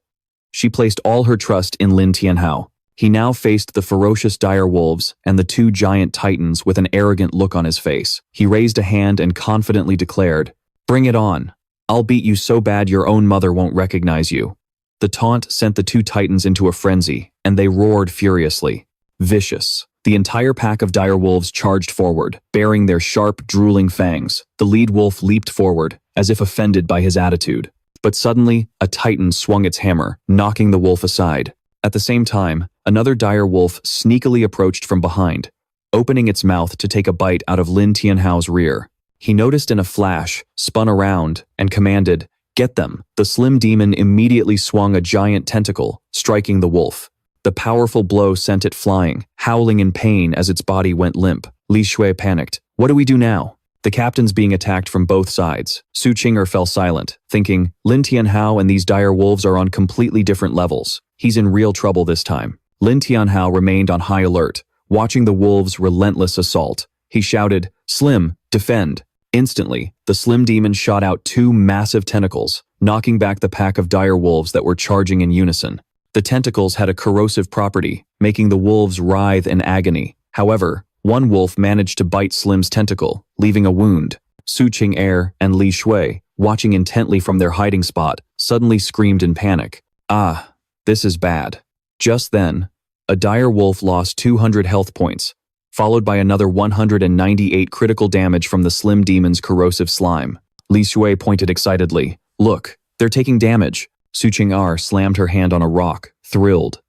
She placed all her trust in Lin Tianhao. He now faced the ferocious dire wolves and the two giant titans with an arrogant look on his face. He raised a hand and confidently declared, "Bring it on. I'll beat you so bad your own mother won't recognize you." The taunt sent the two titans into a frenzy, and they roared furiously. Vicious. The entire pack of dire wolves charged forward, bearing their sharp, drooling fangs. The lead wolf leaped forward, as if offended by his attitude. But suddenly, a titan swung its hammer, knocking the wolf aside. At the same time, another dire wolf sneakily approached from behind, opening its mouth to take a bite out of Lin Tianhao's rear. He noticed in a flash, spun around, and commanded, "Get them." The slim demon immediately swung a giant tentacle, striking the wolf. The powerful blow sent it flying, howling in pain as its body went limp. Li Shui panicked. "What do we do now?" The captains being attacked from both sides. Su Qinger fell silent, thinking, Lin Tianhao and these dire wolves are on completely different levels. He's in real trouble this time. Lin Tianhao remained on high alert, watching the wolves' relentless assault. He shouted, "Slim, defend!" Instantly, the Slim demon shot out two massive tentacles, knocking back the pack of dire wolves that were charging in unison. The tentacles had a corrosive property, making the wolves writhe in agony. However, one wolf managed to bite Slim's tentacle, leaving a wound. Su Qing'er and Li Shui, watching intently from their hiding spot, suddenly screamed in panic. Ah, this is bad. Just then, a dire wolf lost 200 health points, followed by another 198 critical damage from the Slim demon's corrosive slime. Li Shui pointed excitedly. Look, they're taking damage. Su Qing'er slammed her hand on a rock, thrilled.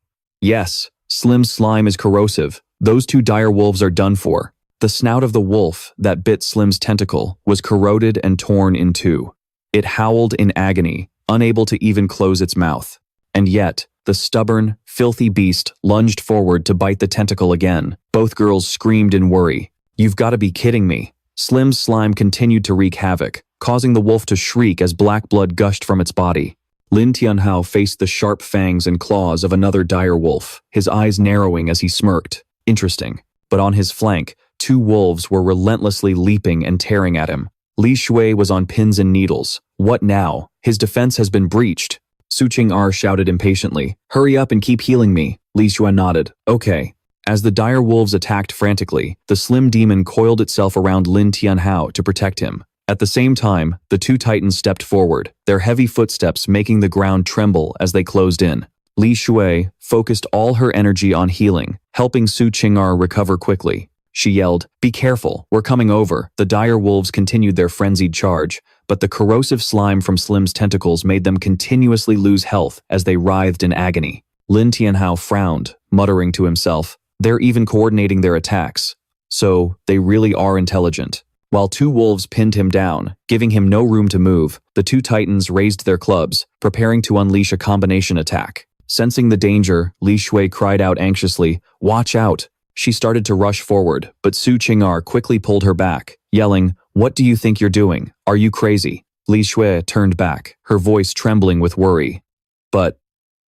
Yes, Slim's slime is corrosive. Those two dire wolves are done for. The snout of the wolf that bit Slim's tentacle was corroded and torn in two. It howled in agony, unable to even close its mouth. And yet, the stubborn, filthy beast lunged forward to bite the tentacle again. Both girls screamed in worry. You've got to be kidding me. Slim's slime continued to wreak havoc, causing the wolf to shriek as black blood gushed from its body. Lin Tianhao faced the sharp fangs and claws of another dire wolf, his eyes narrowing as he smirked. Interesting. But on his flank, two wolves were relentlessly leaping and tearing at him. Li Shui was on pins and needles. What now? His defense has been breached. Su Qing'er shouted impatiently. Hurry up and keep healing me. Li Shui nodded. Okay. As the dire wolves attacked frantically, the Slim demon coiled itself around Lin Tianhao to protect him. At the same time, the two titans stepped forward, their heavy footsteps making the ground tremble as they closed in. Li Shui focused all her energy on healing, helping Su Qing'er recover quickly. She yelled, "Be careful, we're coming over." The dire wolves continued their frenzied charge, but the corrosive slime from Slim's tentacles made them continuously lose health as they writhed in agony. Lin Tianhao frowned, muttering to himself, "They're even coordinating their attacks. So, they really are intelligent." While two wolves pinned him down, giving him no room to move, the two titans raised their clubs, preparing to unleash a combination attack. Sensing the danger, Li Shui cried out anxiously, "Watch out!" She started to rush forward, but Su Qing'er quickly pulled her back, yelling, "What do you think you're doing? Are you crazy?" Li Shui turned back, her voice trembling with worry. But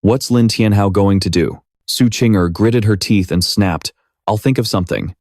what's Lin Tianhao going to do? Su Qing'er gritted her teeth and snapped, "I'll think of something."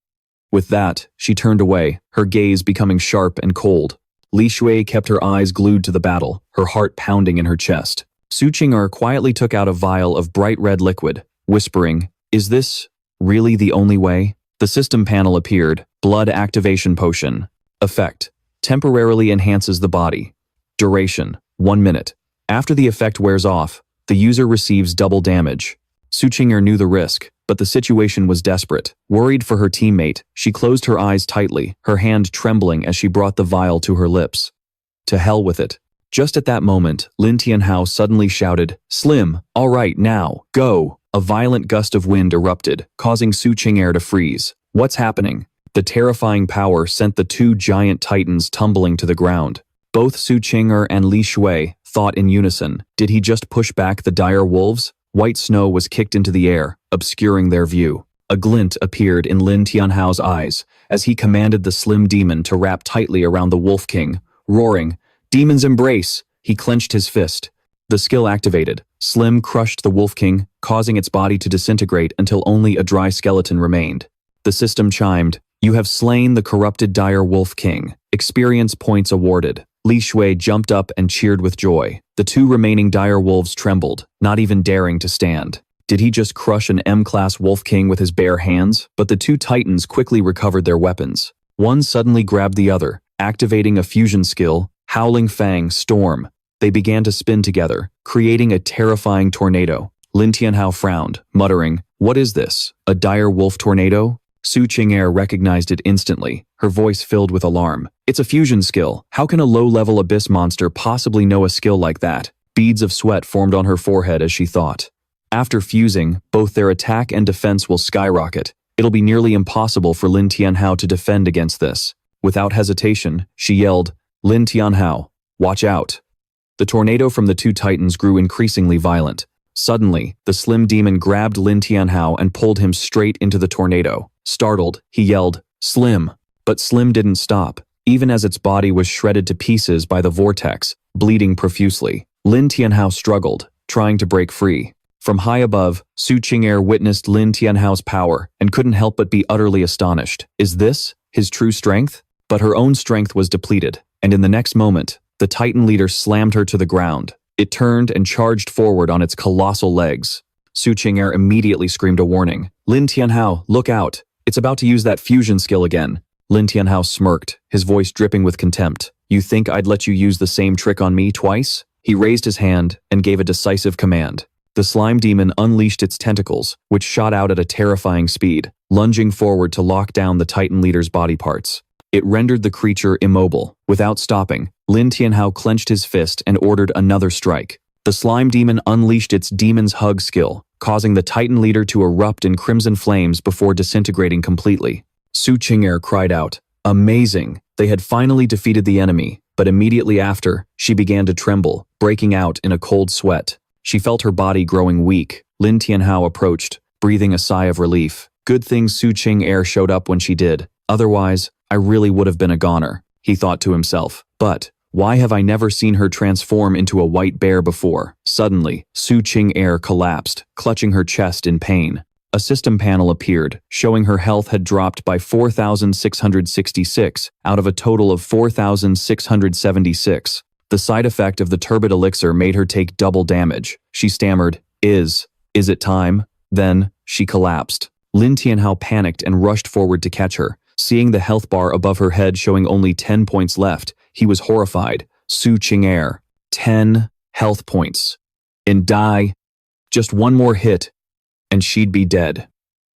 With that, she turned away, her gaze becoming sharp and cold. Li Shui kept her eyes glued to the battle, her heart pounding in her chest. Su Qing'er quietly took out a vial of bright red liquid, whispering, "Is this really the only way?" The system panel appeared. Blood activation potion. Effect: temporarily enhances the body. Duration: 1 minute. After the effect wears off, the user receives double damage. Su Qing'er knew the risk, but the situation was desperate. Worried for her teammate, she closed her eyes tightly, her hand trembling as she brought the vial to her lips. To hell with it. Just at that moment, Lin Tianhao suddenly shouted, "Slim, all right, now, go!" A violent gust of wind erupted, causing Su Qing'er to freeze. What's happening? The terrifying power sent the two giant titans tumbling to the ground. Both Su Qing'er and Li Shui thought in unison, did he just push back the dire wolves? White snow was kicked into the air, obscuring their view. A glint appeared in Lin Tianhao's eyes as he commanded the Slim demon to wrap tightly around the Wolf King, roaring, "Demon's embrace!" He clenched his fist. The skill activated. Slim crushed the Wolf King, causing its body to disintegrate until only a dry skeleton remained. The system chimed, "You have slain the corrupted dire Wolf King. Experience points awarded." Li Shui jumped up and cheered with joy. The two remaining dire wolves trembled, not even daring to stand. Did he just crush an M-class Wolf King with his bare hands? But the two titans quickly recovered their weapons. One suddenly grabbed the other, activating a fusion skill, Howling Fang Storm. They began to spin together, creating a terrifying tornado. Lin Tianhao frowned, muttering, "What is this? A dire wolf tornado?" Su Qing'er recognized it instantly, her voice filled with alarm. "It's a fusion skill. How can a low-level abyss monster possibly know a skill like that?" Beads of sweat formed on her forehead as she thought. After fusing, both their attack and defense will skyrocket. It'll be nearly impossible for Lin Tianhao to defend against this. Without hesitation, she yelled, "Lin Tianhao, watch out." The tornado from the two titans grew increasingly violent. Suddenly, the Slim demon grabbed Lin Tianhao and pulled him straight into the tornado. Startled, he yelled, "Slim!" But Slim didn't stop, even as its body was shredded to pieces by the vortex, bleeding profusely. Lin Tianhao struggled, trying to break free. From high above, Su Qing'er witnessed Lin Tianhao's power and couldn't help but be utterly astonished. Is this his true strength? But her own strength was depleted, and in the next moment, the Titan leader slammed her to the ground. It turned and charged forward on its colossal legs. Su Qing'er immediately screamed a warning. Lin Tianhao, look out! It's about to use that fusion skill again. Lin Tianhao smirked, his voice dripping with contempt. You think I'd let you use the same trick on me twice? He raised his hand and gave a decisive command. The slime demon unleashed its tentacles, which shot out at a terrifying speed, lunging forward to lock down the Titan leader's body parts. It rendered the creature immobile. Without stopping, Lin Tianhao clenched his fist and ordered another strike. The slime demon unleashed its demon's hug skill, causing the Titan leader to erupt in crimson flames before disintegrating completely. Su Qing'er cried out, "Amazing!" They had finally defeated the enemy, but immediately after, she began to tremble, breaking out in a cold sweat. She felt her body growing weak. Lin Tianhao approached, breathing a sigh of relief. Good thing Su Qing'er showed up when she did. Otherwise, I really would have been a goner, he thought to himself. But why have I never seen her transform into a white bear before? Suddenly, Su Qing'er collapsed, clutching her chest in pain. A system panel appeared, showing her health had dropped by 4,666 out of a total of 4,676. The side effect of the turbid elixir made her take double damage. She stammered, Is it time? Then, she collapsed. Lin Tianhao panicked and rushed forward to catch her. Seeing the health bar above her head showing only 10 points left, he was horrified. Su Qing'er, 10 health points. And die. Just one more hit, and she'd be dead.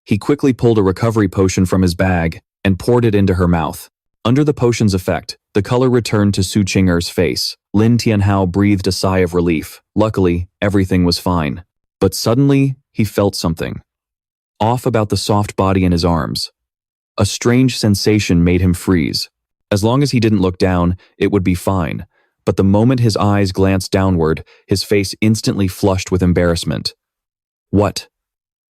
He quickly pulled a recovery potion from his bag and poured it into her mouth. Under the potion's effect, the color returned to Su Qing'er's face. Lin Tianhao breathed a sigh of relief. Luckily, everything was fine. But suddenly, he felt something off about the soft body in his arms. A strange sensation made him freeze. As long as he didn't look down, it would be fine. But the moment his eyes glanced downward, his face instantly flushed with embarrassment. What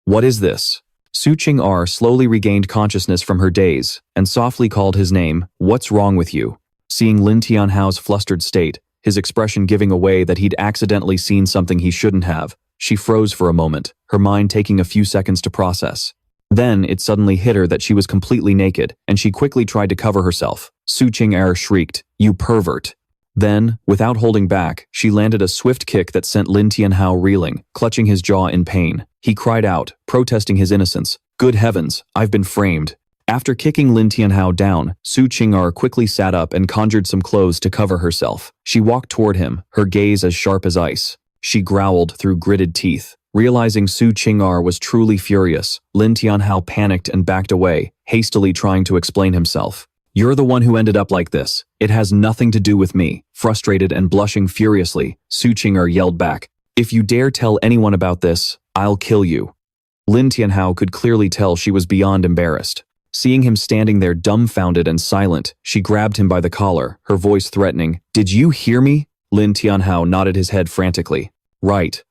is this? Su Qing'er slowly regained consciousness from her daze and softly called his name. What's wrong with you? Seeing Lin Tianhao's flustered state, his expression giving away that he'd accidentally seen something he shouldn't have, she froze for a moment, her mind taking a few seconds to process. Then it suddenly hit her that she was completely naked, and she quickly tried to cover herself. Su Qing'er shrieked, "You pervert!" Then, without holding back, she landed a swift kick that sent Lin Tianhao reeling, clutching his jaw in pain. He cried out, protesting his innocence. "Good heavens, I've been framed." After kicking Lin Tianhao down, Su Qing'er quickly sat up and conjured some clothes to cover herself. She walked toward him, her gaze as sharp as ice. She growled through gritted teeth. Realizing Su Qing'er was truly furious, Lin Tianhao panicked and backed away, hastily trying to explain himself. "You're the one who ended up like this. It has nothing to do with me." Frustrated and blushing furiously, Su Qing'er yelled back, "If you dare tell anyone about this, I'll kill you." Lin Tianhao could clearly tell she was beyond embarrassed. Seeing him standing there dumbfounded and silent, she grabbed him by the collar, her voice threatening. "Did you hear me?" Lin Tianhao nodded his head frantically. Right.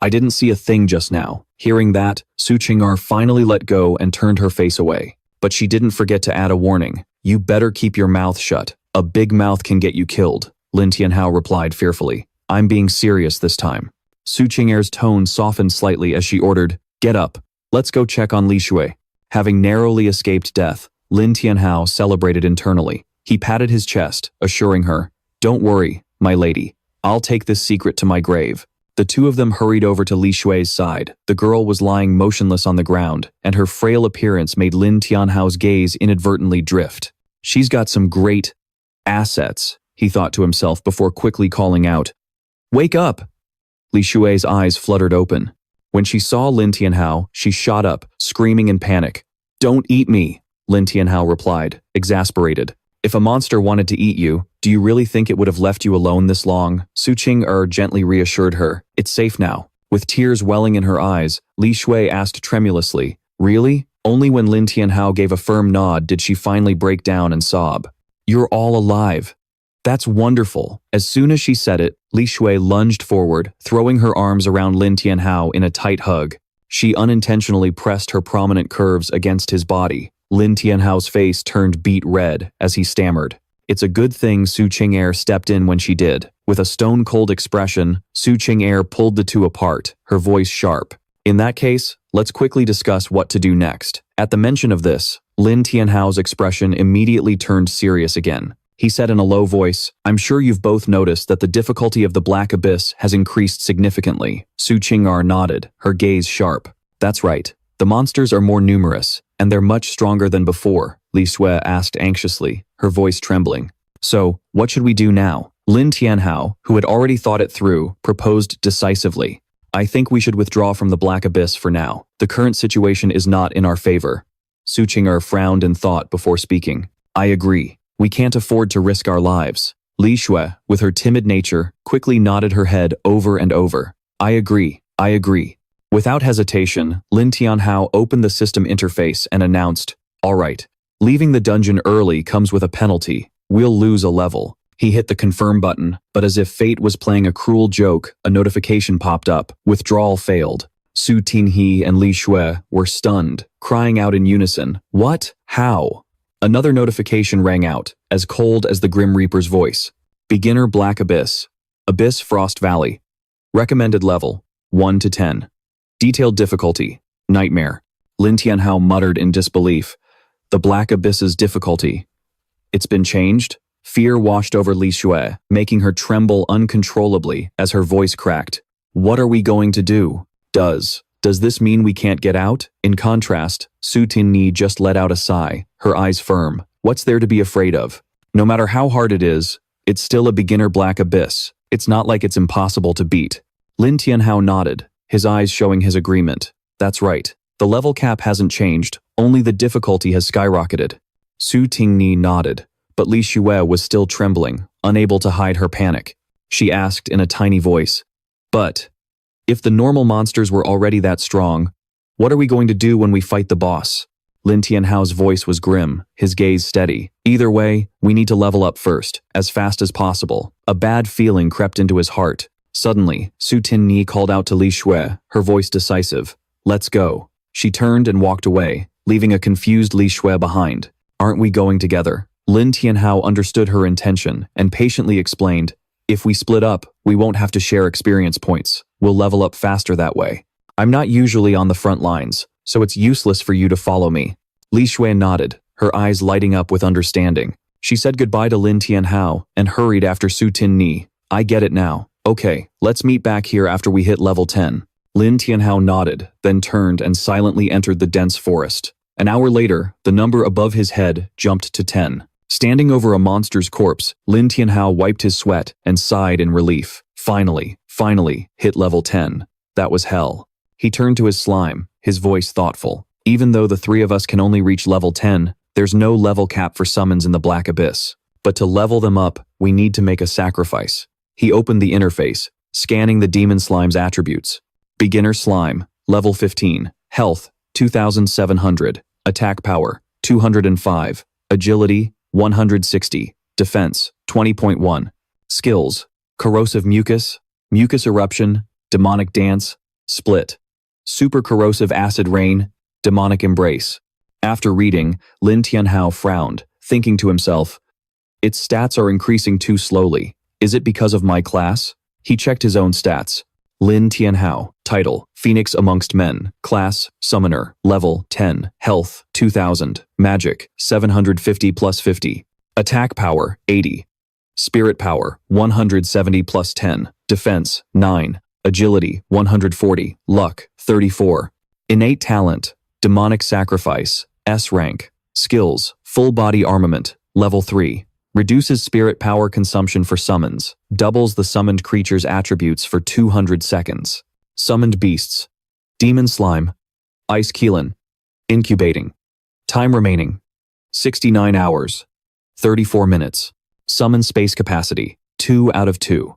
I didn't see a thing just now." Hearing that, Su Qing'er finally let go and turned her face away. But she didn't forget to add a warning. "You better keep your mouth shut. A big mouth can get you killed." Lin Tianhao replied fearfully. "I'm being serious this time." Su Qing'er's tone softened slightly as she ordered, "Get up. Let's go check on Li Shui." Having narrowly escaped death, Lin Tianhao celebrated internally. He patted his chest, assuring her, "Don't worry, my lady. I'll take this secret to my grave." The two of them hurried over to Li Shui's side. The girl was lying motionless on the ground, and her frail appearance made Lin Tianhao's gaze inadvertently drift. "She's got some great assets," he thought to himself before quickly calling out, "Wake up!" Li Shui's eyes fluttered open. When she saw Lin Tianhao, she shot up, screaming in panic. "Don't eat me," Lin Tianhao replied, exasperated. "If a monster wanted to eat you, do you really think it would have left you alone this long?" Su Qing'er gently reassured her. "It's safe now." With tears welling in her eyes, Li Shui asked tremulously, "Really?" Only when Lin Tianhao gave a firm nod did she finally break down and sob. "You're all alive. That's wonderful." As soon as she said it, Li Shui lunged forward, throwing her arms around Lin Tianhao in a tight hug. She unintentionally pressed her prominent curves against his body. Lin Tianhao's face turned beet red as he stammered, It's a good thing Su Qing'er stepped in when she did. With a stone-cold expression, Su Qing'er pulled the two apart, her voice sharp. In that case, let's quickly discuss what to do next. At the mention of this, Lin Tianhao's expression immediately turned serious again. He said in a low voice, "I'm sure you've both noticed that the difficulty of the Black Abyss has increased significantly." Su Qing'er nodded, her gaze sharp. "That's right. The monsters are more numerous, and they're much stronger than before," Li Shui asked anxiously, her voice trembling. "So, what should we do now?" Lin Tianhao, who had already thought it through, proposed decisively. "I think we should withdraw from the Black Abyss for now. The current situation is not in our favor." Su Qing'er frowned in thought before speaking. "I agree. We can't afford to risk our lives." Li Shui, with her timid nature, quickly nodded her head over and over. "I agree. I agree." Without hesitation, Lin Tianhao opened the system interface and announced, "All right. Leaving the dungeon early comes with a penalty. We'll lose a level." He hit the confirm button, but as if fate was playing a cruel joke, a notification popped up. Withdrawal failed. Su Tinghee and Li Shui were stunned, crying out in unison, "What? How?" Another notification rang out, as cold as the Grim Reaper's voice. Beginner Black Abyss. Abyss Frost Valley. Recommended level, 1 to 10. Detailed difficulty, Nightmare. Lin Tianhao muttered in disbelief. The Black Abyss's difficulty. It's been changed? Fear washed over Li Shui, making her tremble uncontrollably as her voice cracked. "What are we going to do? Does this mean we can't get out?" In contrast, Su Tinghee just let out a sigh, her eyes firm. What's there to be afraid of? No matter how hard it is, it's still a beginner Black Abyss. It's not like it's impossible to beat. Lin Tianhao nodded, his eyes showing his agreement. That's right. The level cap hasn't changed, only the difficulty has skyrocketed. Su Tinghee nodded, but Li Shui was still trembling, unable to hide her panic. She asked in a tiny voice, "But if the normal monsters were already that strong, what are we going to do when we fight the boss?" Lin Tianhao's voice was grim, his gaze steady. "Either way, we need to level up first, as fast as possible." A bad feeling crept into his heart. Suddenly, Su Tinghee called out to Li Shui, her voice decisive. "Let's go." She turned and walked away, leaving a confused Li Shui behind. "Aren't we going together?" Lin Tianhao understood her intention and patiently explained, "If we split up, we won't have to share experience points. We'll level up faster that way. I'm not usually on the front lines, so it's useless for you to follow me." Li Shui nodded, her eyes lighting up with understanding. She said goodbye to Lin Tianhao and hurried after Su Tinghee. "I get it now. Okay, let's meet back here after we hit level 10. Lin Tianhao nodded, then turned and silently entered the dense forest. An hour later, the number above his head jumped to 10. Standing over a monster's corpse, Lin Tianhao wiped his sweat and sighed in relief. Finally, hit level 10. That was hell. He turned to his slime, his voice thoughtful. "Even though the three of us can only reach level 10, there's no level cap for summons in the Black Abyss. But to level them up, we need to make a sacrifice." He opened the interface, scanning the demon slime's attributes. Beginner slime, level 15. Health, 2,700. Attack power, 205. Agility, 160. Defense, 20.1. Skills, corrosive mucus, mucus eruption, demonic dance, split. Super corrosive acid rain, demonic embrace. After reading, Lin Tianhao frowned, thinking to himself, its stats are increasing too slowly. Is it because of my class? He checked his own stats. Lin Tianhao, title, Phoenix Amongst Men, class, Summoner, level, 10, health, 2000, magic, 750 plus 50, attack power, 80, spirit power, 170 plus 10, defense, 9, agility, 140, luck, 34, innate talent, demonic sacrifice, S rank, skills, full body armament, level 3. Reduces spirit power consumption for summons. Doubles the summoned creature's attributes for 200 seconds. Summoned beasts. Demon slime. Ice Keelan. Incubating. Time remaining. 69 hours. 34 minutes. Summon space capacity. 2 out of 2.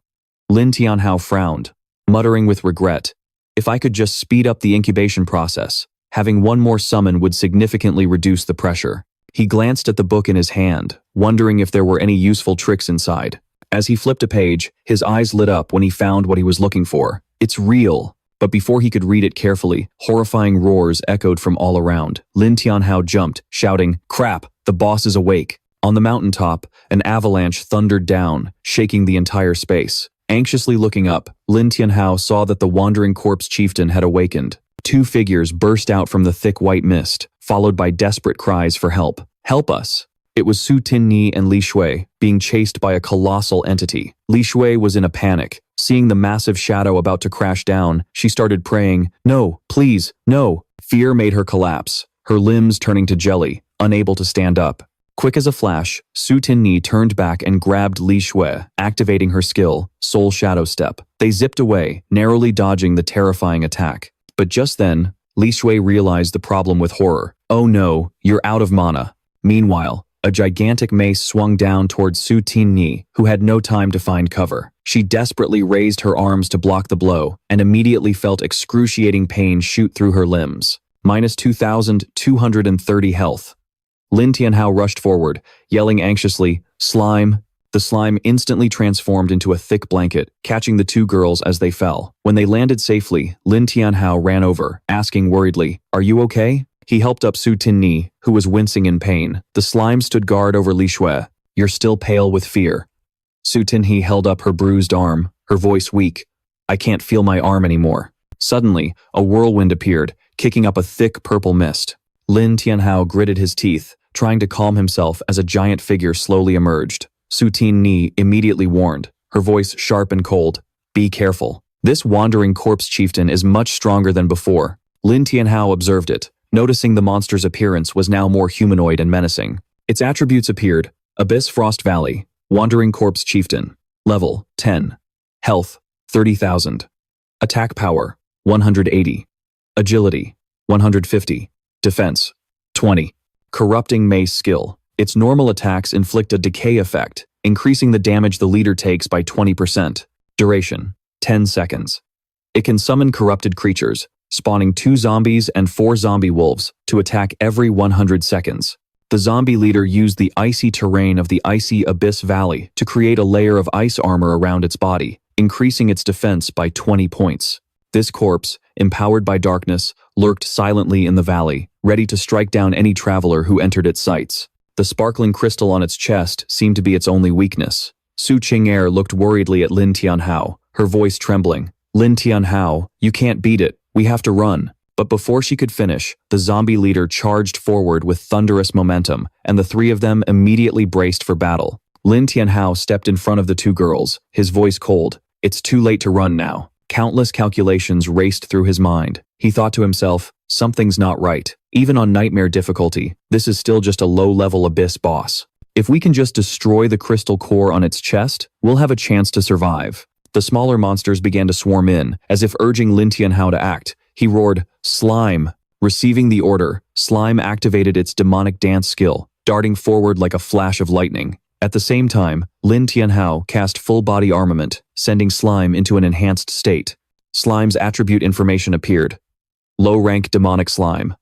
Lin Tianhao frowned, muttering with regret. If I could just speed up the incubation process, having one more summon would significantly reduce the pressure. He glanced at the book in his hand, wondering if there were any useful tricks inside. As he flipped a page, his eyes lit up when he found what he was looking for. It's real. But before he could read it carefully, horrifying roars echoed from all around. Lin Tianhao jumped, shouting, "Crap, the boss is awake." On the mountaintop, an avalanche thundered down, shaking the entire space. Anxiously looking up, Lin Tianhao saw that the wandering corpse chieftain had awakened. Two figures burst out from the thick white mist, followed by desperate cries for help. "Help us!" It was Su Tinni and Li Shui, being chased by a colossal entity. Li Shui was in a panic. Seeing the massive shadow about to crash down, she started praying, "No, please, no." Fear made her collapse, her limbs turning to jelly, unable to stand up. Quick as a flash, Su Tinni turned back and grabbed Li Shui, activating her skill, Soul Shadow Step. They zipped away, narrowly dodging the terrifying attack. But just then, Li Shui realized the problem with horror. "Oh no, you're out of mana." Meanwhile, a gigantic mace swung down towards Su Tinni, who had no time to find cover. She desperately raised her arms to block the blow, and immediately felt excruciating pain shoot through her limbs. Minus 2,230 health. Lin Tianhao rushed forward, yelling anxiously, "Slime!" The slime instantly transformed into a thick blanket, catching the two girls as they fell. When they landed safely, Lin Tianhao ran over, asking worriedly, "Are you okay?" He helped up Su Tinni, who was wincing in pain. The slime stood guard over Li Shui. "You're still pale with fear." Su Tinni held up her bruised arm, her voice weak. "I can't feel my arm anymore." Suddenly, a whirlwind appeared, kicking up a thick purple mist. Lin Tianhao gritted his teeth, trying to calm himself as a giant figure slowly emerged. Su Tinni immediately warned, her voice sharp and cold, "Be careful. This wandering corpse chieftain is much stronger than before." Lin Tianhao observed it, noticing the monster's appearance was now more humanoid and menacing. Its attributes appeared: Abyss Frost Valley, Wandering Corpse Chieftain, Level 10, Health 30,000, Attack Power 180, Agility 150, Defense 20. Corrupting Mace Skill. Its normal attacks inflict a decay effect, increasing the damage the leader takes by 20%. Duration 10 seconds. It can summon corrupted creatures, spawning 2 zombies and 4 zombie wolves, to attack every 100 seconds. The zombie leader used the icy terrain of the icy Abyss Valley to create a layer of ice armor around its body, increasing its defense by 20 points. This corpse, empowered by darkness, lurked silently in the valley, ready to strike down any traveler who entered its sights. The sparkling crystal on its chest seemed to be its only weakness. Su Qing'er looked worriedly at Lin Tianhao, her voice trembling. "Lin Tianhao, you can't beat it. We have to run." But before she could finish, the zombie leader charged forward with thunderous momentum, and the three of them immediately braced for battle. Lin Tianhao stepped in front of the two girls, his voice cold. "It's too late to run now." Countless calculations raced through his mind. He thought to himself, something's not right. Even on nightmare difficulty, this is still just a low-level abyss boss. If we can just destroy the crystal core on its chest, we'll have a chance to survive. The smaller monsters began to swarm in, as if urging Lin Tianhao to act. He roared, "Slime!" Receiving the order, Slime activated its demonic dance skill, darting forward like a flash of lightning. At the same time, Lin Tianhao cast full-body armament, sending Slime into an enhanced state. Slime's attribute information appeared. Low-rank demonic slime.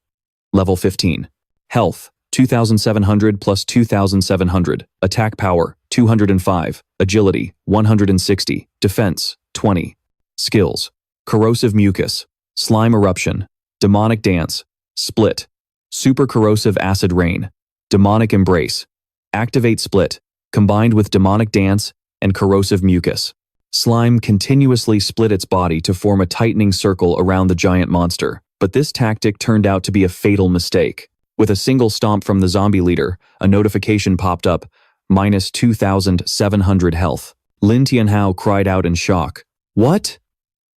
Level 15. Health, 2,700 plus 2,700. Attack power, 205. Agility, 160. Defense, 20. Skills. Corrosive mucus. Slime eruption. Demonic dance. Split. Super corrosive acid rain. Demonic embrace. Activate split, combined with demonic dance and corrosive mucus. Slime continuously split its body to form a tightening circle around the giant monster, but this tactic turned out to be a fatal mistake. With a single stomp from the zombie leader, a notification popped up, minus 2,700 health. Lin Tianhao cried out in shock. What?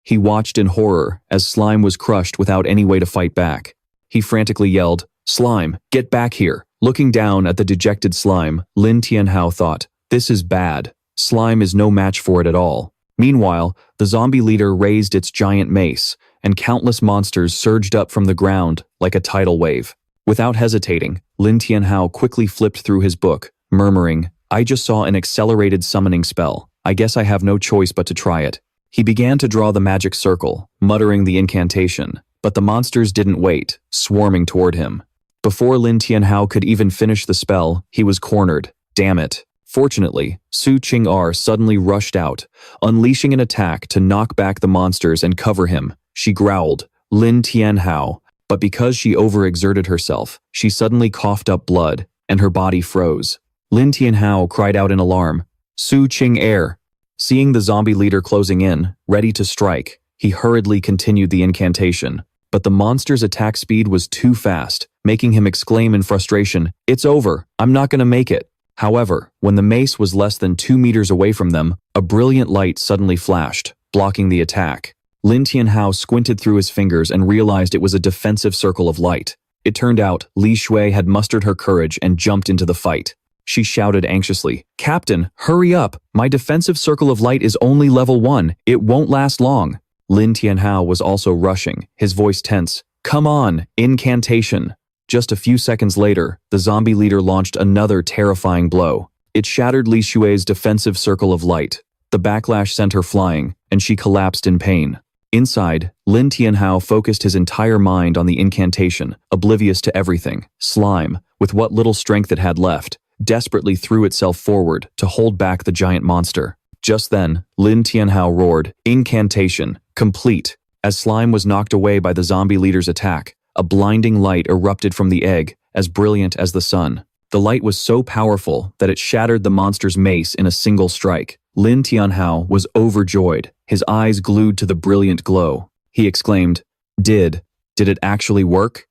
He watched in horror as Slime was crushed without any way to fight back. He frantically yelled, "Slime, get back here!" Looking down at the dejected Slime, Lin Tianhao thought, this is bad. Slime is no match for it at all. Meanwhile, the zombie leader raised its giant mace, and countless monsters surged up from the ground like a tidal wave. Without hesitating, Lin Tianhao quickly flipped through his book, murmuring, "I just saw an accelerated summoning spell. I guess I have no choice but to try it." He began to draw the magic circle, muttering the incantation, but the monsters didn't wait, swarming toward him. Before Lin Tianhao could even finish the spell, he was cornered. Damn it. Fortunately, Su Qing'er suddenly rushed out, unleashing an attack to knock back the monsters and cover him. She growled, "Lin Tianhao," but because she overexerted herself, she suddenly coughed up blood, and her body froze. Lin Tianhao cried out in alarm. Su Qing Air. Seeing the zombie leader closing in, ready to strike, he hurriedly continued the incantation. But the monster's attack speed was too fast, making him exclaim in frustration, "It's over, I'm not gonna make it." However, when the mace was less than 2 meters away from them, a brilliant light suddenly flashed, blocking the attack. Lin Tianhao squinted through his fingers and realized it was a defensive circle of light. It turned out Li Shui had mustered her courage and jumped into the fight. She shouted anxiously, "Captain, hurry up! My defensive circle of light is only level 1. It won't last long." Lin Tianhao was also rushing, his voice tense. "Come on, incantation!" Just a few seconds later, the zombie leader launched another terrifying blow. It shattered Li Shui's defensive circle of light. The backlash sent her flying, and she collapsed in pain. Inside, Lin Tianhao focused his entire mind on the incantation, oblivious to everything. Slime, with what little strength it had left, desperately threw itself forward to hold back the giant monster. Just then, Lin Tianhao roared, "Incantation, complete!" As slime was knocked away by the zombie leader's attack, a blinding light erupted from the egg, as brilliant as the sun. The light was so powerful that it shattered the monster's mace in a single strike. Lin Tianhao was overjoyed, his eyes glued to the brilliant glow. He exclaimed, Did it actually work?"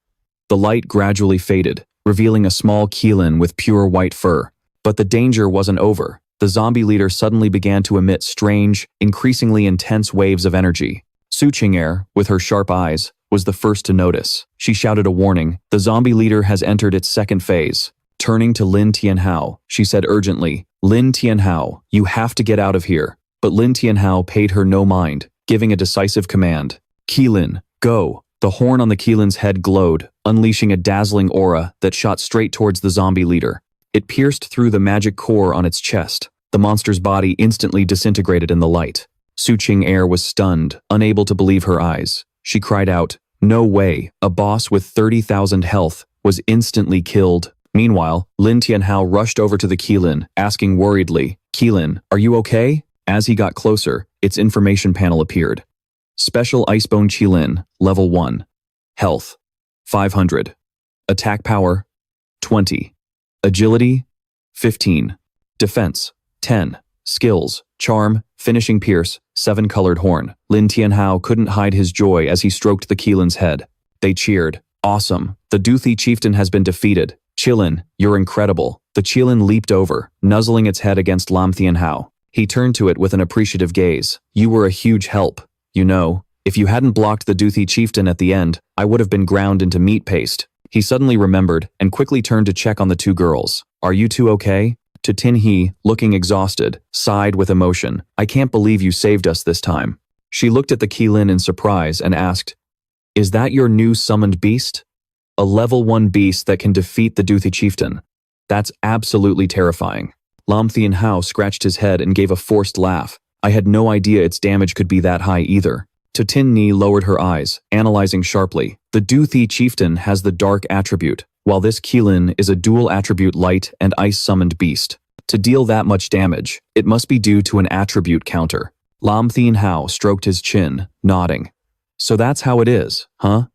The light gradually faded, revealing a small Qilin with pure white fur. But the danger wasn't over. The zombie leader suddenly began to emit strange, increasingly intense waves of energy. Su Qing'er, with her sharp eyes, was the first to notice. She shouted a warning. The zombie leader has entered its second phase. Turning to Lin Tianhao, she said urgently, "Lin Tianhao, you have to get out of here." But Lin Tianhao paid her no mind, giving a decisive command. "Qilin, go." The horn on the Qilin's head glowed, unleashing a dazzling aura that shot straight towards the zombie leader. It pierced through the magic core on its chest. The monster's body instantly disintegrated in the light. Su Qing'er was stunned, unable to believe her eyes. She cried out, "No way, a boss with 30,000 health was instantly killed." Meanwhile, Lin Tianhao rushed over to the Qilin, asking worriedly, "Qilin, are you okay?" As he got closer, its information panel appeared. Special Icebone Qilin, Level 1. Health, 500. Attack Power, 20. Agility, 15. Defense, 10. Skills, Charm, Finishing Pierce, 7 colored horn. Lin Tianhao couldn't hide his joy as he stroked the Qilin's head. They cheered. "Awesome. The Duthi chieftain has been defeated. Qilin, you're incredible." The Qilin leaped over, nuzzling its head against Lam Tianhao. He turned to it with an appreciative gaze. "You were a huge help. You know, if you hadn't blocked the Duthi chieftain at the end, I would have been ground into meat paste." He suddenly remembered and quickly turned to check on the two girls. "Are you two okay?" To Tin He, looking exhausted, sighed with emotion. "I can't believe you saved us this time." She looked at the Qilin in surprise and asked, "Is that your new summoned beast?" "A level 1 beast that can defeat the Duthi chieftain. That's absolutely terrifying." Lam Tianhao scratched his head and gave a forced laugh. "I had no idea its damage could be that high either." To Tin Ni lowered her eyes, analyzing sharply. "The Duthi chieftain has the dark attribute, while this Qilin is a dual attribute light and ice summoned beast. To deal that much damage, it must be due to an attribute counter." Lam Tianhao stroked his chin, nodding. "So that's how it is, huh?"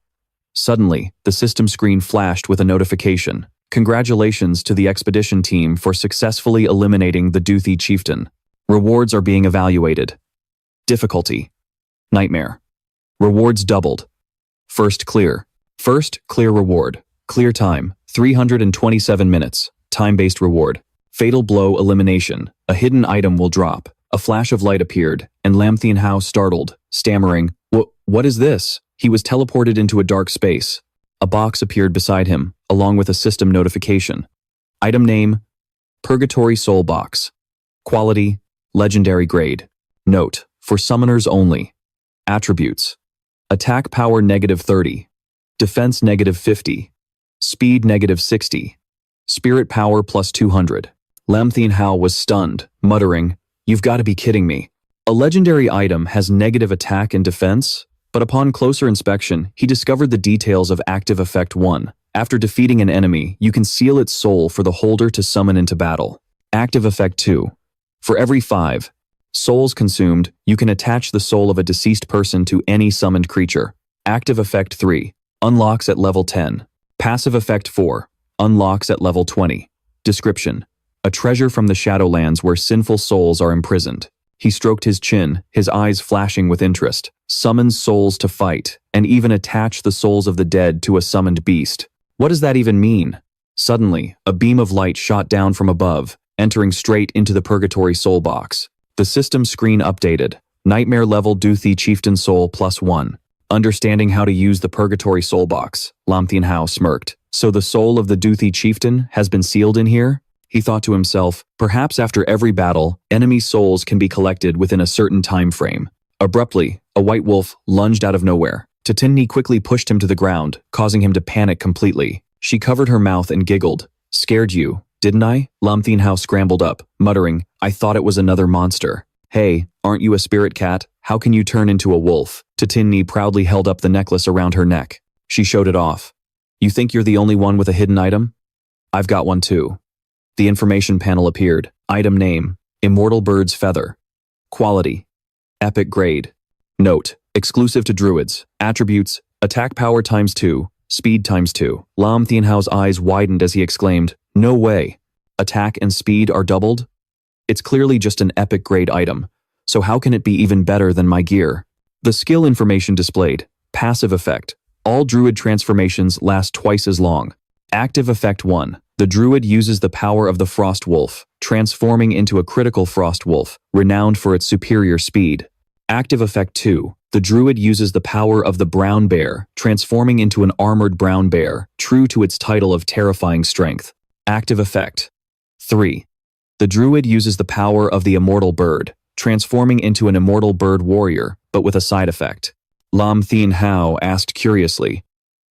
Suddenly, the system screen flashed with a notification. "Congratulations to the expedition team for successfully eliminating the Duthi chieftain. Rewards are being evaluated. Difficulty: Nightmare. Rewards doubled. First clear reward. Clear time, 327 minutes. Time-based reward. Fatal blow elimination. A hidden item will drop." A flash of light appeared, and Lam Tianhao startled, stammering, What is this?" He was teleported into a dark space. A box appeared beside him, along with a system notification. Item name: Purgatory Soul Box. Quality: Legendary grade. Note: for summoners only. Attributes: Attack power -30. Defense -50. Speed -60. Spirit power +200. Lam Tianhao was stunned, muttering, "You've got to be kidding me. A legendary item has negative attack and defense?" But upon closer inspection, he discovered the details of Active Effect 1. After defeating an enemy, you can seal its soul for the holder to summon into battle. Active Effect 2. For every 5 souls consumed, you can attach the soul of a deceased person to any summoned creature. Active Effect 3. Unlocks at level 10. Passive Effect 4. Unlocks at level 20. Description: a treasure from the Shadowlands where sinful souls are imprisoned. He stroked his chin, his eyes flashing with interest. Summons souls to fight, and even attach the souls of the dead to a summoned beast. What does that even mean? Suddenly, a beam of light shot down from above, entering straight into the Purgatory Soul Box. The system screen updated. Nightmare level Duthi Chieftain Soul +1. Understanding how to use the Purgatory Soul Box, Lin Tianhao smirked. So the soul of the Duthi Chieftain has been sealed in here? He thought to himself, perhaps after every battle, enemy souls can be collected within a certain time frame. Abruptly, a white wolf lunged out of nowhere. Tatinni quickly pushed him to the ground, causing him to panic completely. She covered her mouth and giggled. Scared you, didn't I? Lin Tianhao scrambled up, muttering, I thought it was another monster. Hey, aren't you a spirit cat? How can you turn into a wolf? Tatinni proudly held up the necklace around her neck. She showed it off. You think you're the only one with a hidden item? I've got one too. The information panel appeared. Item name, Immortal Bird's Feather. Quality, Epic Grade. Note, exclusive to druids. Attributes, attack power ×2, speed ×2. Lin Tianhao's eyes widened as he exclaimed, no way. Attack and speed are doubled? It's clearly just an epic grade item, so how can it be even better than my gear? The skill information displayed. Passive effect. All druid transformations last twice as long. Active effect 1. The druid uses the power of the frost wolf, transforming into a critical frost wolf, renowned for its superior speed. Active effect 2. The druid uses the power of the brown bear, transforming into an armored brown bear, true to its title of terrifying strength. Active effect 3. The druid uses the power of the immortal bird, transforming into an immortal bird warrior, but with a side effect. Lin Tianhao asked curiously,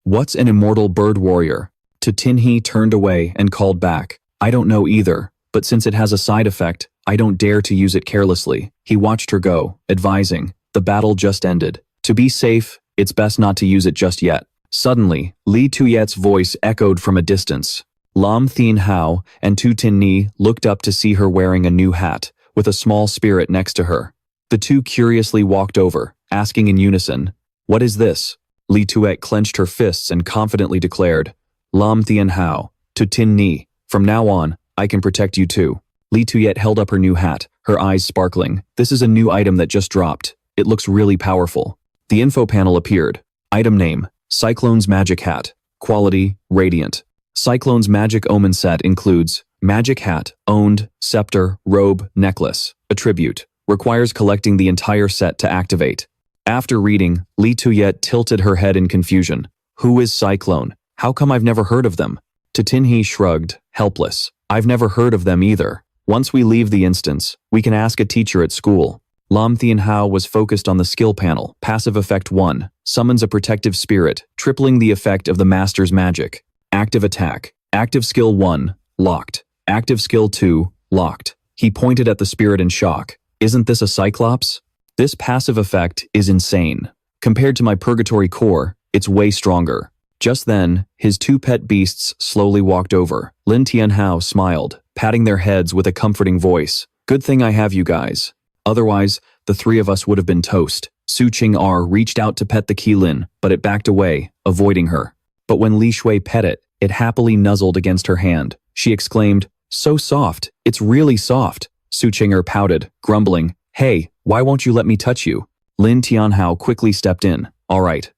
what's an immortal bird warrior? Tatinni turned away and called back, I don't know either, but since it has a side effect, I don't dare to use it carelessly. He watched her go, advising, the battle just ended. To be safe, it's best not to use it just yet. Suddenly, Li Tuyet's voice echoed from a distance. Lin Tianhao and Tatinni looked up to see her wearing a new hat, with a small spirit next to her. The two curiously walked over, asking in unison, what is this? Li Tuet clenched her fists and confidently declared, Lin Tianhao, Tatinni, from now on, I can protect you too. Li Tuyet held up her new hat, her eyes sparkling. This is a new item that just dropped. It looks really powerful. The info panel appeared. Item name, Cyclone's Magic Hat. Quality, Radiant. Cyclone's Magic Omen set includes Magic Hat, Owned, Scepter, Robe, Necklace. Attribute, requires collecting the entire set to activate. After reading, Li Tuyet tilted her head in confusion. Who is Cyclone? How come I've never heard of them? Tatinni shrugged, helpless. I've never heard of them either. Once we leave the instance, we can ask a teacher at school. Lin Tianhao was focused on the skill panel. Passive effect 1. Summons a protective spirit, tripling the effect of the master's magic. Active attack. Active skill 1. Locked. Active skill 2. Locked. He pointed at the spirit in shock. Isn't this a cyclops? This passive effect is insane. Compared to my purgatory core, it's way stronger. Just then, his two pet beasts slowly walked over. Lin Tianhao smiled, patting their heads with a comforting voice. Good thing I have you guys. Otherwise, the three of us would have been toast. Su Qing'er reached out to pet the Qilin, but it backed away, avoiding her. But when Li Shui pet it, it happily nuzzled against her hand. She exclaimed, so soft, it's really soft. Su Qing'er pouted, grumbling, hey, why won't you let me touch you? Lin Tianhao quickly stepped in. All right,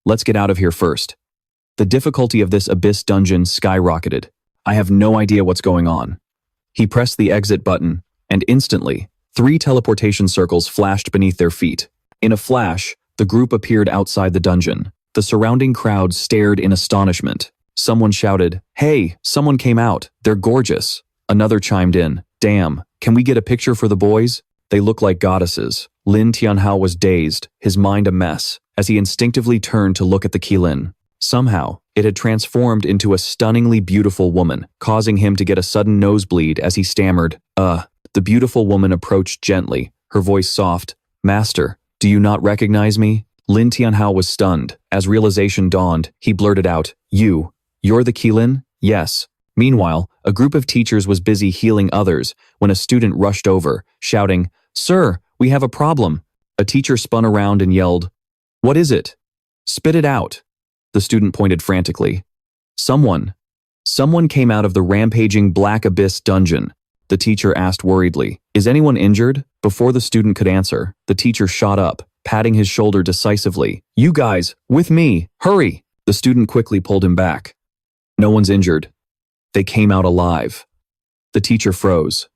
let's get out of here first. The difficulty of this abyss dungeon skyrocketed. I have no idea what's going on. He pressed the exit button, and instantly, 3 teleportation circles flashed beneath their feet. In a flash, the group appeared outside the dungeon. The surrounding crowd stared in astonishment. Someone shouted, hey, someone came out. They're gorgeous. Another chimed in, damn, can we get a picture for the boys? They look like goddesses. Lin Tianhao was dazed, his mind a mess, as he instinctively turned to look at the Qilin. Somehow, it had transformed into a stunningly beautiful woman, causing him to get a sudden nosebleed as he stammered, The beautiful woman approached gently, her voice soft. Master, do you not recognize me? Lin Tianhao was stunned. As realization dawned, he blurted out, You're the Qilin? Yes. Meanwhile, a group of teachers was busy healing others when a student rushed over, shouting, Sir, we have a problem. A teacher spun around and yelled, What is it? Spit it out. The student pointed frantically. Someone. Someone came out of the rampaging Black Abyss dungeon. The teacher asked worriedly, "Is anyone injured?" Before the student could answer, the teacher shot up, patting his shoulder decisively. "You guys, with me, hurry!" The student quickly pulled him back. "No one's injured. They came out alive." The teacher froze.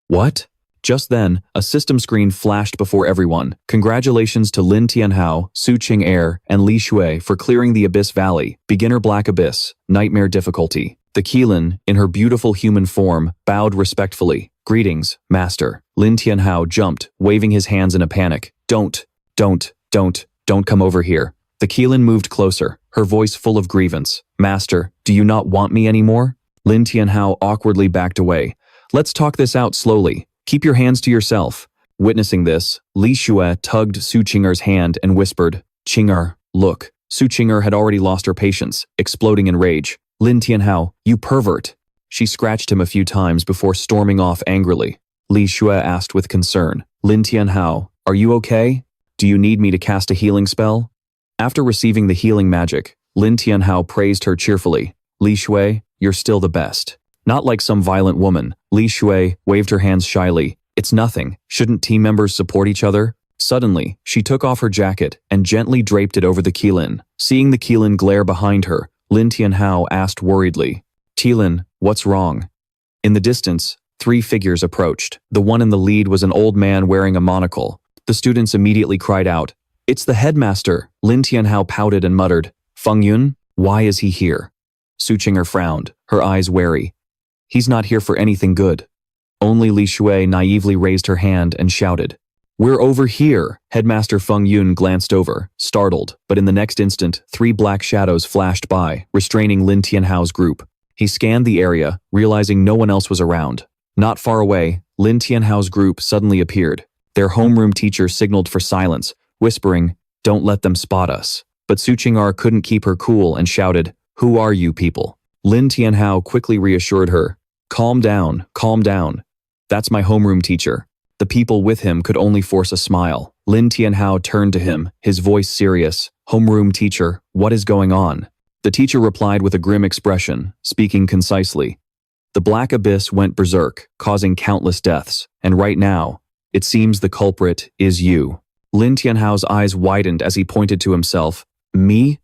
"What?" Just then, a system screen flashed before everyone. "Congratulations to Lin Tianhao, Su Qing'er, and Li Shui for clearing the Abyss Valley. Beginner Black Abyss, Nightmare difficulty." The Qilin, in her beautiful human form, bowed respectfully. "Greetings, Master." Lin Tianhao jumped, waving his hands in a panic. Don't come over here." The Qilin moved closer, her voice full of grievance. "Master, do you not want me anymore?" Lin Tianhao awkwardly backed away. "Let's talk this out slowly. Keep your hands to yourself." Witnessing this, Li Shui tugged Su Qing'er's hand and whispered, "Qing'er, look." Su Qing'er had already lost her patience, exploding in rage. "Lin Tianhao, you pervert." She scratched him a few times before storming off angrily. Li Shui asked with concern, "Lin Tianhao, are you okay? Do you need me to cast a healing spell?" After receiving the healing magic, Lin Tianhao praised her cheerfully. "Li Shui, you're still the best." Not like some violent woman, Li Shui waved her hands shyly. "It's nothing. Shouldn't team members support each other?" Suddenly, she took off her jacket and gently draped it over the Qilin. Seeing the Qilin glare behind her, Lin Tianhao asked worriedly, "Qilin, what's wrong?" In the distance, 3 figures approached. The one in the lead was an old man wearing a monocle. The students immediately cried out, "It's the headmaster!" Lin Tianhao pouted and muttered, "Feng Yun, why is he here?" Su Qing'er frowned, her eyes wary. "He's not here for anything good." Only Li Shui naively raised her hand and shouted, "We're over here!" Headmaster Feng Yun glanced over, startled, but in the next instant, 3 black shadows flashed by, restraining Lin Tianhao's group. He scanned the area, realizing no one else was around. Not far away, Lin Tianhao's group suddenly appeared. Their homeroom teacher signaled for silence, whispering, "Don't let them spot us." But Su Qing'er couldn't keep her cool and shouted, "Who are you people?" Lin Tianhao quickly reassured her, calm down. That's my homeroom teacher." The people with him could only force a smile. Lin Tianhao turned to him, his voice serious. "Homeroom teacher, what is going on?" The teacher replied with a grim expression, speaking concisely. "The Black Abyss went berserk, causing countless deaths, and right now, it seems the culprit is you." Lin Tianhao's eyes widened as he pointed to himself. "Me?"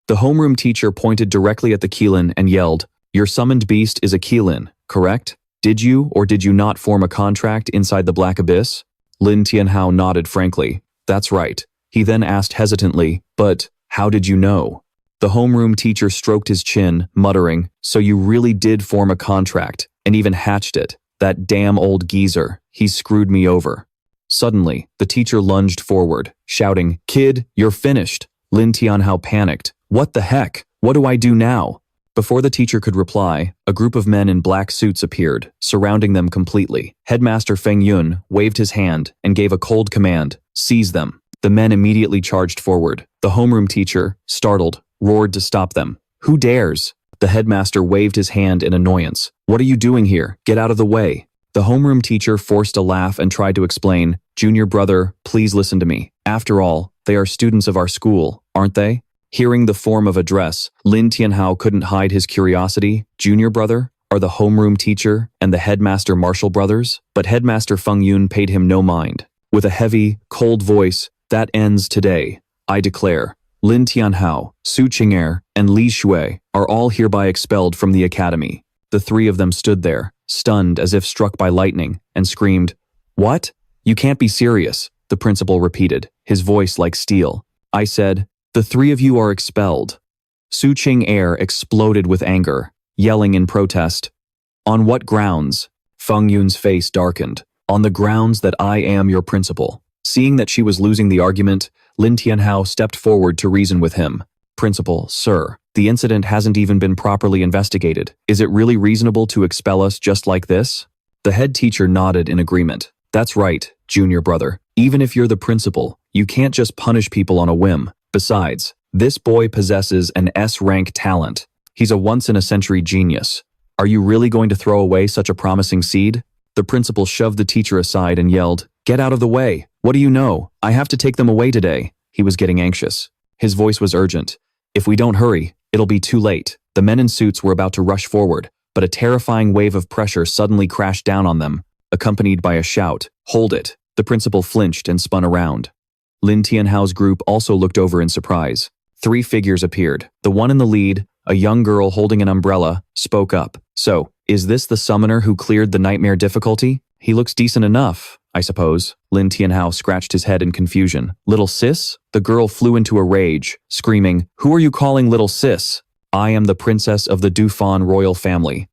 The homeroom teacher pointed directly at the Qilin and yelled, "Your summoned beast is a Qilin, correct? Did you or did you not form a contract inside the Black Abyss?" Lin Tianhao nodded frankly. "That's right." He then asked hesitantly, "But how did you know?" The homeroom teacher stroked his chin, muttering, "So you really did form a contract, and even hatched it. That damn old geezer, he screwed me over." Suddenly, the teacher lunged forward, shouting, "Kid, you're finished." Lin Tianhao panicked. "What the heck? What do I do now?" Before the teacher could reply, a group of men in black suits appeared, surrounding them completely. Headmaster Feng Yun waved his hand and gave a cold command, "Seize them." The men immediately charged forward. The homeroom teacher, startled, roared to stop them. "Who dares?" The headmaster waved his hand in annoyance. "What are you doing here? Get out of the way." The homeroom teacher forced a laugh and tried to explain, "Junior brother, please listen to me. After all, they are students of our school, aren't they?" Hearing the form of address, Lin Tianhao couldn't hide his curiosity. "Junior brother? Are the homeroom teacher and the headmaster Marshall brothers?" But headmaster Feng Yun paid him no mind. With a heavy, cold voice, "That ends today. I declare, Lin Tianhao, Su Qing'er, and Li Shui are all hereby expelled from the academy." The 3 of them stood there, stunned as if struck by lightning, and screamed, "What? You can't be serious," the principal repeated, his voice like steel. "I said, the 3 of you are expelled." Su Qing'er exploded with anger, yelling in protest, "On what grounds?" Feng Yun's face darkened. "On the grounds that I am your principal." Seeing that she was losing the argument, Lin Tianhao stepped forward to reason with him. "Principal, sir, the incident hasn't even been properly investigated. Is it really reasonable to expel us just like this?" The head teacher nodded in agreement. "That's right, junior brother. Even if you're the principal, you can't just punish people on a whim. Besides, this boy possesses an S-rank talent. He's a once-in-a-century genius. Are you really going to throw away such a promising seed?" The principal shoved the teacher aside and yelled, "Get out of the way! What do you know? I have to take them away today." He was getting anxious. His voice was urgent. "If we don't hurry, it'll be too late." The men in suits were about to rush forward, but a terrifying wave of pressure suddenly crashed down on them, accompanied by a shout, "Hold it!" The principal flinched and spun around. Lin Tianhao's group also looked over in surprise. 3 figures appeared. The one in the lead, a young girl holding an umbrella, spoke up. "So, is this the summoner who cleared the nightmare difficulty? He looks decent enough, I suppose." Lin Tianhao scratched his head in confusion. "Little sis?" The girl flew into a rage, screaming, "Who are you calling little sis? I am the princess of the Dufan royal family."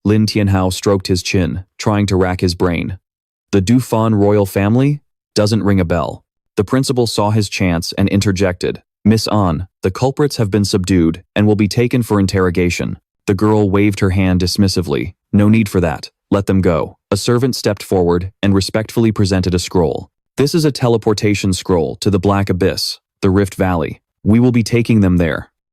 Lin Tianhao stroked his chin, trying to rack his brain. The Dufan royal family? Doesn't ring a bell. The principal saw his chance and interjected. "Miss An, the culprits have been subdued and will be taken for interrogation." The girl waved her hand dismissively. "No need for that. Let them go." A servant stepped forward and respectfully presented a scroll. "This is a teleportation scroll to the Black Abyss, the Rift Valley. We will be taking them there.